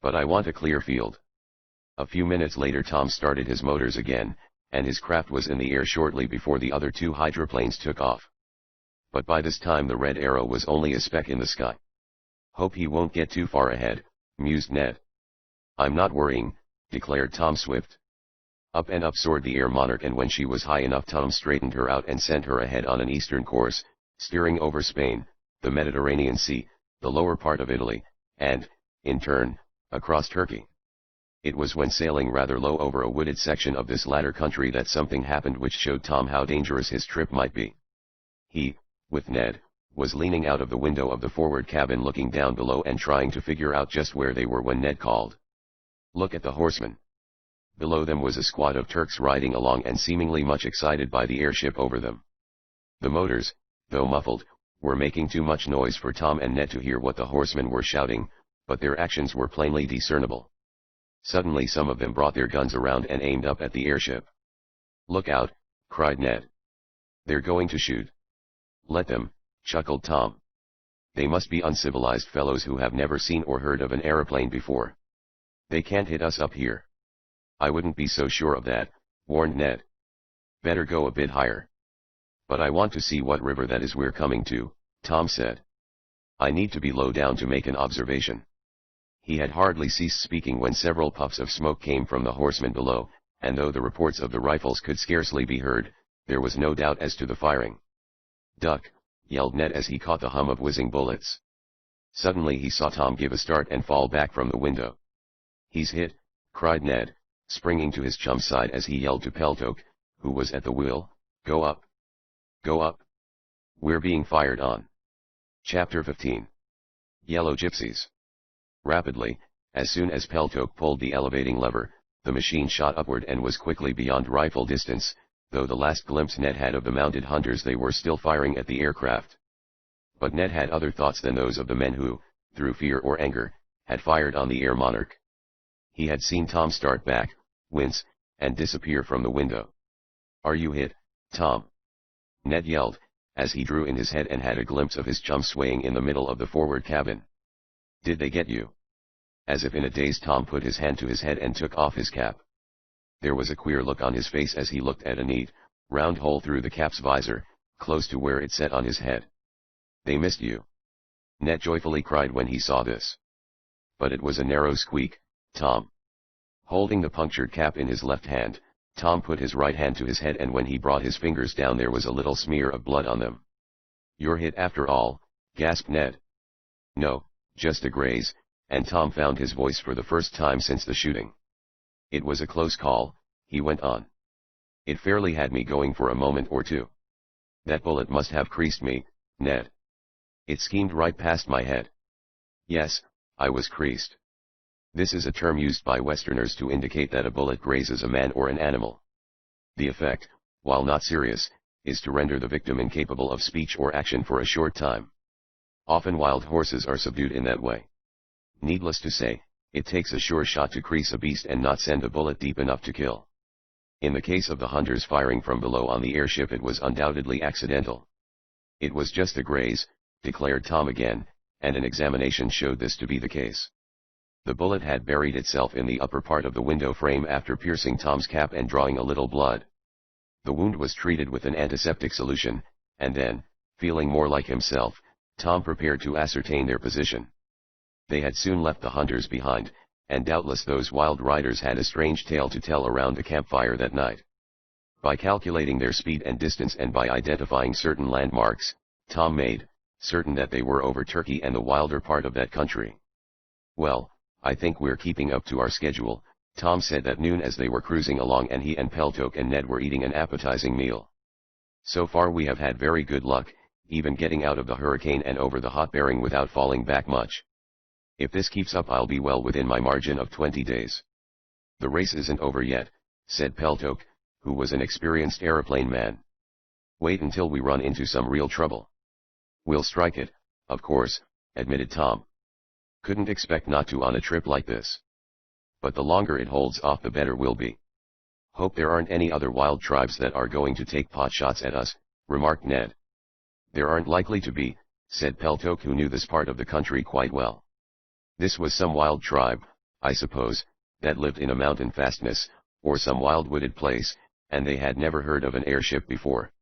But I want a clear field." A few minutes later Tom started his motors again, and his craft was in the air shortly before the other two hydroplanes took off. But by this time the Red Arrow was only a speck in the sky. "Hope he won't get too far ahead," mused Ned. "I'm not worrying," declared Tom Swift. Up and up soared the Air Monarch, and when she was high enough Tom straightened her out and sent her ahead on an eastern course, steering over Spain, the Mediterranean Sea, the lower part of Italy, and, in turn, across Turkey. It was when sailing rather low over a wooded section of this latter country that something happened which showed Tom how dangerous his trip might be. He, with Ned, was leaning out of the window of the forward cabin looking down below and trying to figure out just where they were when Ned called. "Look at the horsemen." Below them was a squad of Turks riding along and seemingly much excited by the airship over them. The motors, though muffled, were making too much noise for Tom and Ned to hear what the horsemen were shouting, but their actions were plainly discernible. Suddenly some of them brought their guns around and aimed up at the airship. "Look out," cried Ned. "They're going to shoot." "Let them," chuckled Tom. "They must be uncivilized fellows who have never seen or heard of an aeroplane before. They can't hit us up here." "I wouldn't be so sure of that," warned Ned. "Better go a bit higher." "But I want to see what river that is we're coming to," Tom said. "I need to be low down to make an observation." He had hardly ceased speaking when several puffs of smoke came from the horsemen below, and though the reports of the rifles could scarcely be heard, there was no doubt as to the firing. "Duck!" yelled Ned as he caught the hum of whizzing bullets. Suddenly he saw Tom give a start and fall back from the window. "He's hit!" cried Ned, springing to his chum's side as he yelled to Peltok, who was at the wheel, "Go up! Go up! We're being fired on!" Chapter 15. Yellow Gypsies. Rapidly, as soon as Peltok pulled the elevating lever, the machine shot upward and was quickly beyond rifle distance, though the last glimpse Ned had of the mounted hunters they were still firing at the aircraft. But Ned had other thoughts than those of the men who, through fear or anger, had fired on the Air Monarch. He had seen Tom start back, wince, and disappear from the window. "Are you hit, Tom?" Ned yelled, as he drew in his head and had a glimpse of his chum swaying in the middle of the forward cabin. "Did they get you?" As if in a daze Tom put his hand to his head and took off his cap. There was a queer look on his face as he looked at a neat, round hole through the cap's visor, close to where it set on his head. "They missed you!" Ned joyfully cried when he saw this. "But it was a narrow squeak, Tom." Holding the punctured cap in his left hand, Tom put his right hand to his head and when he brought his fingers down there was a little smear of blood on them. "You're hit after all," gasped Ned. "No, just a graze," and Tom found his voice for the first time since the shooting. "It was a close call," he went on. "It fairly had me going for a moment or two. That bullet must have creased me, Ned. It schemed right past my head. Yes, I was creased. This is a term used by Westerners to indicate that a bullet grazes a man or an animal. The effect, while not serious, is to render the victim incapable of speech or action for a short time. Often wild horses are subdued in that way. Needless to say, it takes a sure shot to crease a beast and not send a bullet deep enough to kill. In the case of the hunters firing from below on the airship it was undoubtedly accidental. It was just a graze, declared Tom again, and an examination showed this to be the case. The bullet had buried itself in the upper part of the window frame after piercing Tom's cap and drawing a little blood. The wound was treated with an antiseptic solution, and then, feeling more like himself, Tom prepared to ascertain their position. They had soon left the hunters behind, and doubtless those wild riders had a strange tale to tell around the campfire that night. By calculating their speed and distance and by identifying certain landmarks, Tom made certain that they were over Turkey and the wilder part of that country. "Well, I think we're keeping up to our schedule," Tom said that noon as they were cruising along and he and Peltok and Ned were eating an appetizing meal. "So far we have had very good luck, even getting out of the hurricane and over the hot bearing without falling back much. If this keeps up I'll be well within my margin of 20 days. "The race isn't over yet," said Peltok, who was an experienced aeroplane man. "Wait until we run into some real trouble." "We'll strike it, of course," admitted Tom. "Couldn't expect not to on a trip like this. But the longer it holds off the better we'll be." "Hope there aren't any other wild tribes that are going to take pot shots at us," remarked Ned. "There aren't likely to be," said Peltok, who knew this part of the country quite well. "This was some wild tribe, I suppose, that lived in a mountain fastness, or some wild wooded place, and they had never heard of an airship before."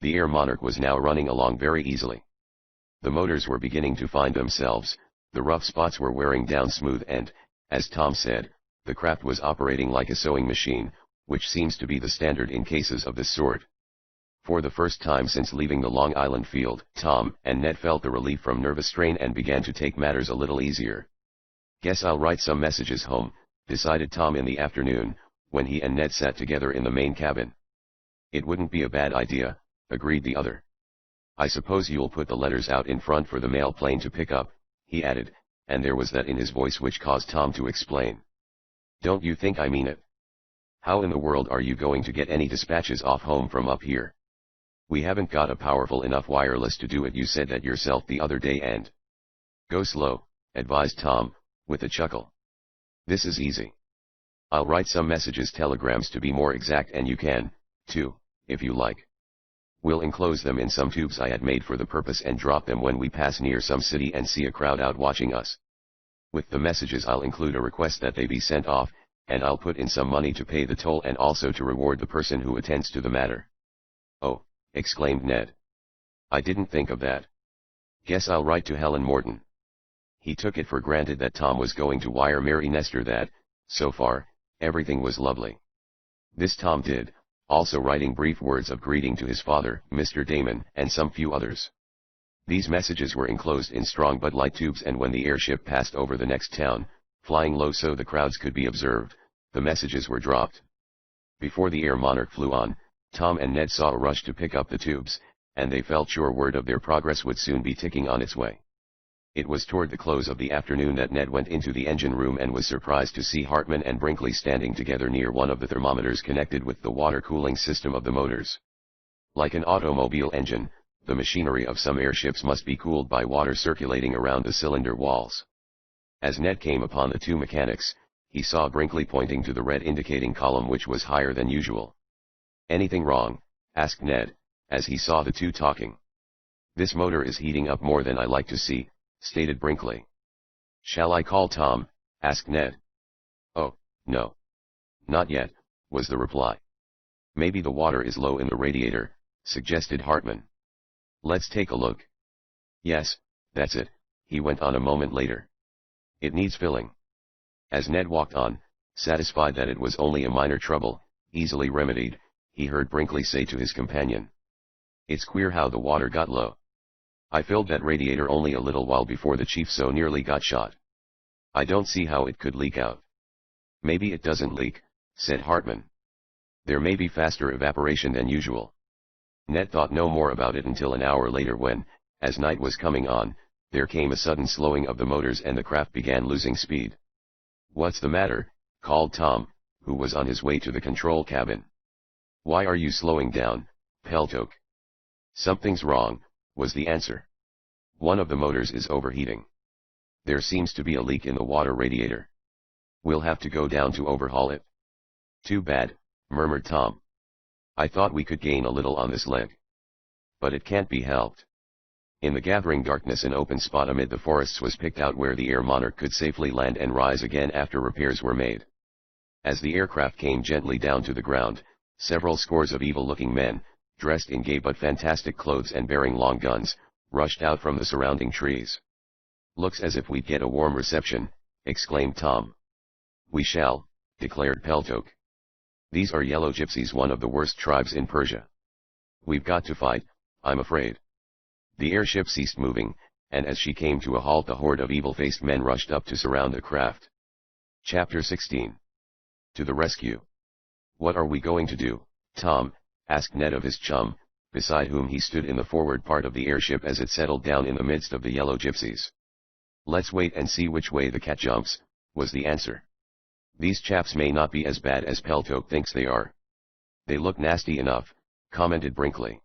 The Air Monarch was now running along very easily. The motors were beginning to find themselves, the rough spots were wearing down smooth and, as Tom said, the craft was operating like a sewing machine, which seems to be the standard in cases of this sort. For the first time since leaving the Long Island field, Tom and Ned felt the relief from nervous strain and began to take matters a little easier. "Guess I'll write some messages home," decided Tom in the afternoon, when he and Ned sat together in the main cabin. "It wouldn't be a bad idea," agreed the other. I suppose you'll put the letters out in front for the mail plane to pick up, he added, and there was that in his voice which caused Tom to explain. Don't you think I mean it? How in the world are you going to get any dispatches off home from up here? We haven't got a powerful enough wireless to do it. You said that yourself the other day. And go slow, advised Tom, with a chuckle. This is easy. I'll write some messages, telegrams to be more exact, and you can, too, if you like. We'll enclose them in some tubes I had made for the purpose and drop them when we pass near some city and see a crowd out watching us. With the messages I'll include a request that they be sent off, and I'll put in some money to pay the toll and also to reward the person who attends to the matter. Oh, exclaimed Ned. I didn't think of that. Guess I'll write to Helen Morton. He took it for granted that Tom was going to wire Mary Nestor that, so far, everything was lovely. This Tom did, also writing brief words of greeting to his father, Mr. Damon, and some few others. These messages were enclosed in strong but light tubes, and when the airship passed over the next town, flying low so the crowds could be observed, the messages were dropped. Before the Air Monarch flew on, Tom and Ned saw a rush to pick up the tubes, and they felt sure word of their progress would soon be ticking on its way. It was toward the close of the afternoon that Ned went into the engine room and was surprised to see Hartman and Brinkley standing together near one of the thermometers connected with the water cooling system of the motors. Like an automobile engine, the machinery of some airships must be cooled by water circulating around the cylinder walls. As Ned came upon the two mechanics, he saw Brinkley pointing to the red indicating column, which was higher than usual. Anything wrong? Asked Ned, as he saw the two talking. This motor is heating up more than I like to see, stated Brinkley. Shall I call Tom? Asked Ned. Oh, no. Not yet, was the reply. Maybe the water is low in the radiator, suggested Hartman. Let's take a look. Yes, that's it, he went on a moment later. It needs filling. As Ned walked on, satisfied that it was only a minor trouble, easily remedied, he heard Brinkley say to his companion. It's queer how the water got low. I filled that radiator only a little while before the chief so nearly got shot. I don't see how it could leak out. Maybe it doesn't leak, said Hartman. There may be faster evaporation than usual. Ned thought no more about it until an hour later when, as night was coming on, there came a sudden slowing of the motors and the craft began losing speed. What's the matter? Called Tom, who was on his way to the control cabin. Why are you slowing down, Peltok? Something's wrong, was the answer. One of the motors is overheating. There seems to be a leak in the water radiator. We'll have to go down to overhaul it. Too bad, murmured Tom. I thought we could gain a little on this leg. But it can't be helped. In the gathering darkness, an open spot amid the forests was picked out where the Air Monarch could safely land and rise again after repairs were made. As the aircraft came gently down to the ground, several scores of evil-looking men, dressed in gay but fantastic clothes and bearing long guns, rushed out from the surrounding trees. Looks as if we'd get a warm reception, exclaimed Tom. We shall, declared Peltok. These are yellow gypsies, one of the worst tribes in Persia. We've got to fight, I'm afraid. The airship ceased moving, and as she came to a halt, the horde of evil-faced men rushed up to surround the craft. Chapter 16. To the rescue. What are we going to do, Tom? Asked Ned of his chum, beside whom he stood in the forward part of the airship as it settled down in the midst of the yellow gypsies. Let's wait and see which way the cat jumps, was the answer. These chaps may not be as bad as Peltok thinks they are. They look nasty enough, commented Brinkley.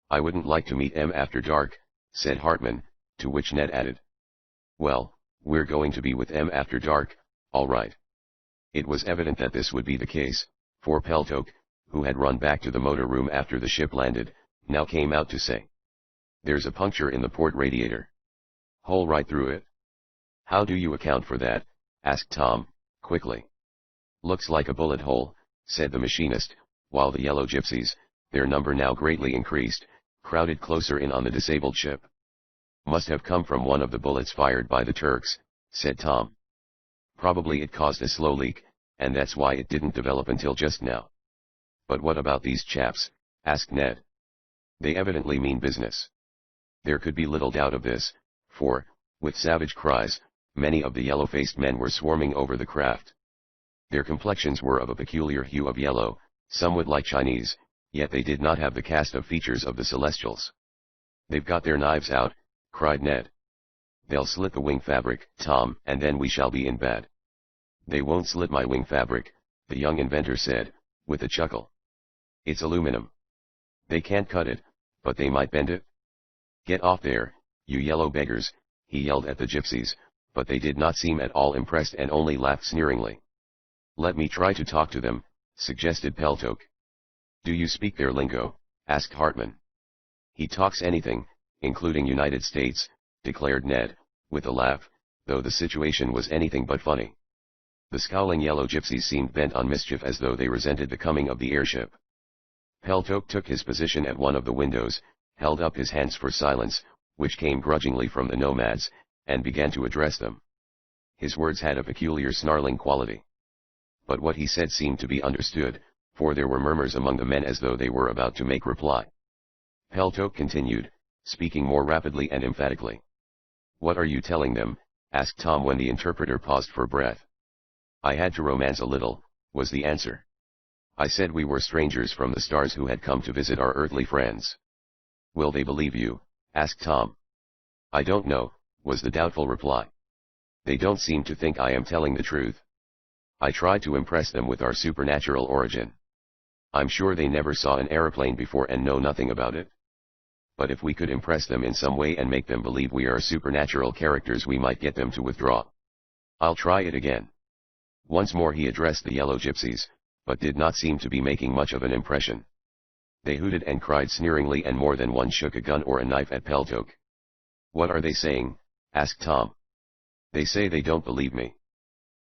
I wouldn't like to meet 'em after dark, said Hartman, to which Ned added. Well, we're going to be with 'em after dark, all right. It was evident that this would be the case, for Peltok, who had run back to the motor room after the ship landed, now came out to say. There's a puncture in the port radiator. Hole right through it. How do you account for that? Asked Tom, quickly. Looks like a bullet hole, said the machinist, while the yellow gypsies, their number now greatly increased, crowded closer in on the disabled ship. Must have come from one of the bullets fired by the Turks, said Tom. Probably it caused a slow leak, and that's why it didn't develop until just now. But what about these chaps? Asked Ned. They evidently mean business. There could be little doubt of this, for, with savage cries, many of the yellow-faced men were swarming over the craft. Their complexions were of a peculiar hue of yellow, somewhat like Chinese, yet they did not have the cast of features of the Celestials. "They've got their knives out," cried Ned. "They'll slit the wing fabric, Tom, and then we shall be in bed." "They won't slit my wing fabric," the young inventor said, with a chuckle. "It's aluminum. They can't cut it, but they might bend it." "Get off there, you yellow beggars," he yelled at the gypsies, but they did not seem at all impressed and only laughed sneeringly. "Let me try to talk to them," suggested Peltok. "Do you speak their lingo?" asked Hartman. "He talks anything, including United States," declared Ned, with a laugh, though the situation was anything but funny. The scowling yellow gypsies seemed bent on mischief as though they resented the coming of the airship. Peltok took his position at one of the windows, held up his hands for silence, which came grudgingly from the nomads, and began to address them. His words had a peculiar snarling quality. But what he said seemed to be understood, for there were murmurs among the men as though they were about to make reply. Peltok continued, speaking more rapidly and emphatically. "What are you telling them?" asked Tom when the interpreter paused for breath. "I had to romance a little," was the answer. "I said we were strangers from the stars who had come to visit our earthly friends." "Will they believe you?" asked Tom. "I don't know," was the doubtful reply. "They don't seem to think I am telling the truth. I try to impress them with our supernatural origin. I'm sure they never saw an aeroplane before and know nothing about it. But if we could impress them in some way and make them believe we are supernatural characters, we might get them to withdraw. I'll try it again." Once more he addressed the yellow gypsies, but did not seem to be making much of an impression. They hooted and cried sneeringly, and more than one shook a gun or a knife at Peltok. "What are they saying?" asked Tom. "They say they don't believe me.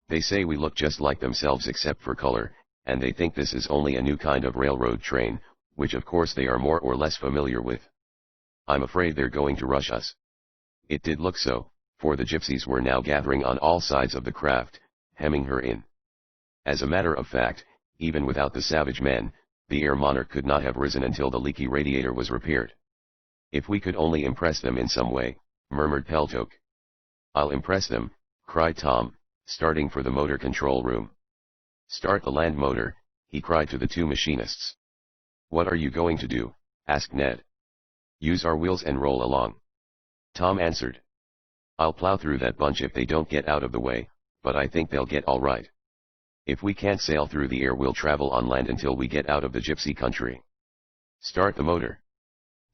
They say we look just like themselves except for color, and they think this is only a new kind of railroad train, which of course they are more or less familiar with. I'm afraid they're going to rush us." It did look so, for the gypsies were now gathering on all sides of the craft, hemming her in. As a matter of fact, even without the savage men, the Air Monarch could not have risen until the leaky radiator was repaired. "If we could only impress them in some way," murmured Peltok. "I'll impress them," cried Tom, starting for the motor control room. "Start the land motor," he cried to the two machinists. "What are you going to do?" asked Ned. "Use our wheels and roll along," Tom answered. "I'll plow through that bunch if they don't get out of the way, but I think they'll get all right. If we can't sail through the air, we'll travel on land until we get out of the gypsy country. Start the motor."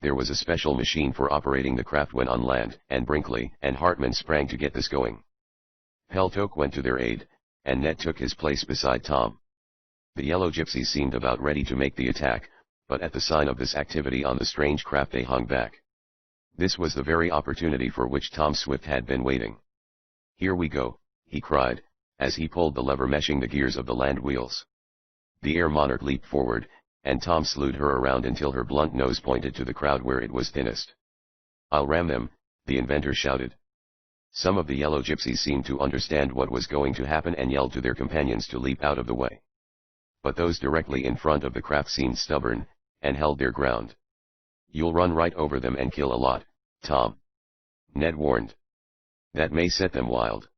There was a special machine for operating the craft when on land, and Brinkley and Hartman sprang to get this going. Peltok went to their aid, and Ned took his place beside Tom. The yellow gypsies seemed about ready to make the attack, but at the sign of this activity on the strange craft they hung back. This was the very opportunity for which Tom Swift had been waiting. "Here we go," he cried, as he pulled the lever meshing the gears of the land wheels. The Air Monarch leaped forward, and Tom slewed her around until her blunt nose pointed to the crowd where it was thinnest. "I'll ram them," the inventor shouted. Some of the yellow gypsies seemed to understand what was going to happen and yelled to their companions to leap out of the way. But those directly in front of the craft seemed stubborn, and held their ground. "You'll run right over them and kill a lot, Tom," Ned warned. "That may set them wild."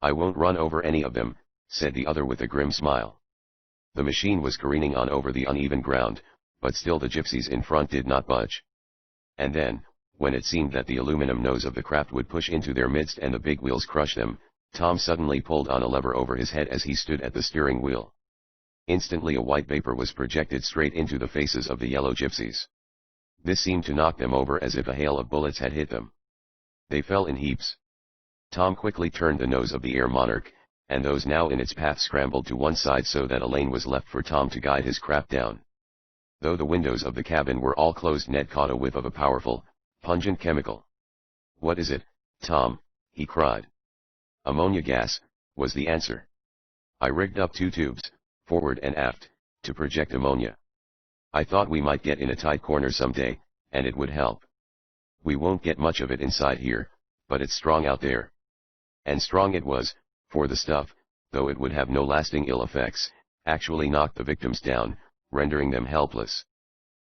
"I won't run over any of them," said the other with a grim smile. The machine was careening on over the uneven ground, but still the gypsies in front did not budge. And then, when it seemed that the aluminum nose of the craft would push into their midst and the big wheels crush them, Tom suddenly pulled on a lever over his head as he stood at the steering wheel. Instantly a white vapor was projected straight into the faces of the yellow gypsies. This seemed to knock them over as if a hail of bullets had hit them. They fell in heaps. Tom quickly turned the nose of the Air Monarch, and those now in its path scrambled to one side so that a lane was left for Tom to guide his craft down. Though the windows of the cabin were all closed, Ned caught a whiff of a powerful, pungent chemical. "What is it, Tom?" he cried. "Ammonia gas," was the answer. "I rigged up 2 tubes, forward and aft, to project ammonia. I thought we might get in a tight corner someday, and it would help. We won't get much of it inside here, but it's strong out there." And strong it was, for the stuff, though it would have no lasting ill effects, actually knocked the victims down, rendering them helpless.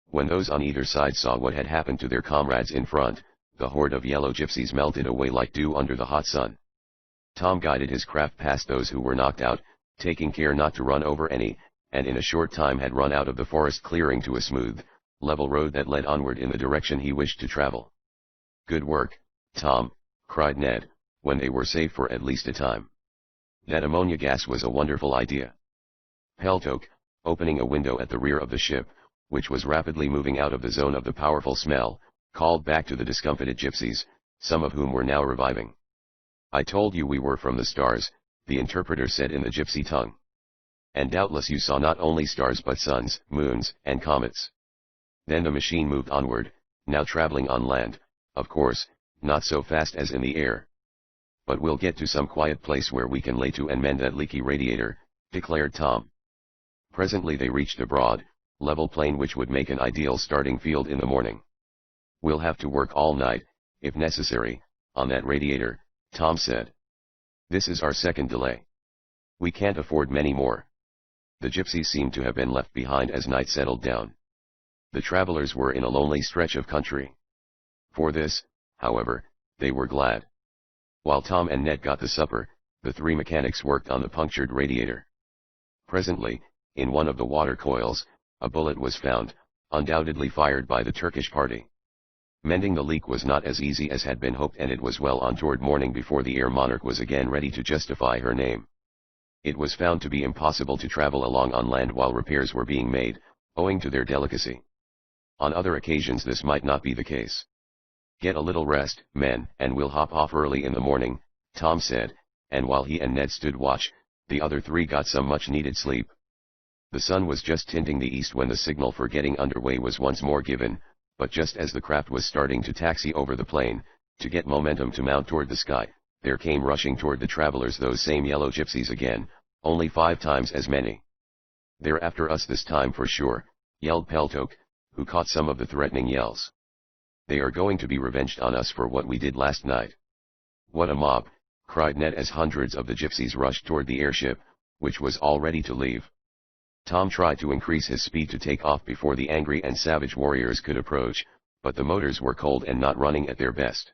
When those on either side saw what had happened to their comrades in front, the horde of yellow gypsies melted away like dew under the hot sun. Tom guided his craft past those who were knocked out, taking care not to run over any, and in a short time had run out of the forest clearing to a smooth, level road that led onward in the direction he wished to travel. "Good work, Tom," cried Ned, when they were safe for at least a time. "That ammonia gas was a wonderful idea." Peltok, opening a window at the rear of the ship, which was rapidly moving out of the zone of the powerful smell, called back to the discomfited gypsies, some of whom were now reviving. "I told you we were from the stars," the interpreter said in the gypsy tongue. "And doubtless you saw not only stars but suns, moons, and comets." Then the machine moved onward, now traveling on land, of course, not so fast as in the air. "But we'll get to some quiet place where we can lay to and mend that leaky radiator," declared Tom. Presently they reached a broad, level plain which would make an ideal starting field in the morning. "We'll have to work all night, if necessary, on that radiator," Tom said. "This is our second delay. We can't afford many more." The gypsies seemed to have been left behind as night settled down. The travelers were in a lonely stretch of country. For this, however, they were glad. While Tom and Ned got the supper, the three mechanics worked on the punctured radiator. Presently, in one of the water coils, a bullet was found, undoubtedly fired by the Turkish party. Mending the leak was not as easy as had been hoped, and it was well on toward morning before the Air Monarch was again ready to justify her name. It was found to be impossible to travel along on land while repairs were being made, owing to their delicacy. On other occasions this might not be the case. "Get a little rest, men, and we'll hop off early in the morning," Tom said, and while he and Ned stood watch, the other three got some much-needed sleep. The sun was just tinting the east when the signal for getting underway was once more given, but just as the craft was starting to taxi over the plain, to get momentum to mount toward the sky, there came rushing toward the travelers those same yellow gypsies again, only 5 times as many. "They're after us this time for sure," yelled Peltok, who caught some of the threatening yells. "They are going to be revenged on us for what we did last night." "What a mob," cried Ned as hundreds of the gypsies rushed toward the airship, which was all ready to leave. Tom tried to increase his speed to take off before the angry and savage warriors could approach, but the motors were cold and not running at their best.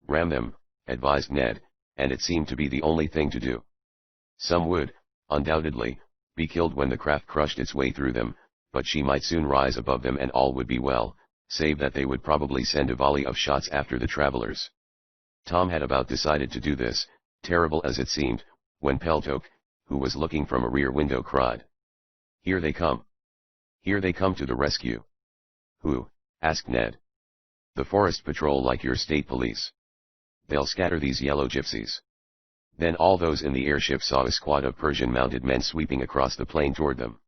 "Ram them," advised Ned, and it seemed to be the only thing to do. Some would, undoubtedly, be killed when the craft crushed its way through them, but she might soon rise above them and all would be well, save that they would probably send a volley of shots after the travelers. Tom had about decided to do this, terrible as it seemed, when Peltok, who was looking from a rear window, cried, "Here they come! Here they come to the rescue!" "Who?" asked Ned. "The forest patrol, like your state police. They'll scatter these yellow gypsies." Then all those in the airship saw a squad of Persian mounted men sweeping across the plain toward them.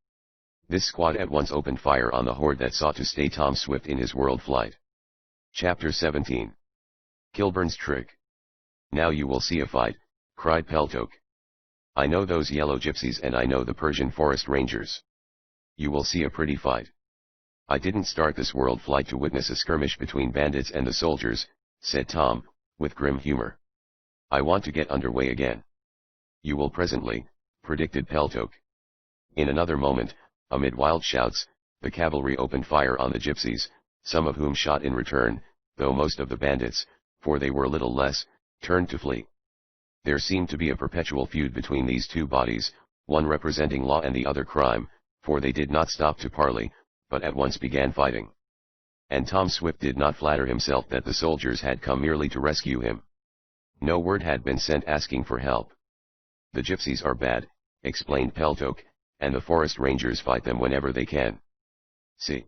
This squad at once opened fire on the horde that sought to stay Tom Swift in his world flight. Chapter 17. Kilburn's Trick. "Now you will see a fight," cried Peltok. "I know those yellow gypsies and I know the Persian forest rangers. You will see a pretty fight. I didn't start this world flight to witness a skirmish between bandits and the soldiers," said Tom, with grim humor. "I want to get underway again." "You will presently," predicted Peltok. In another moment, amid wild shouts, the cavalry opened fire on the gypsies, some of whom shot in return, though most of the bandits, for they were little less, turned to flee. There seemed to be a perpetual feud between these two bodies, one representing law and the other crime, for they did not stop to parley, but at once began fighting. And Tom Swift did not flatter himself that the soldiers had come merely to rescue him. No word had been sent asking for help. "The gypsies are bad," explained Peltok, "and the forest rangers fight them whenever they can. See?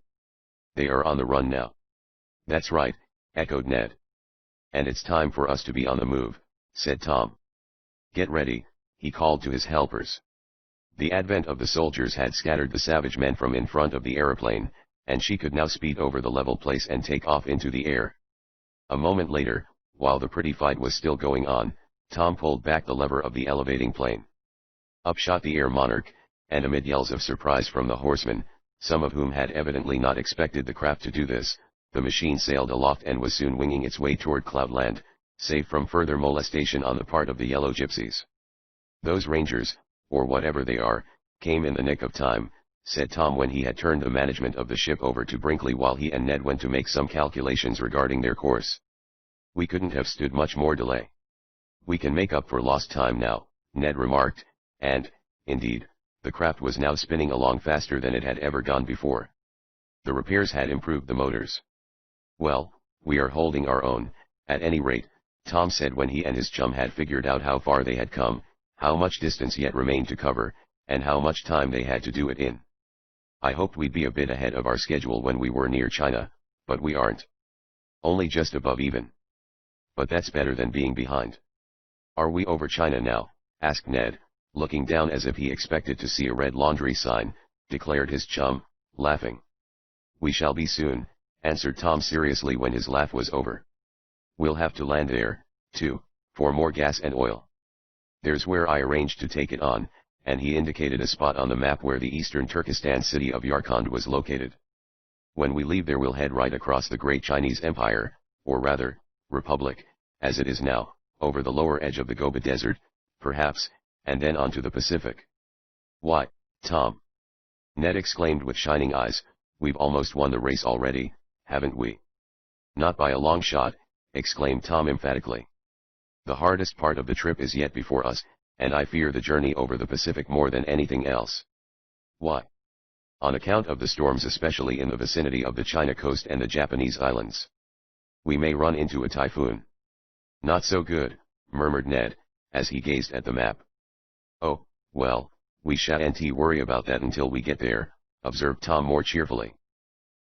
They are on the run now." "That's right," echoed Ned. "And it's time for us to be on the move," said Tom. "Get ready," he called to his helpers. The advent of the soldiers had scattered the savage men from in front of the aeroplane, and she could now speed over the level place and take off into the air. A moment later, while the pretty fight was still going on, Tom pulled back the lever of the elevating plane. Up shot the Air Monarch, and amid yells of surprise from the horsemen, some of whom had evidently not expected the craft to do this, the machine sailed aloft and was soon winging its way toward Cloudland, safe from further molestation on the part of the yellow gypsies. "Those rangers, or whatever they are, came in the nick of time," said Tom when he had turned the management of the ship over to Brinkley while he and Ned went to make some calculations regarding their course. "We couldn't have stood much more delay." "We can make up for lost time now," Ned remarked, and, indeed, the craft was now spinning along faster than it had ever gone before. The repairs had improved the motors. "Well, we are holding our own, at any rate," Tom said when he and his chum had figured out how far they had come, how much distance yet remained to cover, and how much time they had to do it in. "I hoped we'd be a bit ahead of our schedule when we were near China, but we aren't. Only just above even. But that's better than being behind." "Are we over China now?" asked Ned, looking down as if he expected to see a red laundry sign, declared his chum, laughing. "We shall be soon," answered Tom seriously when his laugh was over. "We'll have to land there, too, for more gas and oil. There's where I arranged to take it on," and he indicated a spot on the map where the eastern Turkestan city of Yarkand was located. "When we leave there we'll head right across the great Chinese Empire, or rather, Republic, as it is now, over the lower edge of the Gobi Desert, perhaps, and then on to the Pacific." "Why, Tom!" Ned exclaimed with shining eyes, "we've almost won the race already, haven't we?" "Not by a long shot," exclaimed Tom emphatically. "The hardest part of the trip is yet before us, and I fear the journey over the Pacific more than anything else." "Why?" "On account of the storms, especially in the vicinity of the China coast and the Japanese islands. We may run into a typhoon." "Not so good," murmured Ned, as he gazed at the map. "Oh, well, we shan't worry about that until we get there," observed Tom more cheerfully.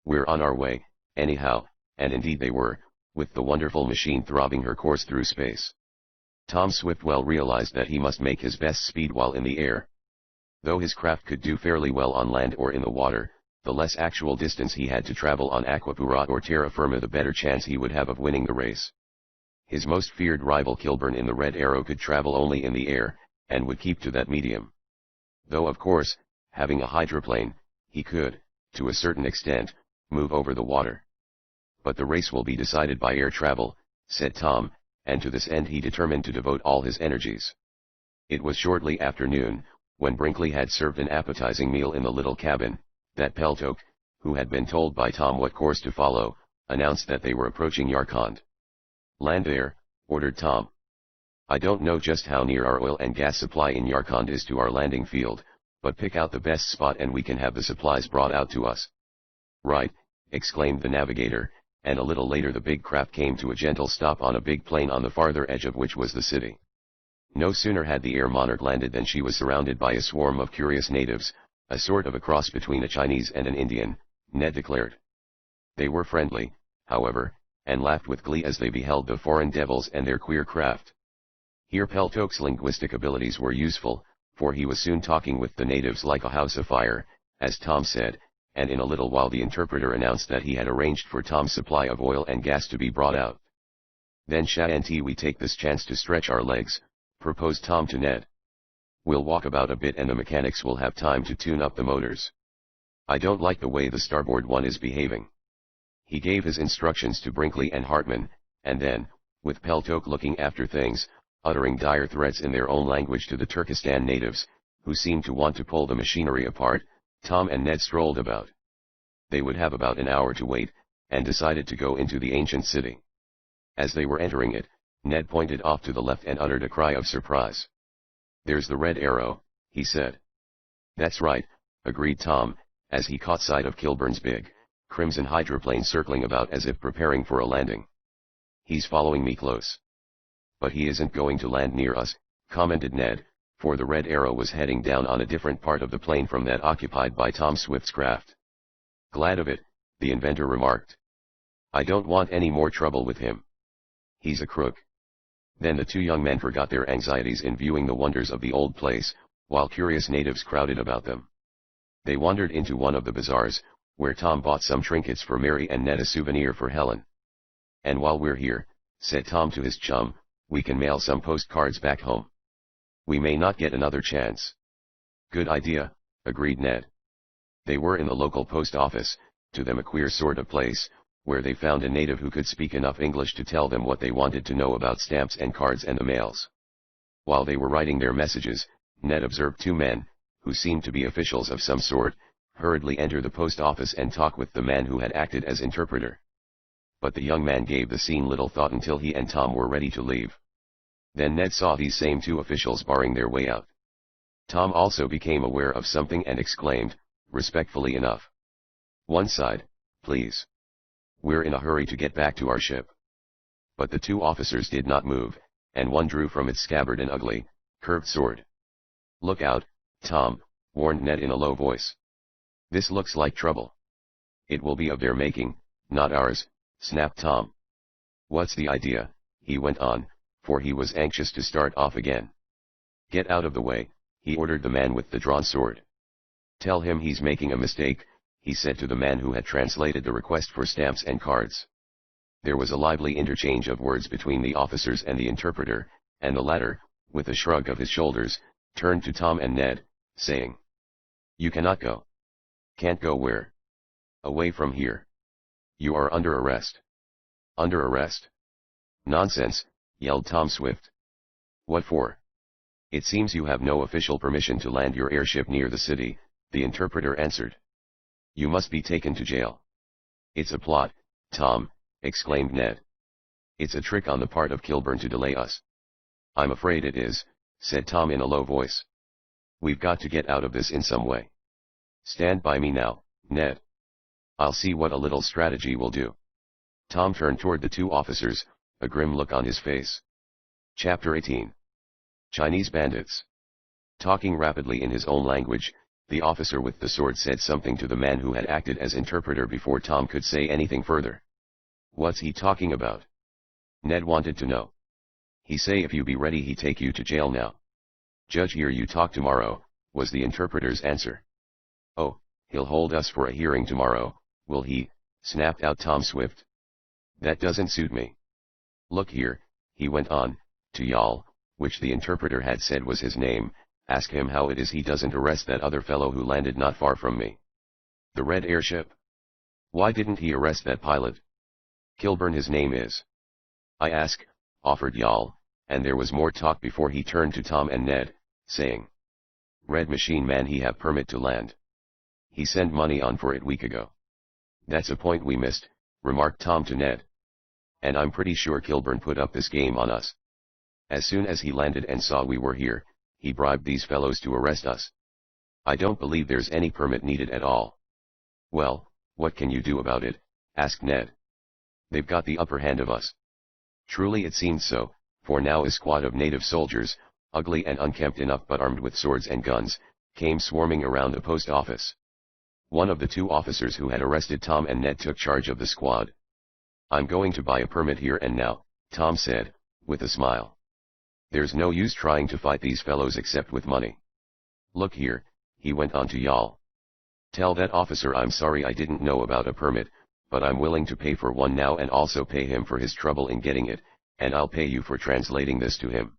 "We're on our way, anyhow," and indeed they were, with the wonderful machine throbbing her course through space. Tom Swift well realized that he must make his best speed while in the air. Though his craft could do fairly well on land or in the water, the less actual distance he had to travel on aquapura or terra firma the better chance he would have of winning the race. His most feared rival Kilburn in the Red Arrow could travel only in the air, and would keep to that medium. Though of course, having a hydroplane, he could, to a certain extent, move over the water. "But the race will be decided by air travel," said Tom, and to this end he determined to devote all his energies. It was shortly after noon, when Brinkley had served an appetizing meal in the little cabin, that Peltoke, who had been told by Tom what course to follow, announced that they were approaching Yarkand. "Land there," ordered Tom. "I don't know just how near our oil and gas supply in Yarkand is to our landing field, but pick out the best spot and we can have the supplies brought out to us." "Right," exclaimed the navigator, and a little later the big craft came to a gentle stop on a big plain on the farther edge of which was the city. No sooner had the Air Monarch landed than she was surrounded by a swarm of curious natives, a sort of a cross between a Chinese and an Indian, Ned declared. They were friendly, however, and laughed with glee as they beheld the foreign devils and their queer craft. Here Peltoke's linguistic abilities were useful, for he was soon talking with the natives like a house afire, as Tom said, and in a little while the interpreter announced that he had arranged for Tom's supply of oil and gas to be brought out. "Then shan't we take this chance to stretch our legs?" proposed Tom to Ned. "We'll walk about a bit and the mechanics will have time to tune up the motors. I don't like the way the starboard one is behaving." He gave his instructions to Brinkley and Hartman, and then, with Peltoke looking after things, uttering dire threats in their own language to the Turkestan natives, who seemed to want to pull the machinery apart, Tom and Ned strolled about. They would have about an hour to wait, and decided to go into the ancient city. As they were entering it, Ned pointed off to the left and uttered a cry of surprise. "There's the Red Arrow," he said. "That's right," agreed Tom, as he caught sight of Kilburn's big, crimson hydroplane circling about as if preparing for a landing. "He's following me close." "But he isn't going to land near us," commented Ned, for the Red Arrow was heading down on a different part of the plane from that occupied by Tom Swift's craft. "Glad of it," the inventor remarked. "I don't want any more trouble with him. He's a crook." Then the two young men forgot their anxieties in viewing the wonders of the old place, while curious natives crowded about them. They wandered into one of the bazaars, where Tom bought some trinkets for Mary and Ned a souvenir for Helen. "And while we're here," said Tom to his chum, "we can mail some postcards back home. We may not get another chance." "Good idea," agreed Ned. They were in the local post office, to them a queer sort of place, where they found a native who could speak enough English to tell them what they wanted to know about stamps and cards and the mails. While they were writing their messages, Ned observed two men, who seemed to be officials of some sort, hurriedly enter the post office and talk with the man who had acted as interpreter. But the young man gave the scene little thought until he and Tom were ready to leave. Then Ned saw these same two officials barring their way out. Tom also became aware of something and exclaimed, respectfully enough, One side, please. We're in a hurry to get back to our ship. But the two officers did not move, and one drew from its scabbard an ugly, curved sword. Look out, Tom, warned Ned in a low voice. This looks like trouble. It will be of their making, not ours, snapped Tom. What's the idea, he went on, for he was anxious to start off again. Get out of the way, he ordered the man with the drawn sword. Tell him he's making a mistake, he said to the man who had translated the request for stamps and cards. There was a lively interchange of words between the officers and the interpreter, and the latter, with a shrug of his shoulders, turned to Tom and Ned, saying, "You cannot go." "Can't go where?" "Away from here. You are under arrest." "Under arrest?" "Nonsense," yelled Tom Swift. "What for?" "It seems you have no official permission to land your airship near the city," the interpreter answered. "You must be taken to jail." "It's a plot, Tom," exclaimed Ned. "It's a trick on the part of Kilburn to delay us." "I'm afraid it is," said Tom in a low voice. "We've got to get out of this in some way. Stand by me now, Ned. I'll see what a little strategy will do." Tom turned toward the two officers, a grim look on his face. Chapter 18. Chinese Bandits. Talking rapidly in his own language, the officer with the sword said something to the man who had acted as interpreter before Tom could say anything further. "What's he talking about?" Ned wanted to know. "He say if you be ready he take you to jail now. Judge hear you talk tomorrow," was the interpreter's answer. "Oh, he'll hold us for a hearing tomorrow, will he?" snapped out Tom Swift. "That doesn't suit me. Look here," he went on, to Yal, which the interpreter had said was his name, "ask him how it is he doesn't arrest that other fellow who landed not far from me. The red airship. Why didn't he arrest that pilot? Kilburn his name is." "I ask," offered Yal, and there was more talk before he turned to Tom and Ned, saying, "Red machine man he have permit to land. He sent money on for it week ago." "That's a point we missed," remarked Tom to Ned. "And I'm pretty sure Kilburn put up this game on us. As soon as he landed and saw we were here, he bribed these fellows to arrest us. I don't believe there's any permit needed at all." "Well, what can you do about it?" asked Ned. "They've got the upper hand of us." Truly it seemed so, for now a squad of native soldiers, ugly and unkempt enough but armed with swords and guns, came swarming around the post office. One of the two officers who had arrested Tom and Ned took charge of the squad. "I'm going to buy a permit here and now," Tom said, with a smile. "There's no use trying to fight these fellows except with money. Look here," he went on to Yal. "Tell that officer I'm sorry I didn't know about a permit, but I'm willing to pay for one now and also pay him for his trouble in getting it, and I'll pay you for translating this to him."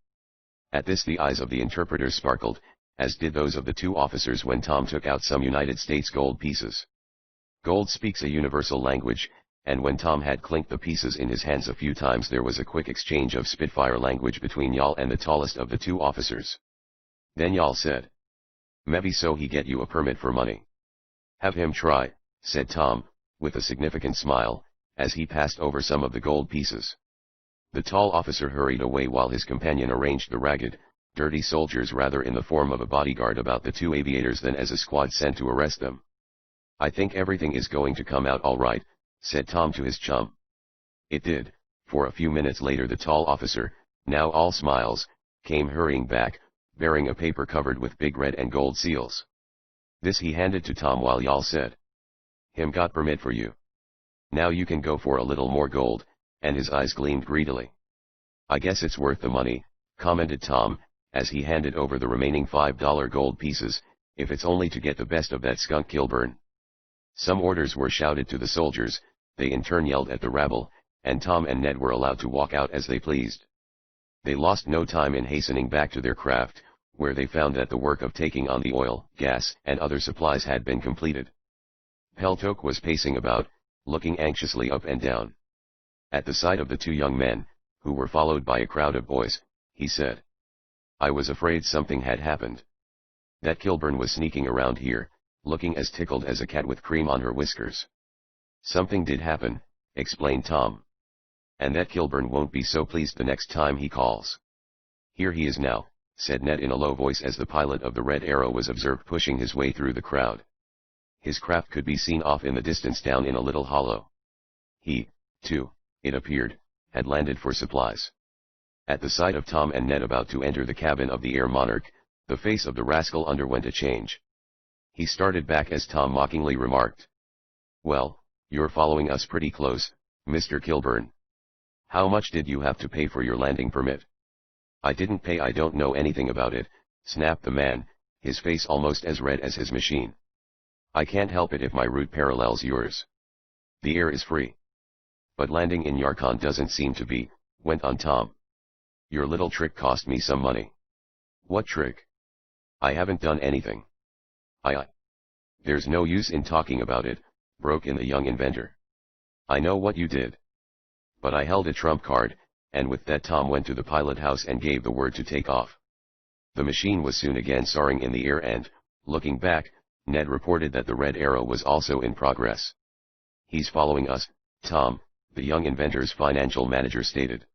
At this the eyes of the interpreter sparkled, as did those of the two officers when Tom took out some United States gold pieces. Gold speaks a universal language, and when Tom had clinked the pieces in his hands a few times there was a quick exchange of Spitfire language between Yal and the tallest of the two officers. Then Yal said, "Maybe so he get you a permit for money." "Have him try," said Tom, with a significant smile, as he passed over some of the gold pieces. The tall officer hurried away while his companion arranged the ragged, dirty soldiers rather in the form of a bodyguard about the two aviators than as a squad sent to arrest them. "I think everything is going to come out all right," said Tom to his chum. It did, for a few minutes later the tall officer, now all smiles, came hurrying back, bearing a paper covered with big red and gold seals. This he handed to Tom while Yal said, "Him got permit for you. Now you can go for a little more gold," and his eyes gleamed greedily. "I guess it's worth the money," commented Tom, as he handed over the remaining $5 gold pieces, "if it's only to get the best of that skunk Kilburn." Some orders were shouted to the soldiers, they in turn yelled at the rabble, and Tom and Ned were allowed to walk out as they pleased. They lost no time in hastening back to their craft, where they found that the work of taking on the oil, gas, and other supplies had been completed. Peltok was pacing about, looking anxiously up and down. At the sight of the two young men, who were followed by a crowd of boys, he said, "I was afraid something had happened. That Kilburn was sneaking around here, looking as tickled as a cat with cream on her whiskers." "Something did happen," explained Tom. "And that Kilburn won't be so pleased the next time he calls." "Here he is now," said Ned in a low voice as the pilot of the Red Arrow was observed pushing his way through the crowd. His craft could be seen off in the distance down in a little hollow. He, too, it appeared, had landed for supplies. At the sight of Tom and Ned about to enter the cabin of the Air Monarch, the face of the rascal underwent a change. He started back as Tom mockingly remarked, "Well, you're following us pretty close, Mr. Kilburn. How much did you have to pay for your landing permit?" "I didn't pay, I don't know anything about it," snapped the man, his face almost as red as his machine. "I can't help it if my route parallels yours. The air is free." "But landing in Yarkon doesn't seem to be," went on Tom. "Your little trick cost me some money." "What trick?" "I haven't done anything." I. "There's no use in talking about it," broke in the young inventor. "I know what you did." "But I held a trump card," and with that Tom went to the pilot house and gave the word to take off. The machine was soon again soaring in the air and, looking back, Ned reported that the Red Arrow was also in progress. "He's following us, Tom," the young inventor's financial manager stated.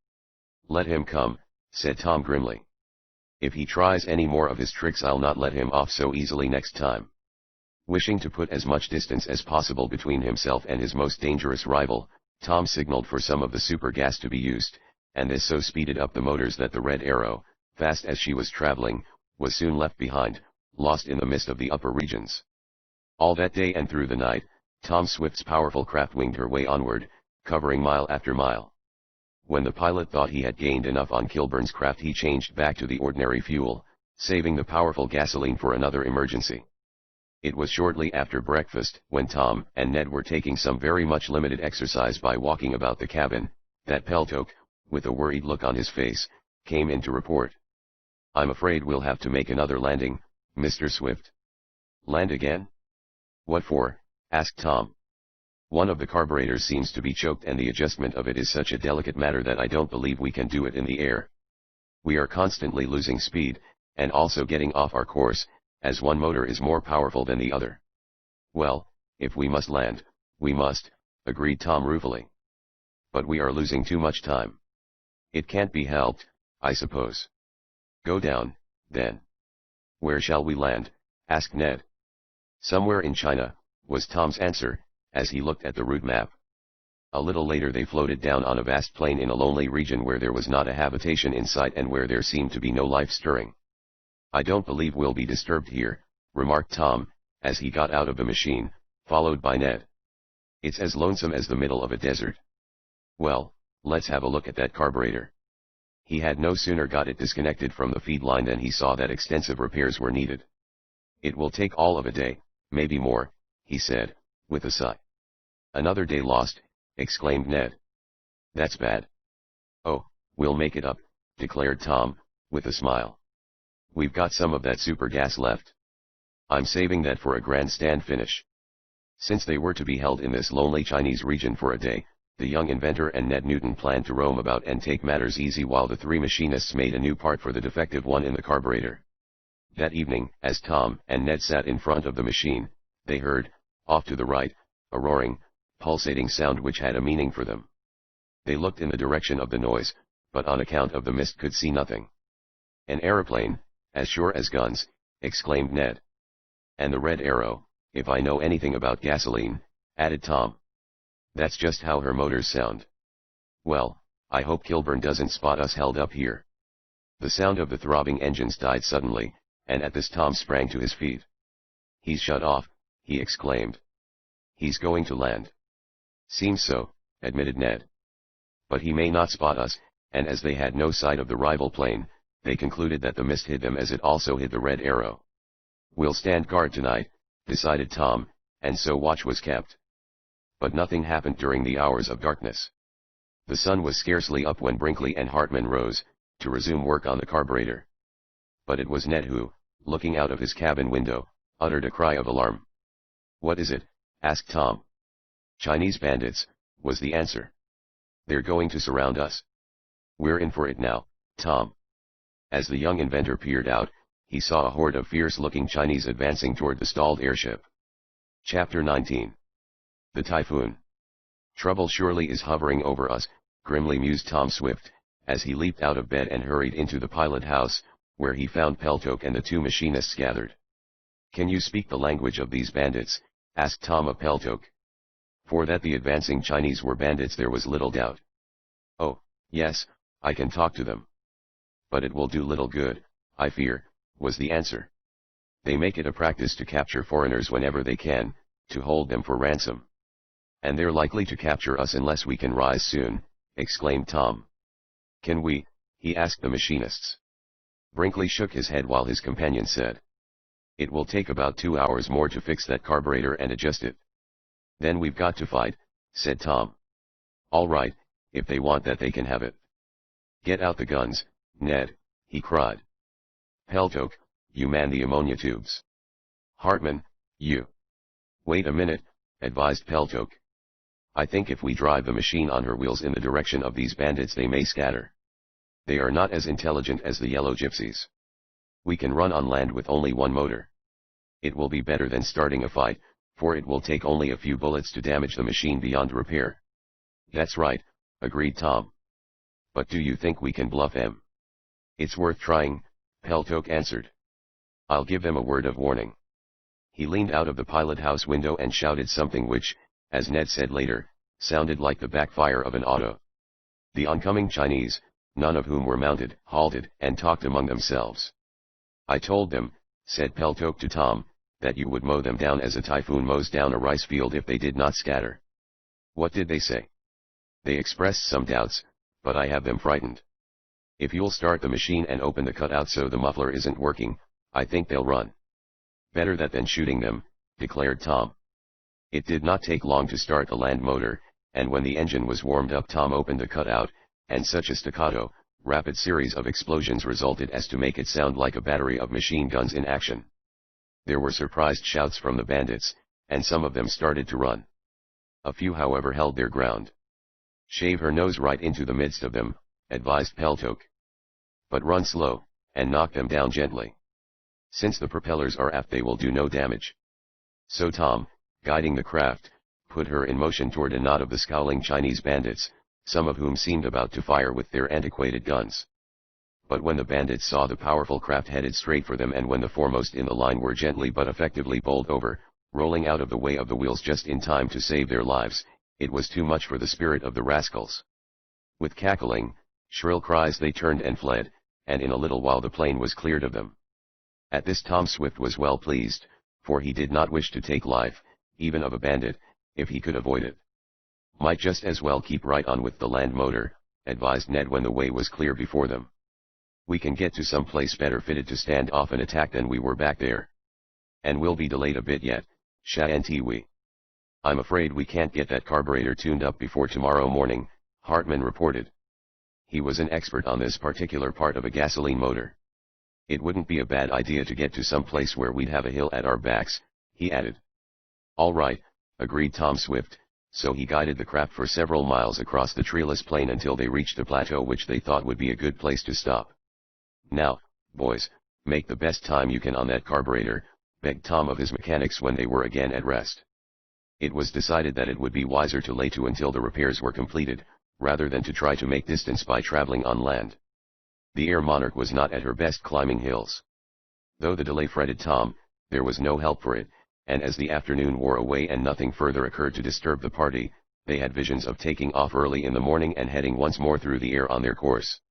"Let him come," said Tom grimly. "If he tries any more of his tricks, I'll not let him off so easily next time." Wishing to put as much distance as possible between himself and his most dangerous rival, Tom signaled for some of the super gas to be used, and this so speeded up the motors that the Red Arrow, fast as she was traveling, was soon left behind, lost in the mist of the upper regions. All that day and through the night, Tom Swift's powerful craft winged her way onward, covering mile after mile. When the pilot thought he had gained enough on Kilburn's craft, he changed back to the ordinary fuel, saving the powerful gasoline for another emergency. It was shortly after breakfast, when Tom and Ned were taking some very much limited exercise by walking about the cabin, that Peltok, with a worried look on his face, came in to report. "I'm afraid we'll have to make another landing, Mr. Swift." "Land again? What for?" asked Tom. "One of the carburetors seems to be choked, and the adjustment of it is such a delicate matter that I don't believe we can do it in the air. We are constantly losing speed, and also getting off our course, as one motor is more powerful than the other." "Well, if we must land, we must," agreed Tom ruefully. "But we are losing too much time." "It can't be helped, I suppose." "Go down, then." "Where shall we land?" asked Ned. "Somewhere in China," was Tom's answer, as he looked at the route map. A little later they floated down on a vast plain in a lonely region where there was not a habitation in sight and where there seemed to be no life stirring. "I don't believe we'll be disturbed here," remarked Tom, as he got out of the machine, followed by Ned. "It's as lonesome as the middle of a desert." "Well, let's have a look at that carburetor." He had no sooner got it disconnected from the feed line than he saw that extensive repairs were needed. "It will take all of a day, maybe more," he said, with a sigh. "Another day lost," exclaimed Ned. "That's bad." "Oh, we'll make it up," declared Tom, with a smile. "We've got some of that super gas left. I'm saving that for a grandstand finish." Since they were to be held in this lonely Chinese region for a day, the young inventor and Ned Newton planned to roam about and take matters easy while the three machinists made a new part for the defective one in the carburetor. That evening, as Tom and Ned sat in front of the machine, they heard, off to the right, a roaring, pulsating sound which had a meaning for them. They looked in the direction of the noise, but on account of the mist could see nothing. "An aeroplane, as sure as guns," exclaimed Ned. "And the Red Arrow, if I know anything about gasoline," added Tom. "That's just how her motors sound. Well, I hope Kilburn doesn't spot us held up here." The sound of the throbbing engines died suddenly, and at this Tom sprang to his feet. "He's shut off," he exclaimed. "He's going to land." "Seems so," admitted Ned. "But he may not spot us," and as they had no sight of the rival plane, they concluded that the mist hid them as it also hid the Red Arrow. "We'll stand guard tonight," decided Tom, and so watch was kept. But nothing happened during the hours of darkness. The sun was scarcely up when Brinkley and Hartman rose, to resume work on the carburetor. But it was Ned who, looking out of his cabin window, uttered a cry of alarm. "What is it?" asked Tom. "Chinese bandits," was the answer. "They're going to surround us." "We're in for it now, Tom." As the young inventor peered out, he saw a horde of fierce-looking Chinese advancing toward the stalled airship. Chapter 19. The Typhoon. "Trouble surely is hovering over us," grimly mused Tom Swift, as he leaped out of bed and hurried into the pilot house, where he found Peltok and the two machinists gathered. "Can you speak the language of these bandits?" asked Tom of Peltok. For that the advancing Chinese were bandits there was little doubt. Oh, yes, I can talk to them. But it will do little good, I fear, was the answer. They make it a practice to capture foreigners whenever they can, to hold them for ransom. And they're likely to capture us unless we can rise soon, exclaimed Tom. Can we? He asked the machinists. Brinkley shook his head while his companion said. It will take about 2 hours more to fix that carburetor and adjust it. Then we've got to fight, said Tom. All right, if they want that they can have it. Get out the guns, Ned, he cried. Peltok, you man the ammonia tubes. Hartman, you. Wait a minute, advised Peltok. I think if we drive the machine on her wheels in the direction of these bandits they may scatter. They are not as intelligent as the yellow gypsies. We can run on land with only one motor. It will be better than starting a fight, for it will take only a few bullets to damage the machine beyond repair. That's right, agreed Tom. But do you think we can bluff them? It's worth trying, Peltok answered. I'll give them a word of warning. He leaned out of the pilot house window and shouted something which, as Ned said later, sounded like the backfire of an auto. The oncoming Chinese, none of whom were mounted, halted and talked among themselves. I told them, said Peltok to Tom, that you would mow them down as a typhoon mows down a rice field if they did not scatter. What did they say? They expressed some doubts, but I have them frightened. If you'll start the machine and open the cutout so the muffler isn't working, I think they'll run. Better that than shooting them, declared Tom. It did not take long to start the land motor, and when the engine was warmed up Tom opened the cutout, and such a staccato, rapid series of explosions resulted as to make it sound like a battery of machine guns in action. There were surprised shouts from the bandits, and some of them started to run. A few however held their ground. Shave her nose right into the midst of them, advised Peltok. But run slow, and knock them down gently. Since the propellers are aft they will do no damage. So Tom, guiding the craft, put her in motion toward a knot of the scowling Chinese bandits, some of whom seemed about to fire with their antiquated guns. But when the bandits saw the powerful craft headed straight for them and when the foremost in the line were gently but effectively bowled over, rolling out of the way of the wheels just in time to save their lives, it was too much for the spirit of the rascals. With cackling, shrill cries they turned and fled, and in a little while the plane was cleared of them. At this Tom Swift was well pleased, for he did not wish to take life, even of a bandit, if he could avoid it. Might just as well keep right on with the land motor, advised Ned when the way was clear before them. We can get to some place better fitted to stand off an attack than we were back there. And we'll be delayed a bit yet, shan't we? I'm afraid we can't get that carburetor tuned up before tomorrow morning, Hartman reported. He was an expert on this particular part of a gasoline motor. It wouldn't be a bad idea to get to some place where we'd have a hill at our backs, he added. All right, agreed Tom Swift, so he guided the craft for several miles across the treeless plain until they reached a plateau which they thought would be a good place to stop. Now, boys, make the best time you can on that carburetor, begged Tom of his mechanics when they were again at rest. It was decided that it would be wiser to lay to until the repairs were completed, rather than to try to make distance by traveling on land. The Air Monarch was not at her best climbing hills. Though the delay fretted Tom, there was no help for it, and as the afternoon wore away and nothing further occurred to disturb the party, they had visions of taking off early in the morning and heading once more through the air on their course.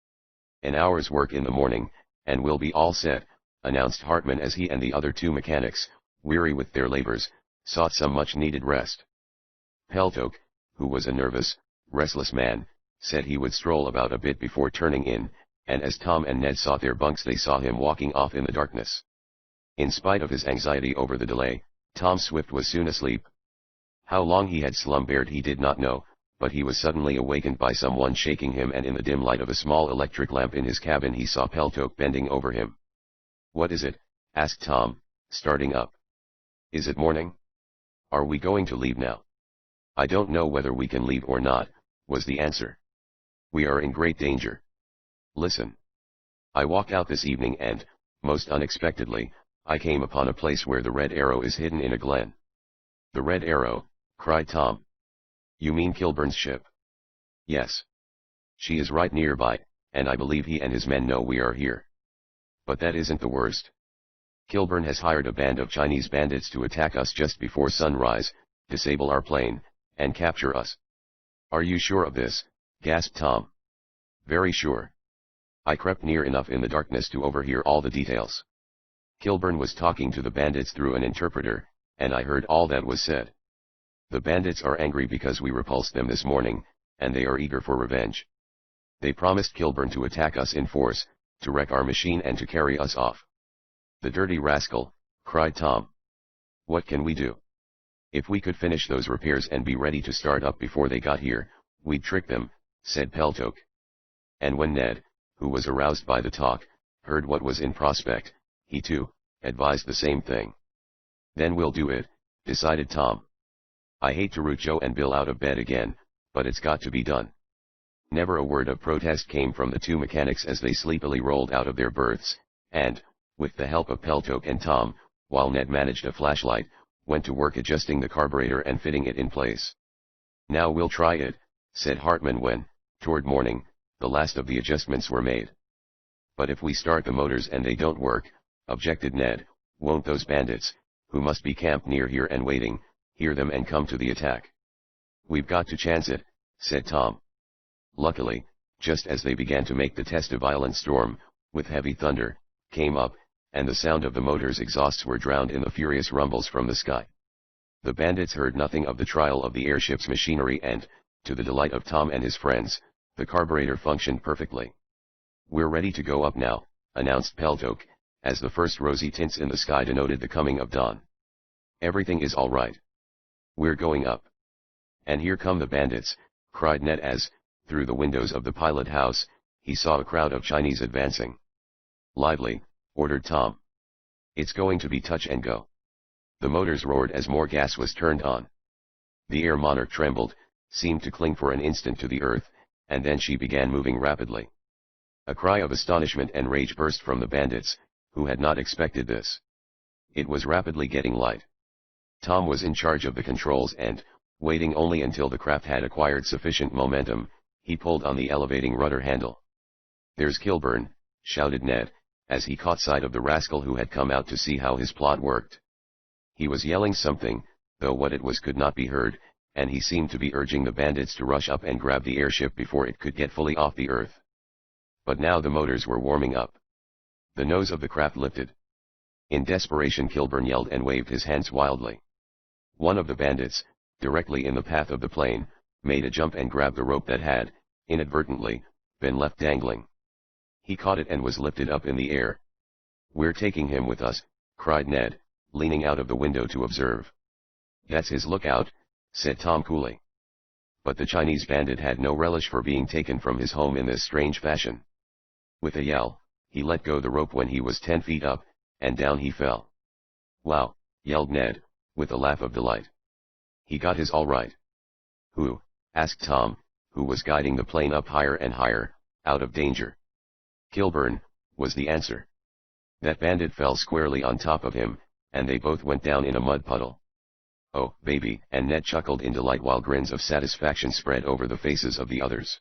An hour's work in the morning, and we'll be all set, announced Hartman as he and the other two mechanics, weary with their labors, sought some much-needed rest. Peltok, who was a nervous, restless man, said he would stroll about a bit before turning in, and as Tom and Ned sought their bunks they saw him walking off in the darkness. In spite of his anxiety over the delay, Tom Swift was soon asleep. How long he had slumbered he did not know, but he was suddenly awakened by someone shaking him, and in the dim light of a small electric lamp in his cabin he saw Peltok bending over him. What is it? Asked Tom, starting up. Is it morning? Are we going to leave now? I don't know whether we can leave or not, was the answer. We are in great danger. Listen. I walked out this evening and, most unexpectedly, I came upon a place where the Red Arrow is hidden in a glen. The Red Arrow, cried Tom. You mean Kilburn's ship? Yes. She is right nearby, and I believe he and his men know we are here. But that isn't the worst. Kilburn has hired a band of Chinese bandits to attack us just before sunrise, disable our plane, and capture us. Are you sure of this? Gasped Tom. Very sure. I crept near enough in the darkness to overhear all the details. Kilburn was talking to the bandits through an interpreter, and I heard all that was said. The bandits are angry because we repulsed them this morning, and they are eager for revenge. They promised Kilburn to attack us in force, to wreck our machine and to carry us off. The dirty rascal, cried Tom. What can we do? If we could finish those repairs and be ready to start up before they got here, we'd trick them, said Peltoke. And when Ned, who was aroused by the talk, heard what was in prospect, he too, advised the same thing. Then we'll do it, decided Tom. I hate to root Joe and Bill out of bed again, but it's got to be done. Never a word of protest came from the two mechanics as they sleepily rolled out of their berths, and, with the help of Peltoke and Tom, while Ned managed a flashlight, went to work adjusting the carburetor and fitting it in place. Now we'll try it, said Hartman when, toward morning, the last of the adjustments were made. But if we start the motors and they don't work, objected Ned, won't those bandits, who must be camped near here and waiting, hear them and come to the attack? We've got to chance it, said Tom. Luckily, just as they began to make the test, a violent storm, with heavy thunder, came up, and the sound of the motor's exhausts were drowned in the furious rumbles from the sky. The bandits heard nothing of the trial of the airship's machinery and, to the delight of Tom and his friends, the carburetor functioned perfectly. We're ready to go up now, announced Peltoke, as the first rosy tints in the sky denoted the coming of dawn. Everything is all right. We're going up. And here come the bandits, cried Ned as, through the windows of the pilot house, he saw a crowd of Chinese advancing. Lively, ordered Tom. It's going to be touch and go. The motors roared as more gas was turned on. The Air Monarch trembled, seemed to cling for an instant to the earth, and then she began moving rapidly. A cry of astonishment and rage burst from the bandits, who had not expected this. It was rapidly getting light. Tom was in charge of the controls and, waiting only until the craft had acquired sufficient momentum, he pulled on the elevating rudder handle. There's Kilburn, shouted Ned, as he caught sight of the rascal who had come out to see how his plot worked. He was yelling something, though what it was could not be heard, and he seemed to be urging the bandits to rush up and grab the airship before it could get fully off the earth. But now the motors were warming up. The nose of the craft lifted. In desperation Kilburn yelled and waved his hands wildly. One of the bandits, directly in the path of the plane, made a jump and grabbed the rope that had, inadvertently, been left dangling. He caught it and was lifted up in the air. We're taking him with us, cried Ned, leaning out of the window to observe. That's his lookout, said Tom coolly. But the Chinese bandit had no relish for being taken from his home in this strange fashion. With a yell, he let go the rope when he was 10 feet up, and down he fell. Wow, yelled Ned, with a laugh of delight. He got his all right. Who? Asked Tom, who was guiding the plane up higher and higher, out of danger. Kilburn, was the answer. That bandit fell squarely on top of him, and they both went down in a mud puddle. Oh, baby, and Ned chuckled in delight while grins of satisfaction spread over the faces of the others.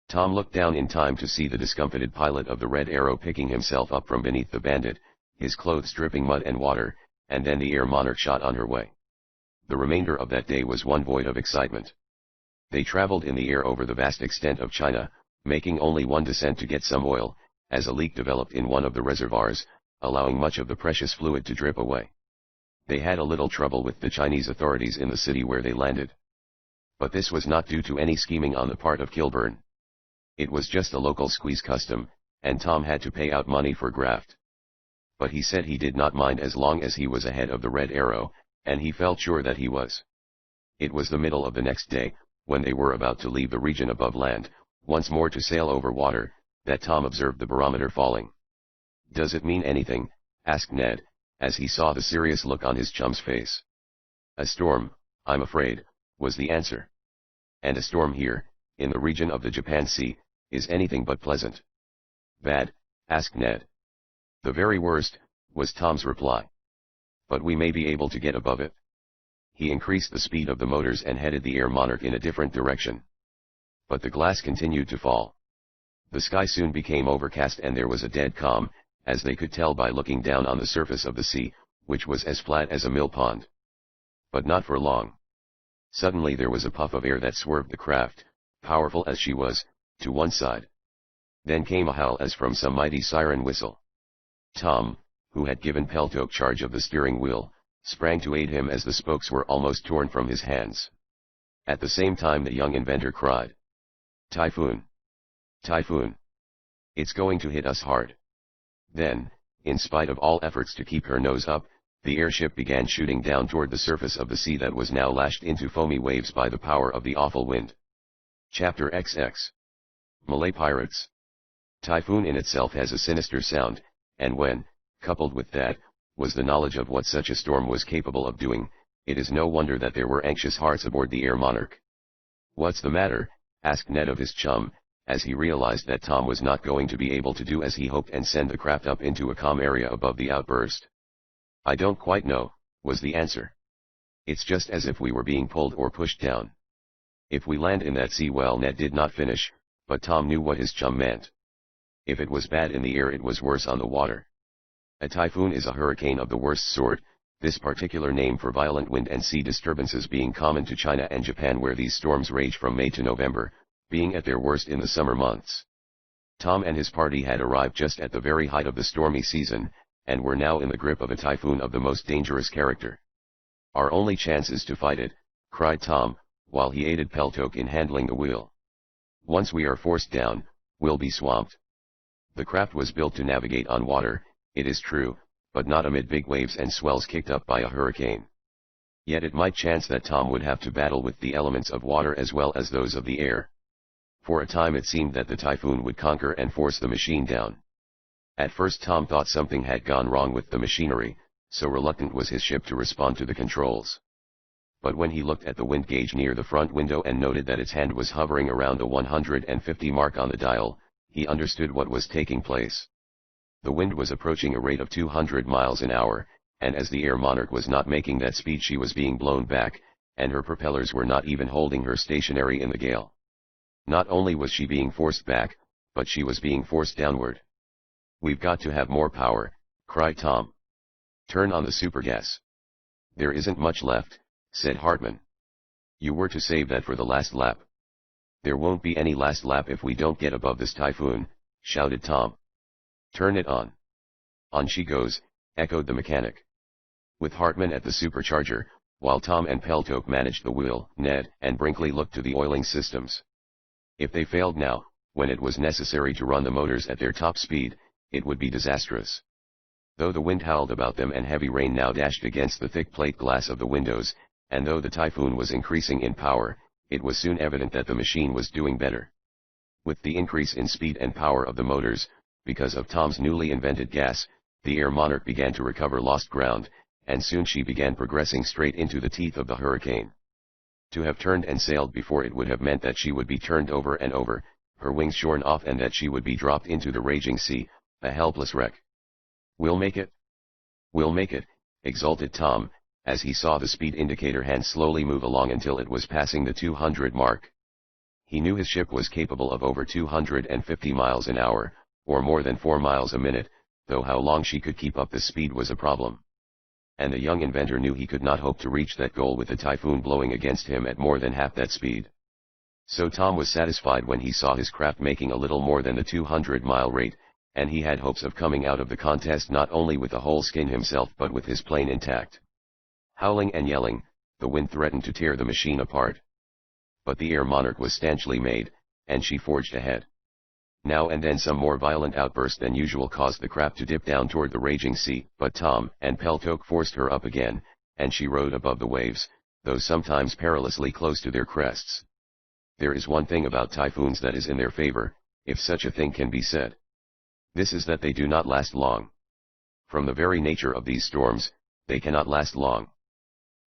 Tom looked down in time to see the discomfited pilot of the Red Arrow picking himself up from beneath the bandit, his clothes dripping mud and water, and then the Air Monarch shot on her way. The remainder of that day was one void of excitement. They traveled in the air over the vast extent of China, making only one descent to get some oil, as a leak developed in one of the reservoirs, allowing much of the precious fluid to drip away. They had a little trouble with the Chinese authorities in the city where they landed. But this was not due to any scheming on the part of Kilburn. It was just a local squeeze custom, and Tom had to pay out money for graft. But he said he did not mind as long as he was ahead of the Red Arrow, and he felt sure that he was. It was the middle of the next day, when they were about to leave the region above land, once more to sail over water, that Tom observed the barometer falling. Does it mean anything? Asked Ned, as he saw the serious look on his chum's face. A storm, I'm afraid, was the answer. And a storm here, in the region of the Japan Sea, is anything but pleasant. Bad? Asked Ned. The very worst, was Tom's reply. But we may be able to get above it. He increased the speed of the motors and headed the Air Monarch in a different direction. But the glass continued to fall. The sky soon became overcast and there was a dead calm, as they could tell by looking down on the surface of the sea, which was as flat as a mill pond. But not for long. Suddenly there was a puff of air that swerved the craft, powerful as she was, to one side. Then came a howl as from some mighty siren whistle. Tom, who had given Peltok charge of the steering wheel, sprang to aid him as the spokes were almost torn from his hands. At the same time the young inventor cried, "Typhoon! Typhoon! It's going to hit us hard." Then, in spite of all efforts to keep her nose up, the airship began shooting down toward the surface of the sea that was now lashed into foamy waves by the power of the awful wind. Chapter XX. Malay Pirates. Typhoon in itself has a sinister sound, and when, coupled with that, was the knowledge of what such a storm was capable of doing, it is no wonder that there were anxious hearts aboard the Air Monarch. "What's the matter?" asked Ned of his chum, as he realized that Tom was not going to be able to do as he hoped and send the craft up into a calm area above the outburst. "I don't quite know," was the answer. "It's just as if we were being pulled or pushed down. If we land in that sea." Well, Ned did not finish, but Tom knew what his chum meant. If it was bad in the air, it was worse on the water. A typhoon is a hurricane of the worst sort, this particular name for violent wind and sea disturbances being common to China and Japan, where these storms rage from May to November, being at their worst in the summer months. Tom and his party had arrived just at the very height of the stormy season, and were now in the grip of a typhoon of the most dangerous character. "Our only chance is to fight it," cried Tom, while he aided Peltok in handling the wheel. "Once we are forced down, we'll be swamped." The craft was built to navigate on water, it is true, but not amid big waves and swells kicked up by a hurricane. Yet it might chance that Tom would have to battle with the elements of water as well as those of the air. For a time it seemed that the typhoon would conquer and force the machine down. At first Tom thought something had gone wrong with the machinery, so reluctant was his ship to respond to the controls. But when he looked at the wind gauge near the front window and noted that its hand was hovering around the 150 mark on the dial, he understood what was taking place. The wind was approaching a rate of 200 miles an hour, and as the Air Monarch was not making that speed, she was being blown back, and her propellers were not even holding her stationary in the gale. Not only was she being forced back, but she was being forced downward. "We've got to have more power," cried Tom. "Turn on the supergas." "There isn't much left," said Hartman. "You were to save that for the last lap." "There won't be any last lap if we don't get above this typhoon," shouted Tom. "Turn it on." "On she goes," echoed the mechanic. With Hartman at the supercharger, while Tom and Peltok managed the wheel, Ned and Brinkley looked to the oiling systems. If they failed now, when it was necessary to run the motors at their top speed, it would be disastrous. Though the wind howled about them and heavy rain now dashed against the thick plate glass of the windows, and though the typhoon was increasing in power, it was soon evident that the machine was doing better. With the increase in speed and power of the motors, because of Tom's newly invented gas, the Air Monarch began to recover lost ground, and soon she began progressing straight into the teeth of the hurricane. To have turned and sailed before it would have meant that she would be turned over and over, her wings shorn off, and that she would be dropped into the raging sea, a helpless wreck. "We'll make it! We'll make it!" exulted Tom, as he saw the speed indicator hand slowly move along until it was passing the 200 mark. He knew his ship was capable of over 250 miles an hour, or more than 4 miles a minute, though how long she could keep up this speed was a problem. And the young inventor knew he could not hope to reach that goal with the typhoon blowing against him at more than half that speed. So Tom was satisfied when he saw his craft making a little more than the 200-mile rate, and he had hopes of coming out of the contest not only with a whole skin himself but with his plane intact. Howling and yelling, the wind threatened to tear the machine apart. But the Air Monarch was stanchly made, and she forged ahead. Now and then some more violent outburst than usual caused the craft to dip down toward the raging sea, but Tom and Peltok forced her up again, and she rode above the waves, though sometimes perilously close to their crests. There is one thing about typhoons that is in their favor, if such a thing can be said. This is that they do not last long. From the very nature of these storms, they cannot last long.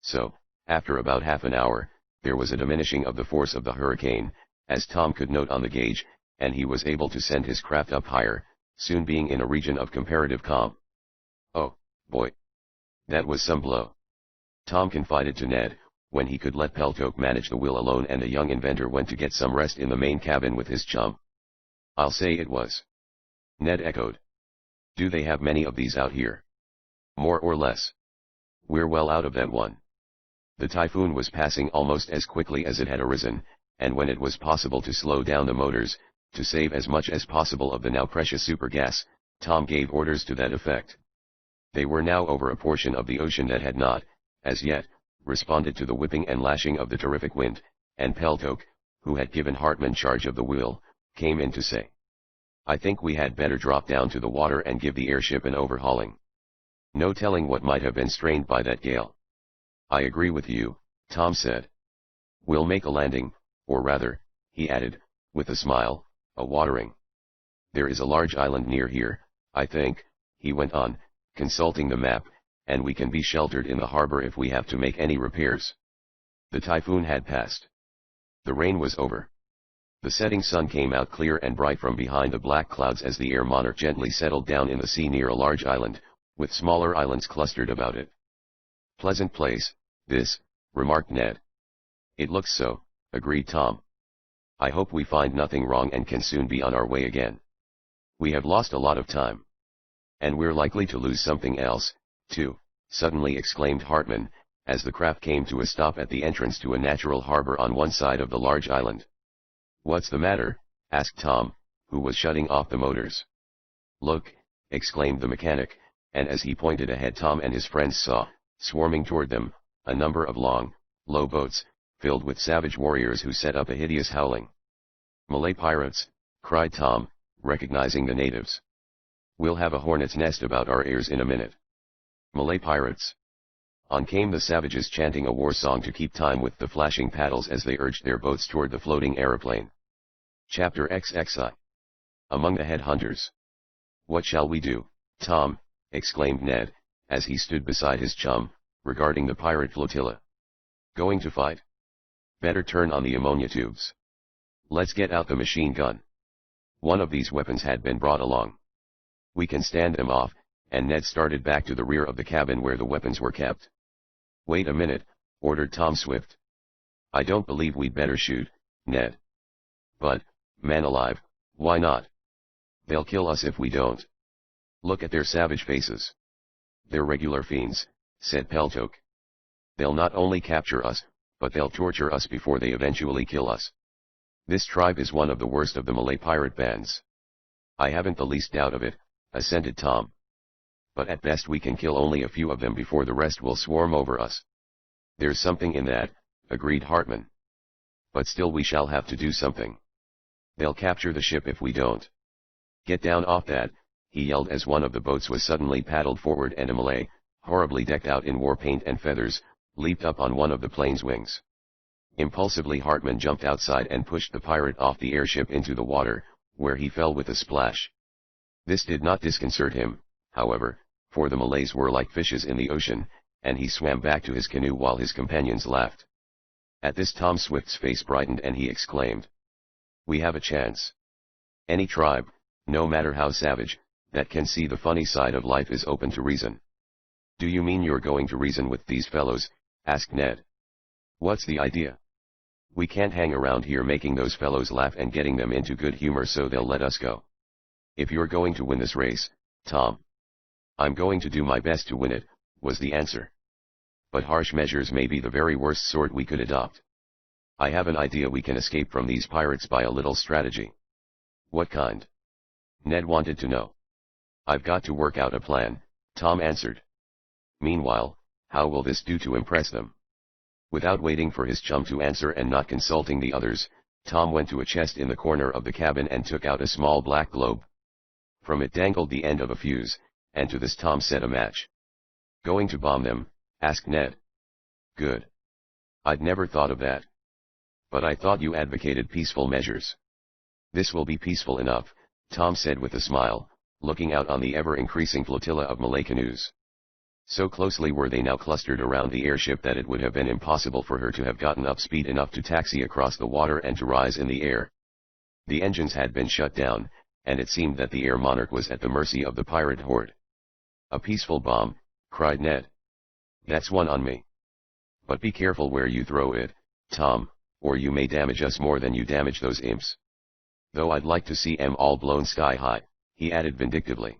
So, after about half an hour, there was a diminishing of the force of the hurricane, as Tom could note on the gauge, and he was able to send his craft up higher, soon being in a region of comparative calm. "Oh, boy. That was some blow," Tom confided to Ned, when he could let Peltok manage the wheel alone and the young inventor went to get some rest in the main cabin with his chum. "I'll say it was," Ned echoed. Do they have many of these out here? More or less. We're well out of that one. The typhoon was passing almost as quickly as it had arisen, and when it was possible to slow down the motors, to save as much as possible of the now precious supergas, Tom gave orders to that effect. They were now over a portion of the ocean that had not, as yet, responded to the whipping and lashing of the terrific wind, and Peltok, who had given Hartman charge of the wheel, came in to say, "I think we had better drop down to the water and give the airship an overhauling. No telling what might have been strained by that gale." "I agree with you," Tom said. "We'll make a landing, or rather," he added, with a smile, "a watering. There is a large island near here, I think," he went on, consulting the map, "and we can be sheltered in the harbor if we have to make any repairs." The typhoon had passed. The rain was over. The setting sun came out clear and bright from behind the black clouds as the Air Monarch gently settled down in the sea near a large island, with smaller islands clustered about it. "Pleasant place, this," remarked Ned. "It looks so," agreed Tom. "I hope we find nothing wrong and can soon be on our way again. We have lost a lot of time. And we're likely to lose something else, too," suddenly exclaimed Hartman, as the craft came to a stop at the entrance to a natural harbor on one side of the large island. "What's the matter?" asked Tom, who was shutting off the motors. "Look," exclaimed the mechanic, and as he pointed ahead Tom and his friends saw, swarming toward them, a number of long, low boats, filled with savage warriors who set up a hideous howling. "Malay pirates," cried Tom, recognizing the natives. "We'll have a hornet's nest about our ears in a minute." "Malay pirates." On came the savages chanting a war song to keep time with the flashing paddles as they urged their boats toward the floating aeroplane. Chapter XXI. Among the headhunters. "What shall we do, Tom?" exclaimed Ned, as he stood beside his chum, regarding the pirate flotilla. "Going to fight? Better turn on the ammonia tubes. Let's get out the machine gun." One of these weapons had been brought along. "We can stand them off," and Ned started back to the rear of the cabin where the weapons were kept. "Wait a minute," ordered Tom Swift. "I don't believe we'd better shoot, Ned." "But, man alive, why not? They'll kill us if we don't. Look at their savage faces." "They're regular fiends," said Peltok. "They'll not only capture us, but they'll torture us before they eventually kill us. This tribe is one of the worst of the Malay pirate bands." "I haven't the least doubt of it," assented Tom. "But at best we can kill only a few of them before the rest will swarm over us." "There's something in that," agreed Hartman. "But still we shall have to do something. They'll capture the ship if we don't." "Get down off that," he yelled as one of the boats was suddenly paddled forward and a Malay, horribly decked out in war paint and feathers, leaped up on one of the plane's wings. Impulsively Hartman jumped outside and pushed the pirate off the airship into the water, where he fell with a splash. This did not disconcert him, however, for the Malays were like fishes in the ocean, and he swam back to his canoe while his companions laughed. At this Tom Swift's face brightened and he exclaimed, "We have a chance. Any tribe, no matter how savage, that can see the funny side of life is open to reason." "Do you mean you're going to reason with these fellows?" asked Ned. "What's the idea? We can't hang around here making those fellows laugh and getting them into good humor so they'll let us go. If you're going to win this race, Tom." "I'm going to do my best to win it," was the answer. "But harsh measures may be the very worst sort we could adopt. I have an idea we can escape from these pirates by a little strategy." "What kind?" Ned wanted to know. "I've got to work out a plan," Tom answered. "Meanwhile, how will this do to impress them?" Without waiting for his chum to answer and not consulting the others, Tom went to a chest in the corner of the cabin and took out a small black globe. From it dangled the end of a fuse, and to this Tom set a match. "Going to bomb them?" asked Ned. "Good. I'd never thought of that. But I thought you advocated peaceful measures." "This will be peaceful enough," Tom said with a smile, looking out on the ever-increasing flotilla of Malay canoes. So closely were they now clustered around the airship that it would have been impossible for her to have gotten up speed enough to taxi across the water and to rise in the air. The engines had been shut down, and it seemed that the Air Monarch was at the mercy of the pirate horde. "A peaceful bomb," cried Ned. "That's one on me. But be careful where you throw it, Tom, or you may damage us more than you damage those imps. Though I'd like to see 'em all blown sky high," he added vindictively.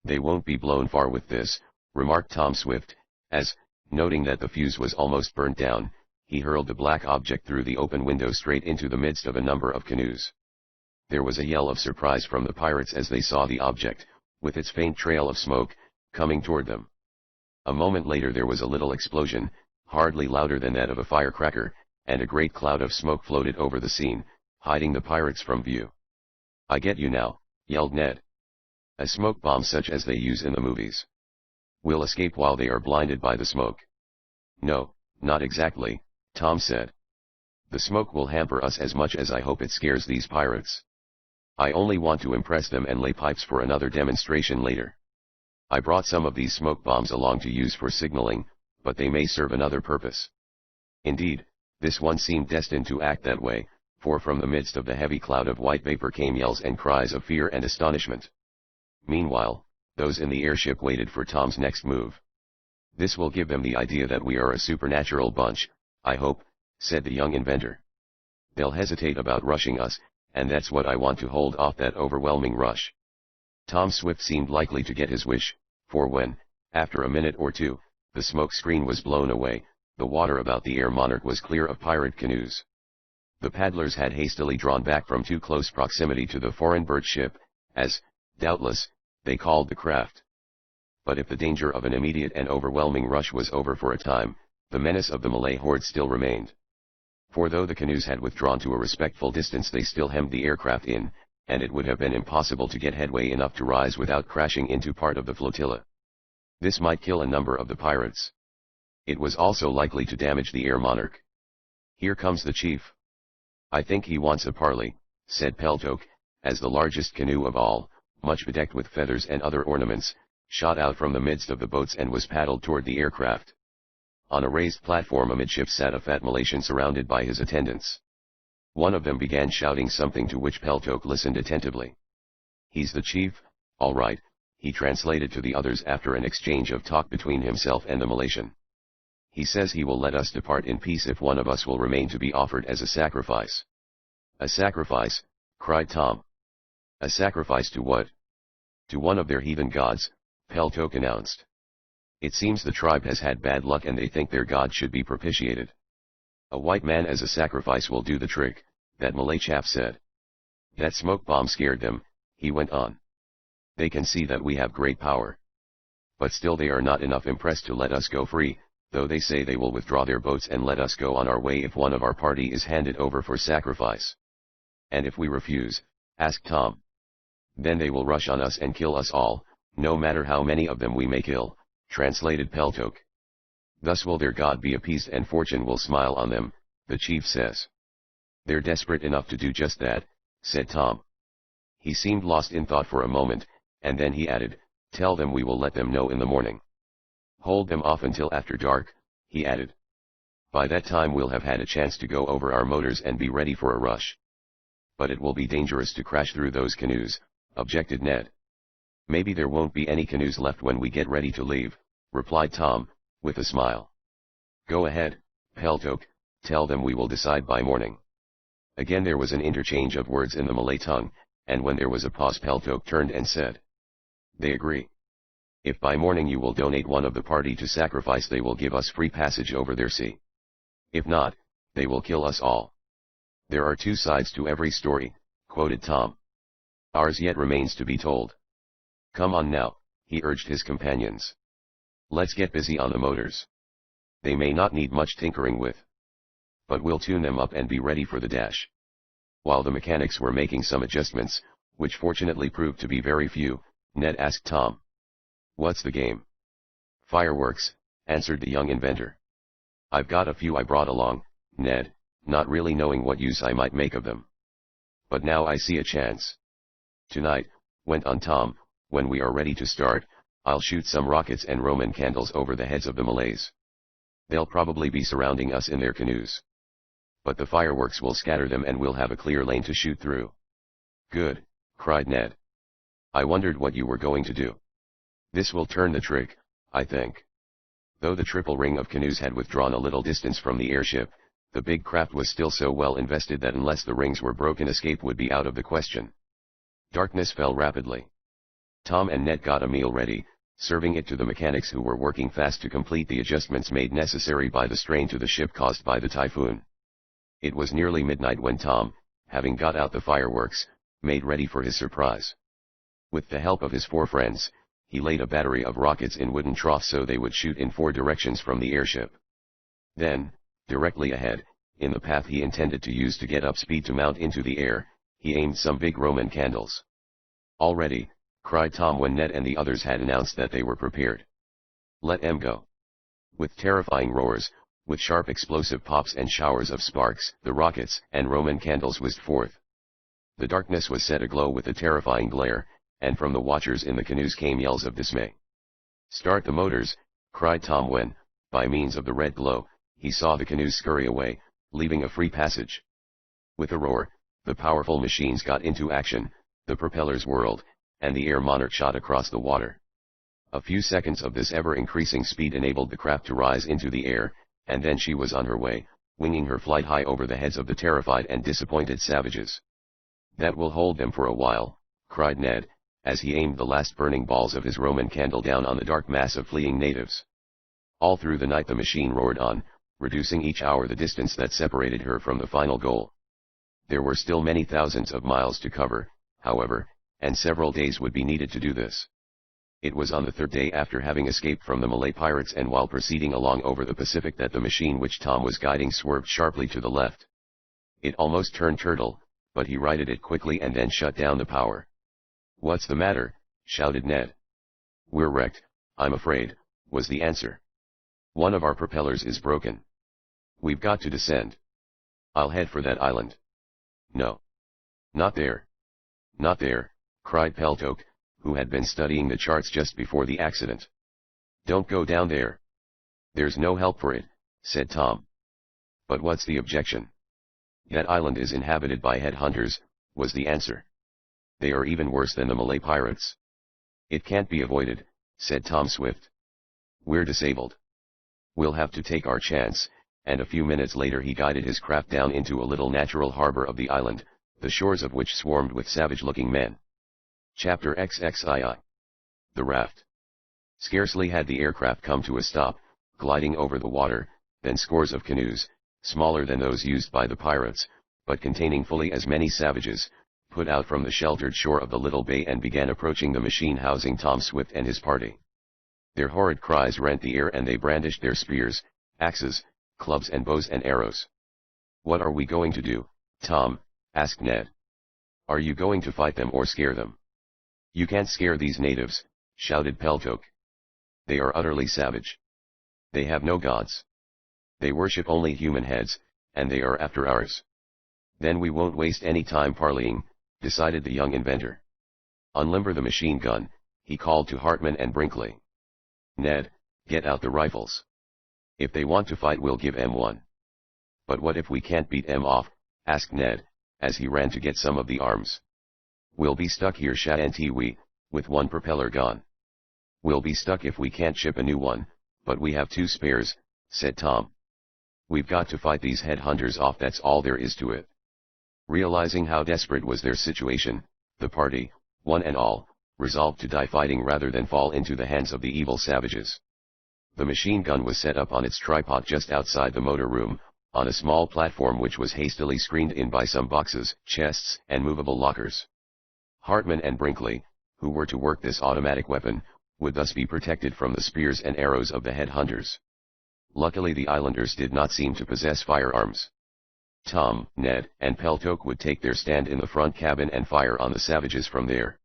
"They won't be blown far with this," remarked Tom Swift, as, noting that the fuse was almost burnt down, he hurled the black object through the open window straight into the midst of a number of canoes. There was a yell of surprise from the pirates as they saw the object, with its faint trail of smoke, coming toward them. A moment later there was a little explosion, hardly louder than that of a firecracker, and a great cloud of smoke floated over the scene, hiding the pirates from view. "I get you now," yelled Ned. "A smoke bomb such as they use in the movies. We'll escape while they are blinded by the smoke." "No, not exactly," Tom said. "The smoke will hamper us as much as I hope it scares these pirates. I only want to impress them and lay pipes for another demonstration later. I brought some of these smoke bombs along to use for signaling, but they may serve another purpose." Indeed, this one seemed destined to act that way, for from the midst of the heavy cloud of white vapor came yells and cries of fear and astonishment. Meanwhile, those in the airship waited for Tom's next move. "This will give them the idea that we are a supernatural bunch, I hope," said the young inventor. "They'll hesitate about rushing us, and that's what I want to hold off that overwhelming rush." Tom Swift seemed likely to get his wish, for when, after a minute or two, the smoke screen was blown away, the water about the Air Monarch was clear of pirate canoes. The paddlers had hastily drawn back from too close proximity to the foreign bird ship, as, doubtless, they called the craft. But if the danger of an immediate and overwhelming rush was over for a time, the menace of the Malay horde still remained. For though the canoes had withdrawn to a respectful distance, they still hemmed the aircraft in, and it would have been impossible to get headway enough to rise without crashing into part of the flotilla. This might kill a number of the pirates. It was also likely to damage the Air Monarch. "Here comes the chief. I think he wants a parley," said Peltok, as the largest canoe of all, much bedecked with feathers and other ornaments, shot out from the midst of the boats and was paddled toward the aircraft. On a raised platform amidships sat a fat Malaysian surrounded by his attendants. One of them began shouting something to which Peltok listened attentively. "He's the chief, all right," he translated to the others after an exchange of talk between himself and the Malaysian. "He says he will let us depart in peace if one of us will remain to be offered as a sacrifice." "A sacrifice?" cried Tom. "A sacrifice to what?" "To one of their heathen gods," Peltok announced. "It seems the tribe has had bad luck and they think their god should be propitiated. A white man as a sacrifice will do the trick," that Malay chap said. "That smoke bomb scared them," he went on. "They can see that we have great power. But still they are not enough impressed to let us go free, though they say they will withdraw their boats and let us go on our way if one of our party is handed over for sacrifice." "And if we refuse?" asked Tom. "Then they will rush on us and kill us all, no matter how many of them we may kill," translated Peltok. "Thus will their god be appeased and fortune will smile on them," the chief says. "They're desperate enough to do just that," said Tom. He seemed lost in thought for a moment, and then he added, "Tell them we will let them know in the morning. Hold them off until after dark," he added. "By that time we'll have had a chance to go over our motors and be ready for a rush." "But it will be dangerous to crash through those canoes," objected Ned. "Maybe there won't be any canoes left when we get ready to leave," replied Tom, with a smile. "Go ahead, Peltok, tell them we will decide by morning." Again there was an interchange of words in the Malay tongue, and when there was a pause Peltok turned and said, "They agree. If by morning you will donate one of the party to sacrifice they will give us free passage over their sea. If not, they will kill us all." "There are two sides to every story," quoted Tom. "Ours yet remains to be told. Come on now," he urged his companions. "Let's get busy on the motors. They may not need much tinkering with, but we'll tune them up and be ready for the dash." While the mechanics were making some adjustments, which fortunately proved to be very few, Ned asked Tom, "What's the game?" "Fireworks," answered the young inventor. "I've got a few I brought along, Ned, not really knowing what use I might make of them. But now I see a chance. Tonight," went on Tom, "when we are ready to start, I'll shoot some rockets and Roman candles over the heads of the Malays. They'll probably be surrounding us in their canoes. But the fireworks will scatter them and we'll have a clear lane to shoot through." "Good," cried Ned. "I wondered what you were going to do. This will turn the trick, I think." Though the triple ring of canoes had withdrawn a little distance from the airship, the big craft was still so well invested that unless the rings were broken escape would be out of the question. Darkness fell rapidly. Tom and Ned got a meal ready, serving it to the mechanics who were working fast to complete the adjustments made necessary by the strain to the ship caused by the typhoon. It was nearly midnight when Tom, having got out the fireworks, made ready for his surprise. With the help of his 4 friends, he laid a battery of rockets in wooden troughs so they would shoot in 4 directions from the airship. Then, directly ahead, in the path he intended to use to get up speed to mount into the air, he aimed some big Roman candles. "All ready," cried Tom when Ned and the others had announced that they were prepared. "Let 'em go." With terrifying roars, with sharp explosive pops and showers of sparks, the rockets and Roman candles whizzed forth. The darkness was set aglow with a terrifying glare, and from the watchers in the canoes came yells of dismay. "Start the motors," cried Tom when, by means of the red glow, he saw the canoes scurry away, leaving a free passage. With a roar, the powerful machines got into action, the propellers whirled, and the Air Monarch shot across the water. A few seconds of this ever-increasing speed enabled the craft to rise into the air, and then she was on her way, winging her flight high over the heads of the terrified and disappointed savages. "That will hold them for a while," cried Ned, as he aimed the last burning balls of his Roman candle down on the dark mass of fleeing natives. All through the night the machine roared on, reducing each hour the distance that separated her from the final goal. There were still many thousands of miles to cover, however, and several days would be needed to do this. It was on the 3rd day after having escaped from the Malay pirates and while proceeding along over the Pacific that the machine which Tom was guiding swerved sharply to the left. It almost turned turtle, but he righted it quickly and then shut down the power. "What's the matter?" shouted Ned. "We're wrecked, I'm afraid," was the answer. "One of our propellers is broken. We've got to descend." "I'll head for that island." "No. Not there. Not there," cried Peltok, who had been studying the charts just before the accident. "Don't go down there." "There's no help for it," said Tom. "But what's the objection?" "That island is inhabited by headhunters," was the answer. "They are even worse than the Malay pirates." "It can't be avoided," said Tom Swift. "We're disabled. We'll have to take our chance," and a few minutes later he guided his craft down into a little natural harbor of the island, the shores of which swarmed with savage-looking men. Chapter XXII. The Raft. Scarcely had the aircraft come to a stop, gliding over the water, than scores of canoes, smaller than those used by the pirates, but containing fully as many savages, put out from the sheltered shore of the little bay and began approaching the machine housing Tom Swift and his party. Their horrid cries rent the air and they brandished their spears, axes, clubs and bows and arrows. "What are we going to do, Tom?" asked Ned. "Are you going to fight them or scare them?" "You can't scare these natives," shouted Peltok. "They are utterly savage. They have no gods. They worship only human heads, and they are after ours." "Then we won't waste any time parleying," decided the young inventor. "Unlimber the machine gun," he called to Hartman and Brinkley. "Ned, get out the rifles. If they want to fight we'll give 'em one." "But what if we can't beat 'em off?" asked Ned, as he ran to get some of the arms. "We'll be stuck here, shan't we, with one propeller gone?" "We'll be stuck if we can't ship a new one, but we have 2 spares," said Tom. "We've got to fight these headhunters off, that's all there is to it." Realizing how desperate was their situation, the party, one and all, resolved to die fighting rather than fall into the hands of the evil savages. The machine gun was set up on its tripod just outside the motor room, on a small platform which was hastily screened in by some boxes, chests, and movable lockers. Hartman and Brinkley, who were to work this automatic weapon, would thus be protected from the spears and arrows of the headhunters. Luckily the islanders did not seem to possess firearms. Tom, Ned, and Peltok would take their stand in the front cabin and fire on the savages from there.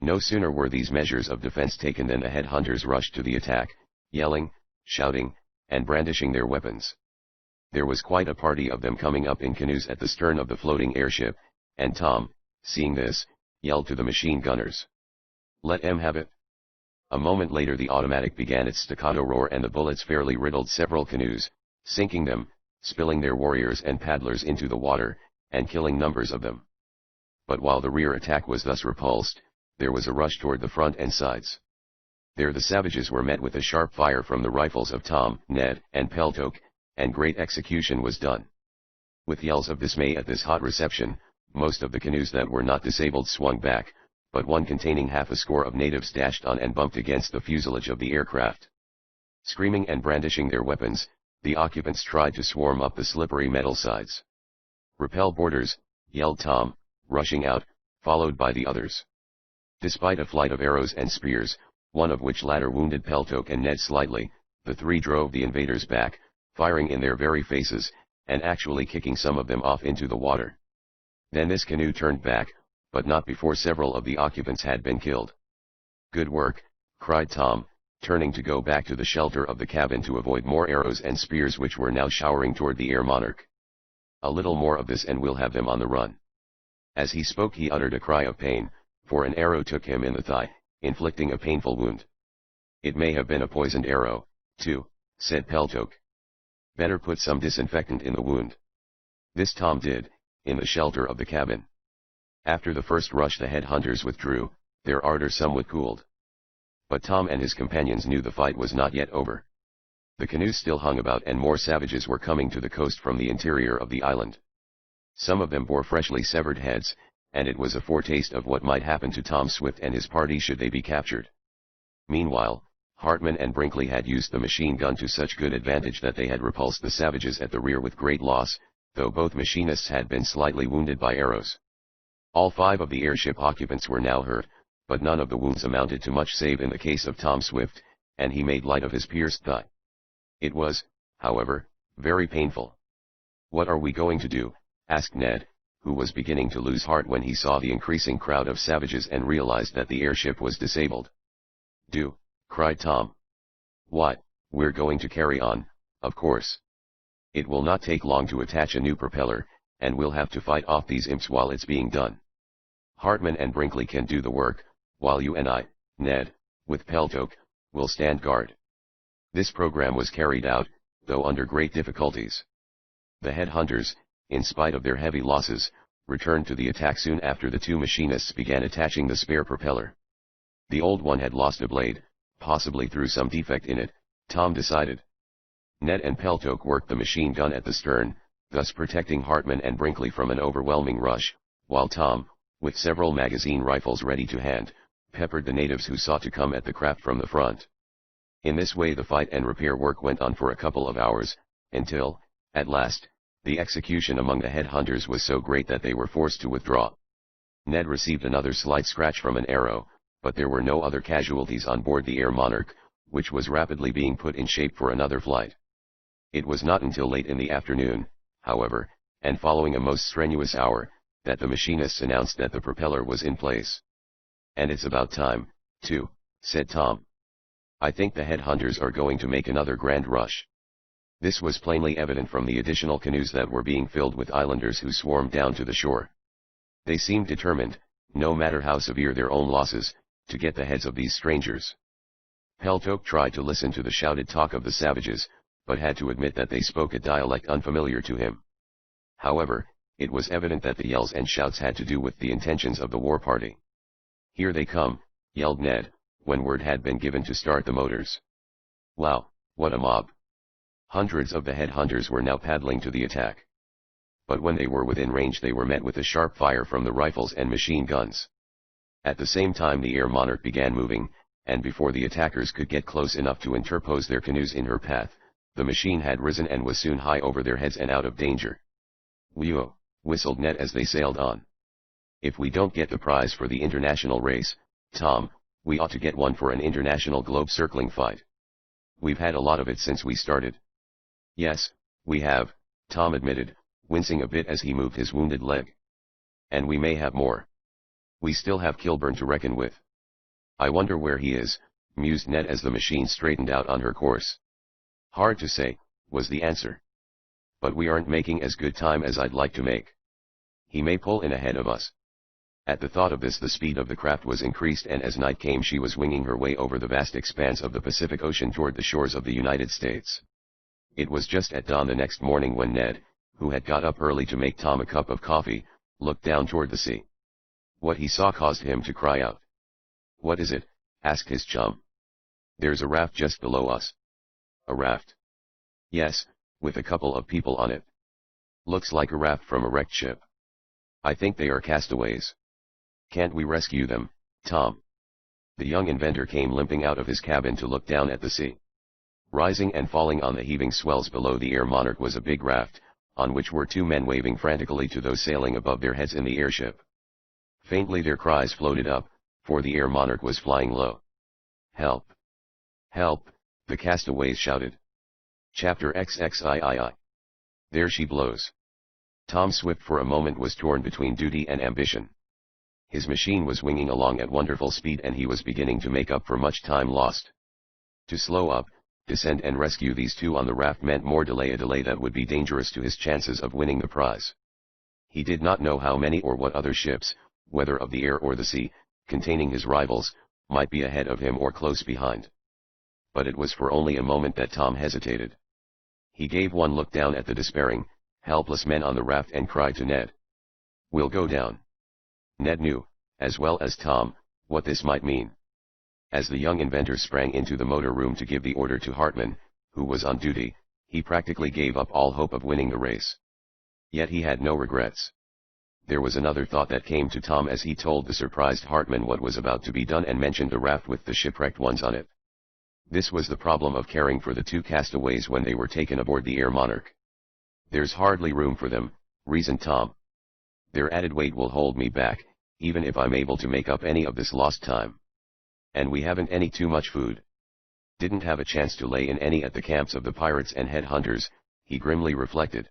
No sooner were these measures of defense taken than the headhunters rushed to the attack, yelling, shouting, and brandishing their weapons. There was quite a party of them coming up in canoes at the stern of the floating airship, and Tom, seeing this, yelled to the machine gunners, "Let 'em have it." A moment later the automatic began its staccato roar and the bullets fairly riddled several canoes, sinking them, spilling their warriors and paddlers into the water, and killing numbers of them. But while the rear attack was thus repulsed, there was a rush toward the front and sides. There the savages were met with a sharp fire from the rifles of Tom, Ned, and Peltok, and great execution was done. With yells of dismay at this hot reception, most of the canoes that were not disabled swung back, but one containing half a score of natives dashed on and bumped against the fuselage of the aircraft. Screaming and brandishing their weapons, the occupants tried to swarm up the slippery metal sides. "Repel boarders," yelled Tom, rushing out, followed by the others. Despite a flight of arrows and spears, one of which latter wounded Peltok and Ned slightly, the three drove the invaders back, firing in their very faces, and actually kicking some of them off into the water. Then this canoe turned back, but not before several of the occupants had been killed. "Good work," cried Tom, turning to go back to the shelter of the cabin to avoid more arrows and spears which were now showering toward the Air Monarch. "A little more of this and we'll have them on the run." As he spoke he uttered a cry of pain, for an arrow took him in the thigh, inflicting a painful wound. "It may have been a poisoned arrow, too," said Peltok. "Better put some disinfectant in the wound." This Tom did, in the shelter of the cabin. After the first rush the headhunters withdrew, their ardor somewhat cooled. But Tom and his companions knew the fight was not yet over. The canoes still hung about and more savages were coming to the coast from the interior of the island. Some of them bore freshly severed heads, and it was a foretaste of what might happen to Tom Swift and his party should they be captured. Meanwhile, Hartman and Brinkley had used the machine gun to such good advantage that they had repulsed the savages at the rear with great loss, though both machinists had been slightly wounded by arrows. All 5 of the airship occupants were now hurt, but none of the wounds amounted to much save in the case of Tom Swift, and he made light of his pierced thigh. It was, however, very painful. "What are we going to do?" asked Ned, who was beginning to lose heart when he saw the increasing crowd of savages and realized that the airship was disabled. "Do," cried Tom. "Why, we're going to carry on, of course. It will not take long to attach a new propeller, and we'll have to fight off these imps while it's being done. Hartman and Brinkley can do the work, while you and I, Ned, with Peltok, will stand guard." This program was carried out, though under great difficulties. The headhunters, in spite of their heavy losses, returned to the attack soon after the 2 machinists began attaching the spare propeller. The old one had lost a blade, possibly through some defect in it, Tom decided. Ned and Peltok worked the machine gun at the stern, thus protecting Hartman and Brinkley from an overwhelming rush, while Tom, with several magazine rifles ready to hand, peppered the natives who sought to come at the craft from the front. In this way the fight and repair work went on for a couple of hours, until, at last, the execution among the headhunters was so great that they were forced to withdraw. Ned received another slight scratch from an arrow, but there were no other casualties on board the Air Monarch, which was rapidly being put in shape for another flight. It was not until late in the afternoon, however, and following a most strenuous hour, that the machinists announced that the propeller was in place. "And it's about time, too," said Tom. "I think the headhunters are going to make another grand rush." This was plainly evident from the additional canoes that were being filled with islanders who swarmed down to the shore. They seemed determined, no matter how severe their own losses, to get the heads of these strangers. Peltok tried to listen to the shouted talk of the savages, but had to admit that they spoke a dialect unfamiliar to him. However, it was evident that the yells and shouts had to do with the intentions of the war party. "Here they come," yelled Ned, when word had been given to start the motors. Wow, what a mob! Hundreds of the headhunters were now paddling to the attack. But when they were within range they were met with a sharp fire from the rifles and machine guns. At the same time the Air Monarch began moving, and before the attackers could get close enough to interpose their canoes in her path, the machine had risen and was soon high over their heads and out of danger. "Whew," whistled Ned as they sailed on. "If we don't get the prize for the international race, Tom, we ought to get one for an international globe-circling fight. We've had a lot of it since we started." "Yes, we have," Tom admitted, wincing a bit as he moved his wounded leg. "And we may have more. We still have Kilburn to reckon with." "I wonder where he is," mused Ned as the machine straightened out on her course. "Hard to say," was the answer. "But we aren't making as good time as I'd like to make. He may pull in ahead of us." At the thought of this the speed of the craft was increased, and as night came she was winging her way over the vast expanse of the Pacific Ocean toward the shores of the United States. It was just at dawn the next morning when Ned, who had got up early to make Tom a cup of coffee, looked down toward the sea. What he saw caused him to cry out. "What is it?" asked his chum. "There's a raft just below us." "A raft?" "Yes, with a couple of people on it. Looks like a raft from a wrecked ship. I think they are castaways. Can't we rescue them?" Tom. The young inventor came limping out of his cabin to look down at the sea. Rising and falling on the heaving swells below the Air Monarch was a big raft, on which were two men waving frantically to those sailing above their heads in the airship. Faintly their cries floated up, for the Air Monarch was flying low. "Help! Help!" the castaways shouted. Chapter XXIII. There she blows. Tom Swift for a moment was torn between duty and ambition. His machine was winging along at wonderful speed and he was beginning to make up for much time lost. To slow up, descend and rescue these two on the raft meant more delay, a delay that would be dangerous to his chances of winning the prize. He did not know how many or what other ships, whether of the air or the sea, containing his rivals, might be ahead of him or close behind. But it was for only a moment that Tom hesitated. He gave one look down at the despairing, helpless men on the raft and cried to Ned, "We'll go down." Ned knew, as well as Tom, what this might mean. As the young inventor sprang into the motor room to give the order to Hartman, who was on duty, he practically gave up all hope of winning the race. Yet he had no regrets. There was another thought that came to Tom as he told the surprised Hartman what was about to be done and mentioned the raft with the shipwrecked ones on it. This was the problem of caring for the two castaways when they were taken aboard the Air Monarch. "There's hardly room for them," reasoned Tom. "Their added weight will hold me back, even if I'm able to make up any of this lost time. And we haven't any too much food. Didn't have a chance to lay in any at the camps of the pirates and headhunters," he grimly reflected.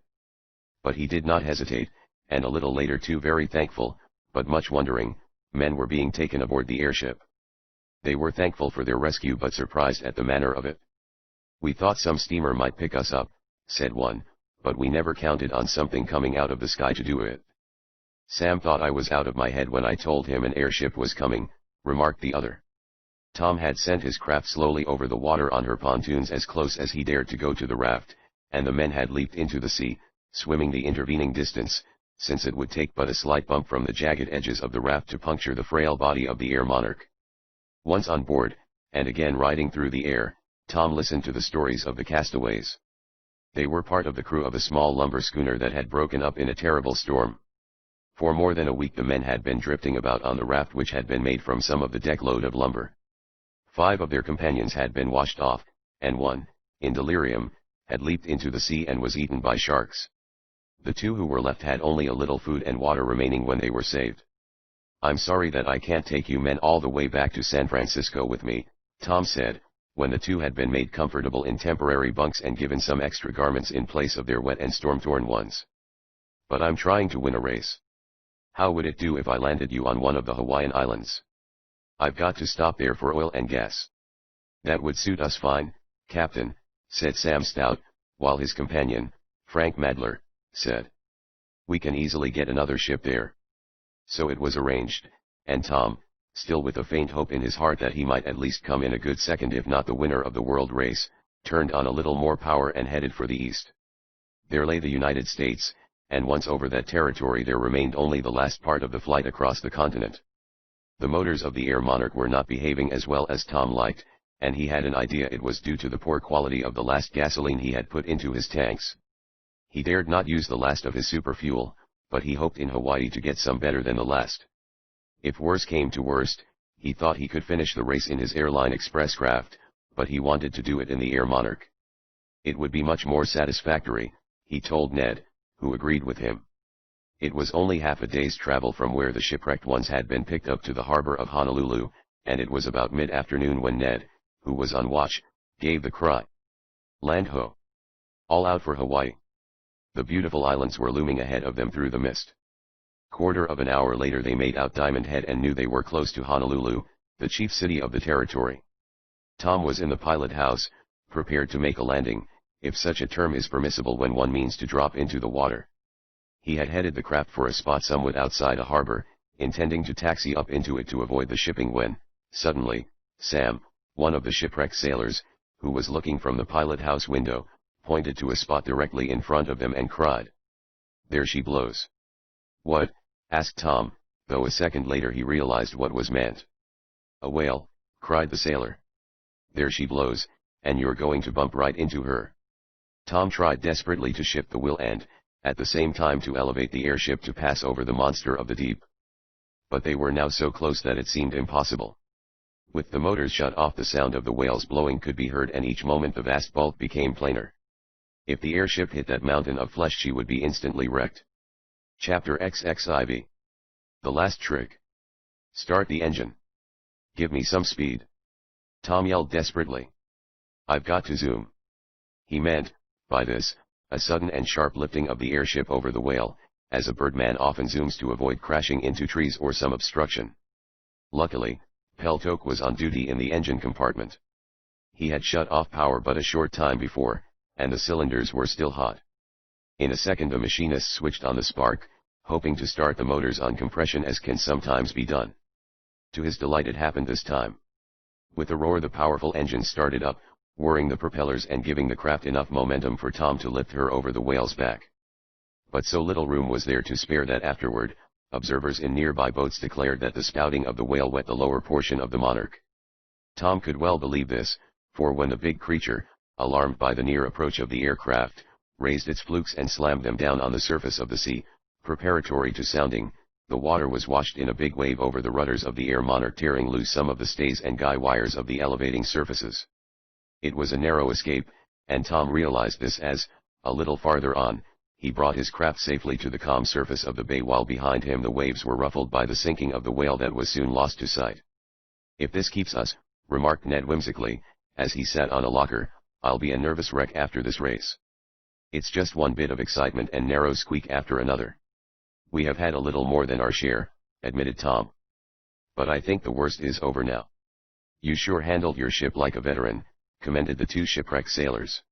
But he did not hesitate, and a little later two very thankful, but much wondering, men were being taken aboard the airship. They were thankful for their rescue but surprised at the manner of it. "We thought some steamer might pick us up," said one, "but we never counted on something coming out of the sky to do it." "Sam thought I was out of my head when I told him an airship was coming," remarked the other. Tom had sent his craft slowly over the water on her pontoons as close as he dared to go to the raft, and the men had leaped into the sea, swimming the intervening distance, since it would take but a slight bump from the jagged edges of the raft to puncture the frail body of the Air Monarch. Once on board, and again riding through the air, Tom listened to the stories of the castaways. They were part of the crew of a small lumber schooner that had broken up in a terrible storm. For more than a week the men had been drifting about on the raft which had been made from some of the deck load of lumber. 5 of their companions had been washed off, and one, in delirium, had leaped into the sea and was eaten by sharks. The 2 who were left had only a little food and water remaining when they were saved. "I'm sorry that I can't take you men all the way back to San Francisco with me," Tom said, when the 2 had been made comfortable in temporary bunks and given some extra garments in place of their wet and storm-torn ones. "But I'm trying to win a race. How would it do if I landed you on one of the Hawaiian Islands? I've got to stop there for oil and gas." "That would suit us fine, Captain," said Sam Stout, while his companion, Frank Madler, said, "We can easily get another ship there." So it was arranged, and Tom, still with a faint hope in his heart that he might at least come in a good second if not the winner of the world race, turned on a little more power and headed for the east. There lay the United States, and once over that territory there remained only the last part of the flight across the continent. The motors of the Air Monarch were not behaving as well as Tom liked, and he had an idea it was due to the poor quality of the last gasoline he had put into his tanks. He dared not use the last of his superfuel, but he hoped in Hawaii to get some better than the last. If worse came to worst, he thought he could finish the race in his airline express craft, but he wanted to do it in the Air Monarch. It would be much more satisfactory, he told Ned, who agreed with him. It was only half a day's travel from where the shipwrecked ones had been picked up to the harbor of Honolulu, and it was about mid-afternoon when Ned, who was on watch, gave the cry. "Land ho! All out for Hawaii!" The beautiful islands were looming ahead of them through the mist. Quarter of an hour later they made out Diamond Head and knew they were close to Honolulu, the chief city of the territory. Tom was in the pilot house, prepared to make a landing, if such a term is permissible when one means to drop into the water. He had headed the craft for a spot somewhat outside a harbor, intending to taxi up into it to avoid the shipping when, suddenly, Sam, one of the shipwrecked sailors, who was looking from the pilot house window, pointed to a spot directly in front of them and cried, "There she blows." "What?" asked Tom, though a second later he realized what was meant. "A whale," cried the sailor. "There she blows, and you're going to bump right into her." Tom tried desperately to shift the wheel and, at the same time to elevate the airship to pass over the monster of the deep. but they were now so close that it seemed impossible. With the motors shut off, the sound of the whales blowing could be heard, and each moment the vast bulk became plainer. If the airship hit that mountain of flesh, she would be instantly wrecked. Chapter XXIV. The last trick. Start the engine. Give me some speed. Tom yelled desperately. I've got to zoom. He meant, by this, a sudden and sharp lifting of the airship over the whale, as a birdman often zooms to avoid crashing into trees or some obstruction. Luckily, Peltok was on duty in the engine compartment. He had shut off power but a short time before, and the cylinders were still hot. In a second the machinist switched on the spark, hoping to start the motors on compression, as can sometimes be done. To his delight it happened this time. With a roar the powerful engine started up, whirring the propellers and giving the craft enough momentum for Tom to lift her over the whale's back. But so little room was there to spare that afterward, observers in nearby boats declared that the spouting of the whale wet the lower portion of the Monarch. Tom could well believe this, for when the big creature, alarmed by the near approach of the aircraft, raised its flukes and slammed them down on the surface of the sea, preparatory to sounding, the water was washed in a big wave over the rudders of the Air Monarch, tearing loose some of the stays and guy wires of the elevating surfaces. It was a narrow escape, and Tom realized this as, a little farther on, he brought his craft safely to the calm surface of the bay, while behind him the waves were ruffled by the sinking of the whale that was soon lost to sight. If this keeps us, remarked Ned whimsically, as he sat on a locker, I'll be a nervous wreck after this race. It's just one bit of excitement and narrow squeak after another. We have had a little more than our share, admitted Tom. But I think the worst is over now. You sure handled your ship like a veteran, commended the two shipwrecked sailors.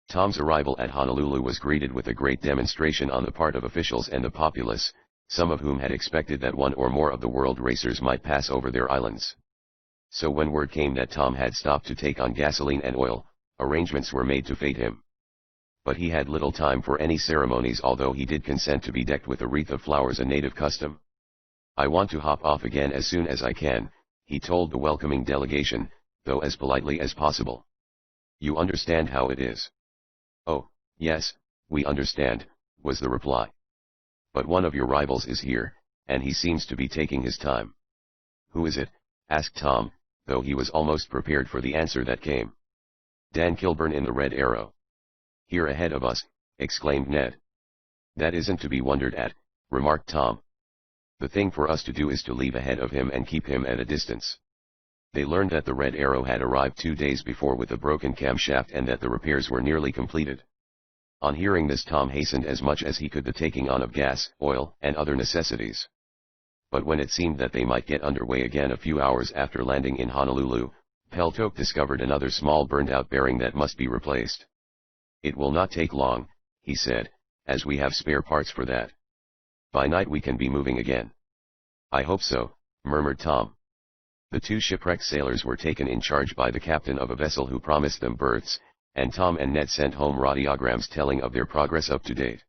Tom's arrival at Honolulu was greeted with a great demonstration on the part of officials and the populace, some of whom had expected that one or more of the world racers might pass over their islands. So when word came that Tom had stopped to take on gasoline and oil, arrangements were made to fete him. But he had little time for any ceremonies, although he did consent to be decked with a wreath of flowers, a native custom. I want to hop off again as soon as I can, he told the welcoming delegation, though as politely as possible. You understand how it is? Oh, yes, we understand, was the reply. But one of your rivals is here, and he seems to be taking his time. Who is it? Asked Tom, though he was almost prepared for the answer that came. Dan Kilburn in the Red Arrow. Here ahead of us, exclaimed Ned. That isn't to be wondered at, remarked Tom. The thing for us to do is to leave ahead of him and keep him at a distance. They learned that the Red Arrow had arrived 2 days before with a broken camshaft and that the repairs were nearly completed. On hearing this, Tom hastened as much as he could the taking on of gas, oil, and other necessities. But when it seemed that they might get underway again a few hours after landing in Honolulu, Peltok discovered another small burned-out bearing that must be replaced. It will not take long, he said, as we have spare parts for that. By night we can be moving again. I hope so, murmured Tom. The two shipwrecked sailors were taken in charge by the captain of a vessel who promised them berths, and Tom and Ned sent home radiograms telling of their progress up to date.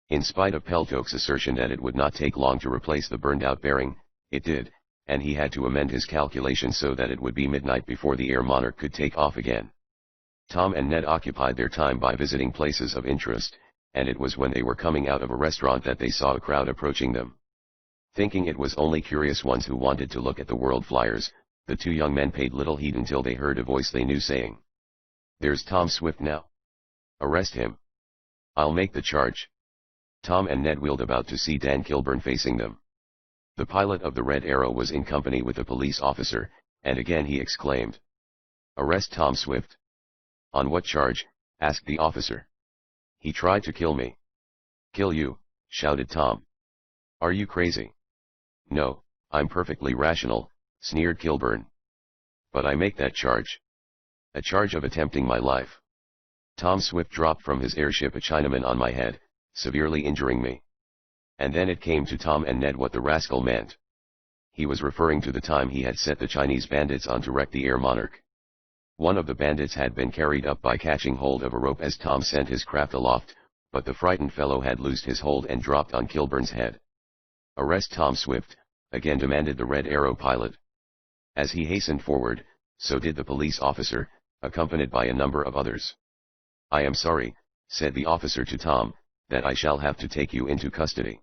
In spite of Peltok's assertion that it would not take long to replace the burned-out bearing, it did, and he had to amend his calculations so that it would be midnight before the Air Monarch could take off again. Tom and Ned occupied their time by visiting places of interest, and it was when they were coming out of a restaurant that they saw a crowd approaching them. Thinking it was only curious ones who wanted to look at the world flyers, the two young men paid little heed until they heard a voice they knew saying, "There's Tom Swift now. Arrest him. I'll make the charge." Tom and Ned wheeled about to see Dan Kilburn facing them. The pilot of the Red Arrow was in company with a police officer, and again he exclaimed, "Arrest Tom Swift." "On what charge?" asked the officer. "He tried to kill me." "Kill you?" shouted Tom. "Are you crazy?" "No, I'm perfectly rational," sneered Kilburn. "But I make that charge. A charge of attempting my life. Tom Swift dropped from his airship a Chinaman on my head, severely injuring me." And then it came to Tom and Ned what the rascal meant. He was referring to the time he had set the Chinese bandits on to wreck the Air Monarch. One of the bandits had been carried up by catching hold of a rope as Tom sent his craft aloft, but the frightened fellow had loosed his hold and dropped on Kilburn's head. "Arrest Tom Swift," again demanded the Red Arrow pilot. As he hastened forward, so did the police officer, accompanied by a number of others. "I am sorry," said the officer to Tom, "that I shall have to take you into custody.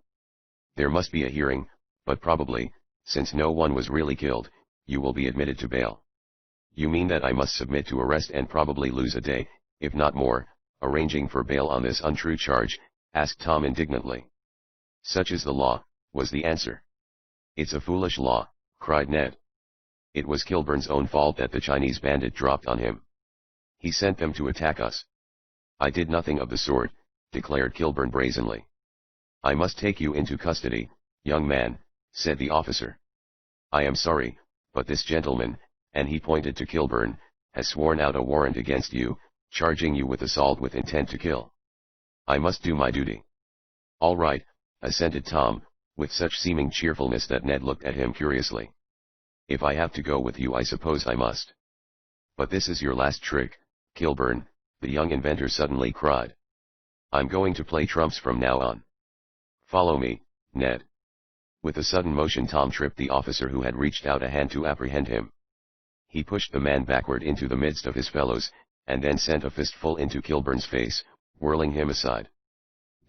There must be a hearing, but probably, Since no one was really killed, you will be admitted to bail. You mean that I must submit to arrest and probably lose a day, if not more, arranging for bail on this untrue charge? Asked Tom indignantly. Such is the law, was the answer. It's a foolish law, cried Ned. It was Kilburn's own fault that the Chinese bandit dropped on him. He sent them to attack us. I did nothing of the sort, declared Kilburn brazenly. I must take you into custody, young man, said the officer. I am sorry, but this gentleman, and he pointed to Kilburn, has sworn out a warrant against you, charging you with assault with intent to kill. I must do my duty. All right, assented Tom, with such seeming cheerfulness that Ned looked at him curiously. If I have to go with you, I suppose I must. But this is your last trick, Kilburn, the young inventor suddenly cried. I'm going to play trumps from now on. Follow me, Ned. With a sudden motion Tom tripped the officer who had reached out a hand to apprehend him. He pushed the man backward into the midst of his fellows, and then sent a fistful into Kilburn's face, whirling him aside.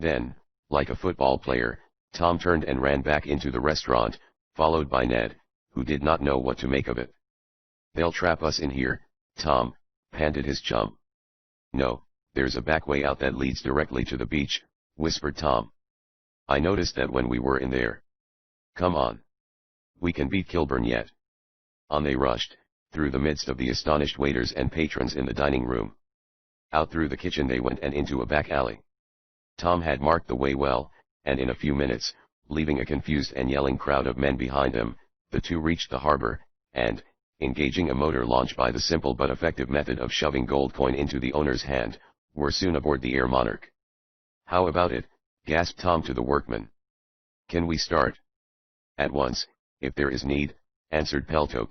Then, like a football player, Tom turned and ran back into the restaurant, followed by Ned, who did not know what to make of it. They'll trap us in here, Tom, panted his chum. No, there's a back way out that leads directly to the beach, whispered Tom. I noticed that when we were in there. Come on. We can beat Kilburn yet. On they rushed, through the midst of the astonished waiters and patrons in the dining room. Out through the kitchen they went and into a back alley. Tom had marked the way well, and in a few minutes, leaving a confused and yelling crowd of men behind them, the two reached the harbor, and, engaging a motor launch by the simple but effective method of shoving gold coin into the owner's hand, were soon aboard the Air Monarch. How about it? Gasped Tom to the workman. Can we start? At once, if there is need, answered Peltok.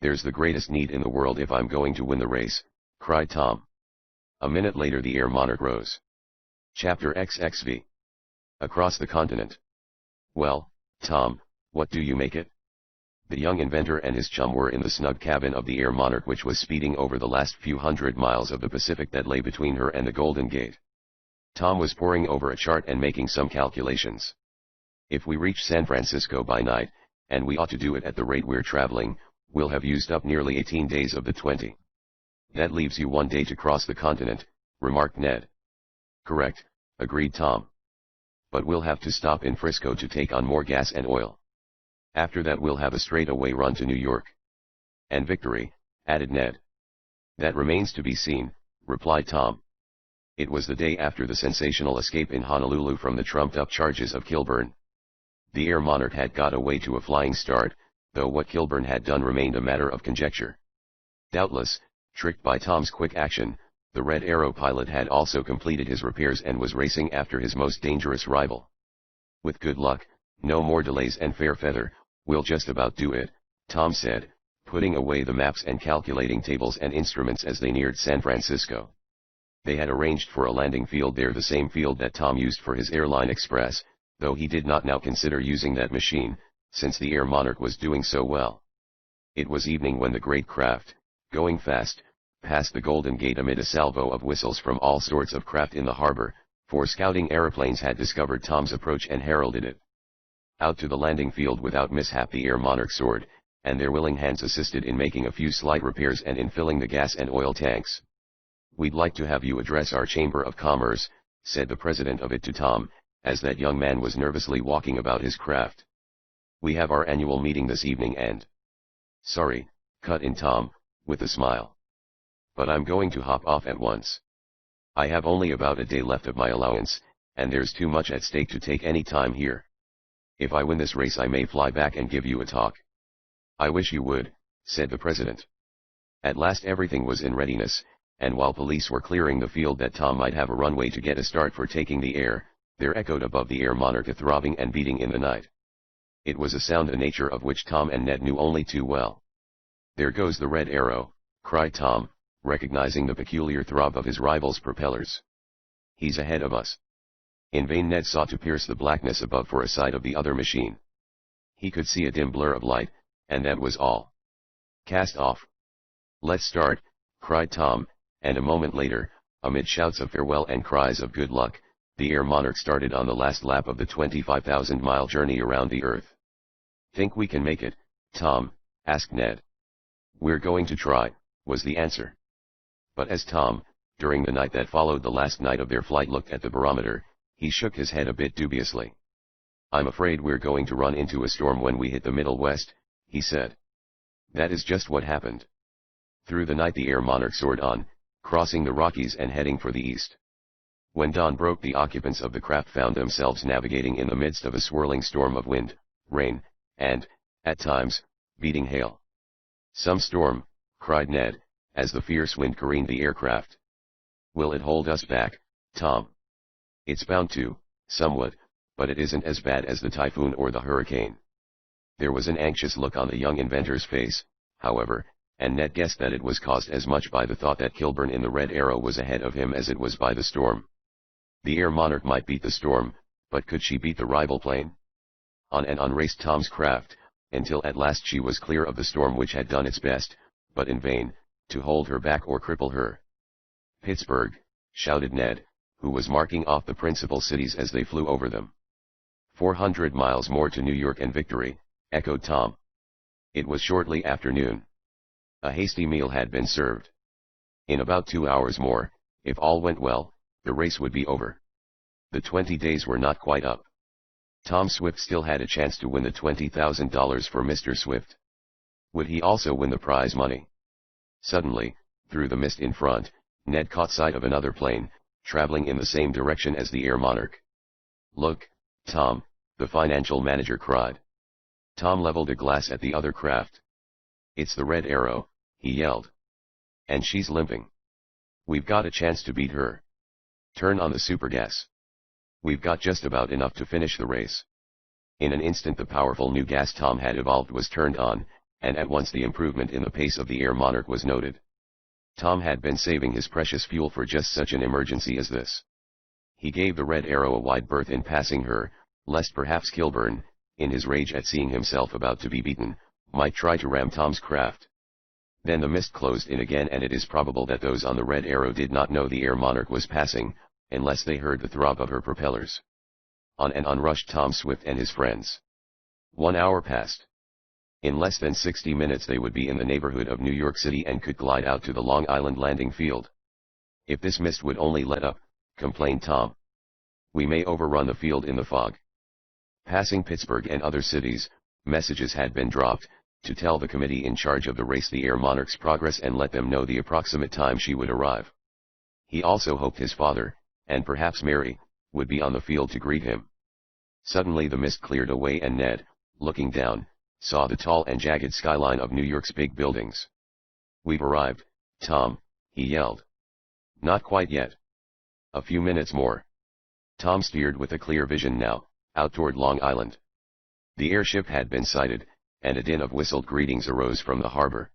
There's the greatest need in the world if I'm going to win the race, cried Tom. A minute later the Air Monarch rose. Chapter XXV. Across the continent. Well, Tom, what do you make it? The young inventor and his chum were in the snug cabin of the Air Monarch, which was speeding over the last few hundred miles of the Pacific that lay between her and the Golden Gate. Tom was poring over a chart and making some calculations. If we reach San Francisco by night, and we ought to do it at the rate we're traveling, we'll have used up nearly 18 days of the 20. That leaves you 1 day to cross the continent, remarked Ned. Correct, agreed Tom. But we'll have to stop in Frisco to take on more gas and oil. After that we'll have a straight-away run to New York. And victory, added Ned. That remains to be seen, replied Tom. It was the day after the sensational escape in Honolulu from the trumped-up charges of Kilburn. The Air Monarch had got away to a flying start, though what Kilburn had done remained a matter of conjecture. Doubtless, tricked by Tom's quick action, the Red Arrow pilot had also completed his repairs and was racing after his most dangerous rival. With good luck, no more delays and fair feather, we'll just about do it, Tom said, putting away the maps and calculating tables and instruments as they neared San Francisco. They had arranged for a landing field there, the same field that Tom used for his Airline Express, though he did not now consider using that machine, since the Air Monarch was doing so well. It was evening when the great craft, going fast, passed the Golden Gate amid a salvo of whistles from all sorts of craft in the harbor, for scouting aeroplanes had discovered Tom's approach and heralded it. Out to the landing field without mishap the Air Monarch soared, and their willing hands assisted in making a few slight repairs and in filling the gas and oil tanks. We'd like to have you address our Chamber of Commerce, said the president of it to Tom, as that young man was nervously walking about his craft. We have our annual meeting this evening and... Sorry, cut in Tom, with a smile. But I'm going to hop off at once. I have only about a day left of my allowance, and there's too much at stake to take any time here. If I win this race I may fly back and give you a talk. I wish you would, said the president. At last everything was in readiness, and while police were clearing the field that Tom might have a runway to get a start for taking the air, there echoed above the Air Monarch a throbbing and beating in the night. It was a sound a nature of which Tom and Ned knew only too well. There goes the Red Arrow, cried Tom, recognizing the peculiar throb of his rival's propellers. He's ahead of us. In vain Ned sought to pierce the blackness above for a sight of the other machine. He could see a dim blur of light, and that was all. Cast off. Let's start, cried Tom, and a moment later, amid shouts of farewell and cries of good luck, the Air Monarch started on the last lap of the 25,000-mile journey around the Earth. "Think we can make it, Tom?" asked Ned. "We're going to try," was the answer. But as Tom, during the night that followed the last night of their flight, looked at the barometer, he shook his head a bit dubiously. "I'm afraid we're going to run into a storm when we hit the Middle West," he said. That is just what happened. Through the night the Air Monarch soared on, crossing the Rockies and heading for the east. When dawn broke, the occupants of the craft found themselves navigating in the midst of a swirling storm of wind, rain, and, at times, beating hail. "Some storm," cried Ned, as the fierce wind careened the aircraft. "Will it hold us back, Tom?" "It's bound to, somewhat, but it isn't as bad as the typhoon or the hurricane." There was an anxious look on the young inventor's face, however, and Ned guessed that it was caused as much by the thought that Kilburn in the Red Arrow was ahead of him as it was by the storm. The Air Monarch might beat the storm, but could she beat the rival plane? On and on raced Tom's craft, until at last she was clear of the storm, which had done its best, but in vain, to hold her back or cripple her. "Pittsburgh," shouted Ned, who was marking off the principal cities as they flew over them. 400 miles more to New York and victory," echoed Tom. It was shortly after noon. A hasty meal had been served. In about 2 hours more, if all went well, the race would be over. The 20 days were not quite up. Tom Swift still had a chance to win the $20,000 for Mr. Swift. Would he also win the prize money? Suddenly, through the mist in front, Ned caught sight of another plane, traveling in the same direction as the Air Monarch. "Look, Tom," the financial manager cried. Tom leveled a glass at the other craft. "It's the Red Arrow," he yelled. "And she's limping. We've got a chance to beat her. Turn on the supergas. We've got just about enough to finish the race." In an instant the powerful new gas Tom had evolved was turned on, and at once the improvement in the pace of the Air Monarch was noted. Tom had been saving his precious fuel for just such an emergency as this. He gave the Red Arrow a wide berth in passing her, lest perhaps Kilburn, in his rage at seeing himself about to be beaten, might try to ram Tom's craft. Then the mist closed in again, and it is probable that those on the Red Arrow did not know the Air Monarch was passing, unless they heard the throb of her propellers. On and on rushed Tom Swift and his friends. 1 hour passed. In less than 60 minutes they would be in the neighborhood of New York City and could glide out to the Long Island landing field. "If this mist would only let up," complained Tom. "We may overrun the field in the fog." Passing Pittsburgh and other cities, messages had been dropped, to tell the committee in charge of the race the Air Monarch's progress and let them know the approximate time she would arrive. He also hoped his father, and perhaps Mary, would be on the field to greet him. Suddenly the mist cleared away and Ned, looking down, saw the tall and jagged skyline of New York's big buildings. "We've arrived, Tom," he yelled. "Not quite yet. A few minutes more." Tom steered with a clear vision now, out toward Long Island. The airship had been sighted, and a din of whistled greetings arose from the harbor.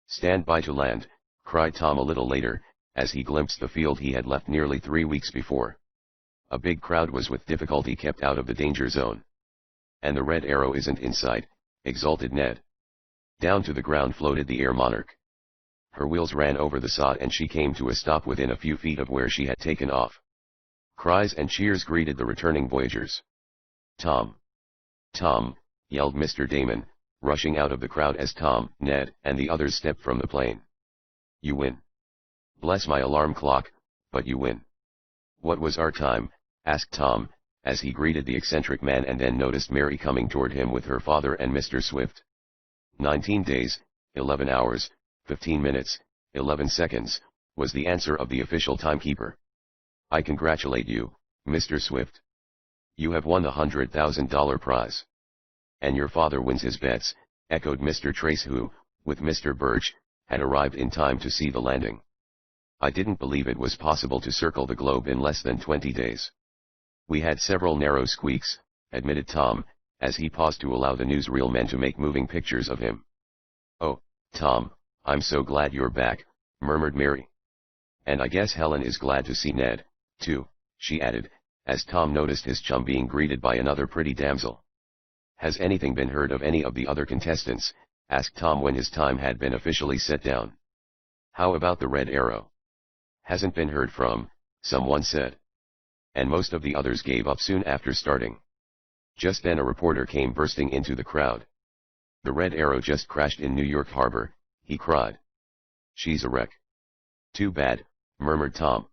"Stand by to land," cried Tom a little later, as he glimpsed the field he had left nearly 3 weeks before. A big crowd was with difficulty kept out of the danger zone. "And the Red Arrow isn't in sight," exulted Ned. Down to the ground floated the Air Monarch. Her wheels ran over the sod and she came to a stop within a few feet of where she had taken off. Cries and cheers greeted the returning voyagers. "Tom! Tom!" yelled Mr. Damon, rushing out of the crowd as Tom, Ned, and the others stepped from the plane. "You win. Bless my alarm clock, but you win." "What was our time?" asked Tom, as he greeted the eccentric man and then noticed Mary coming toward him with her father and Mr. Swift. 19 days, 11 hours, 15 minutes, 11 seconds, was the answer of the official timekeeper. "I congratulate you, Mr. Swift. You have won the $100,000 prize." "And your father wins his bets," echoed Mr. Trace, who, with Mr. Birch, had arrived in time to see the landing. "I didn't believe it was possible to circle the globe in less than 20 days. "We had several narrow squeaks," admitted Tom, as he paused to allow the newsreel men to make moving pictures of him. "Oh, Tom, I'm so glad you're back," murmured Mary. "And I guess Helen is glad to see Ned, too," she added, as Tom noticed his chum being greeted by another pretty damsel. "Has anything been heard of any of the other contestants?" asked Tom when his time had been officially set down. "How about the Red Arrow?" "Hasn't been heard from," someone said. "And most of the others gave up soon after starting." Just then a reporter came bursting into the crowd. "The Red Arrow just crashed in New York Harbor," he cried. "She's a wreck." "Too bad," murmured Tom.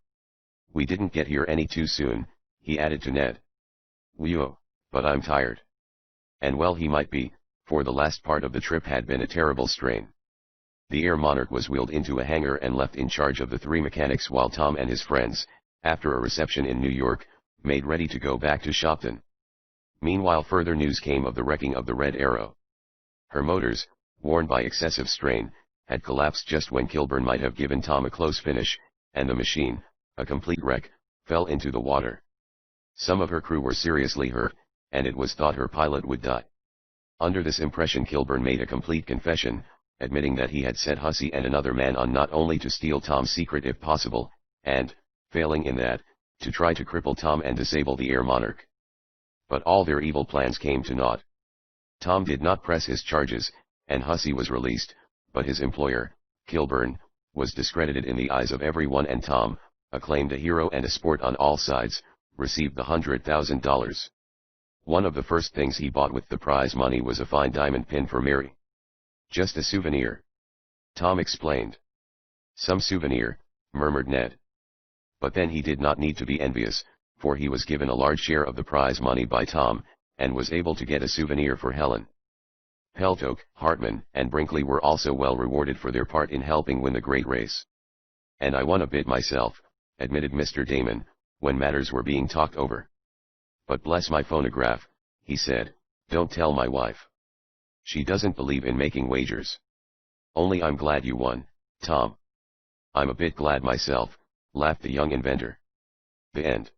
"We didn't get here any too soon," he added to Ned. "Whew, but I'm tired." And well he might be, for the last part of the trip had been a terrible strain. The Air Monarch was wheeled into a hangar and left in charge of the 3 mechanics while Tom and his friends, after a reception in New York, made ready to go back to Shopton. Meanwhile further news came of the wrecking of the Red Arrow. Her motors, worn by excessive strain, had collapsed just when Kilburn might have given Tom a close finish, and the machine, a complete wreck, fell into the water. Some of her crew were seriously hurt, and it was thought her pilot would die. Under this impression Kilburn made a complete confession, admitting that he had set Hussey and another man on not only to steal Tom's secret if possible, and, failing in that, to try to cripple Tom and disable the Air Monarch. But all their evil plans came to naught. Tom did not press his charges, and Hussey was released, but his employer, Kilburn, was discredited in the eyes of everyone, and Tom, acclaimed a hero and a sport on all sides, received the $100,000. One of the first things he bought with the prize money was a fine diamond pin for Mary. "Just a souvenir," Tom explained. "Some souvenir," murmured Ned. But then he did not need to be envious, for he was given a large share of the prize money by Tom, and was able to get a souvenir for Helen. Peltoke, Hartman, and Brinkley were also well rewarded for their part in helping win the great race. "And I won a bit myself," admitted Mr. Damon, when matters were being talked over. "But bless my phonograph," he said, "don't tell my wife. She doesn't believe in making wagers. Only I'm glad you won, Tom." "I'm a bit glad myself," laughed the young inventor. The end.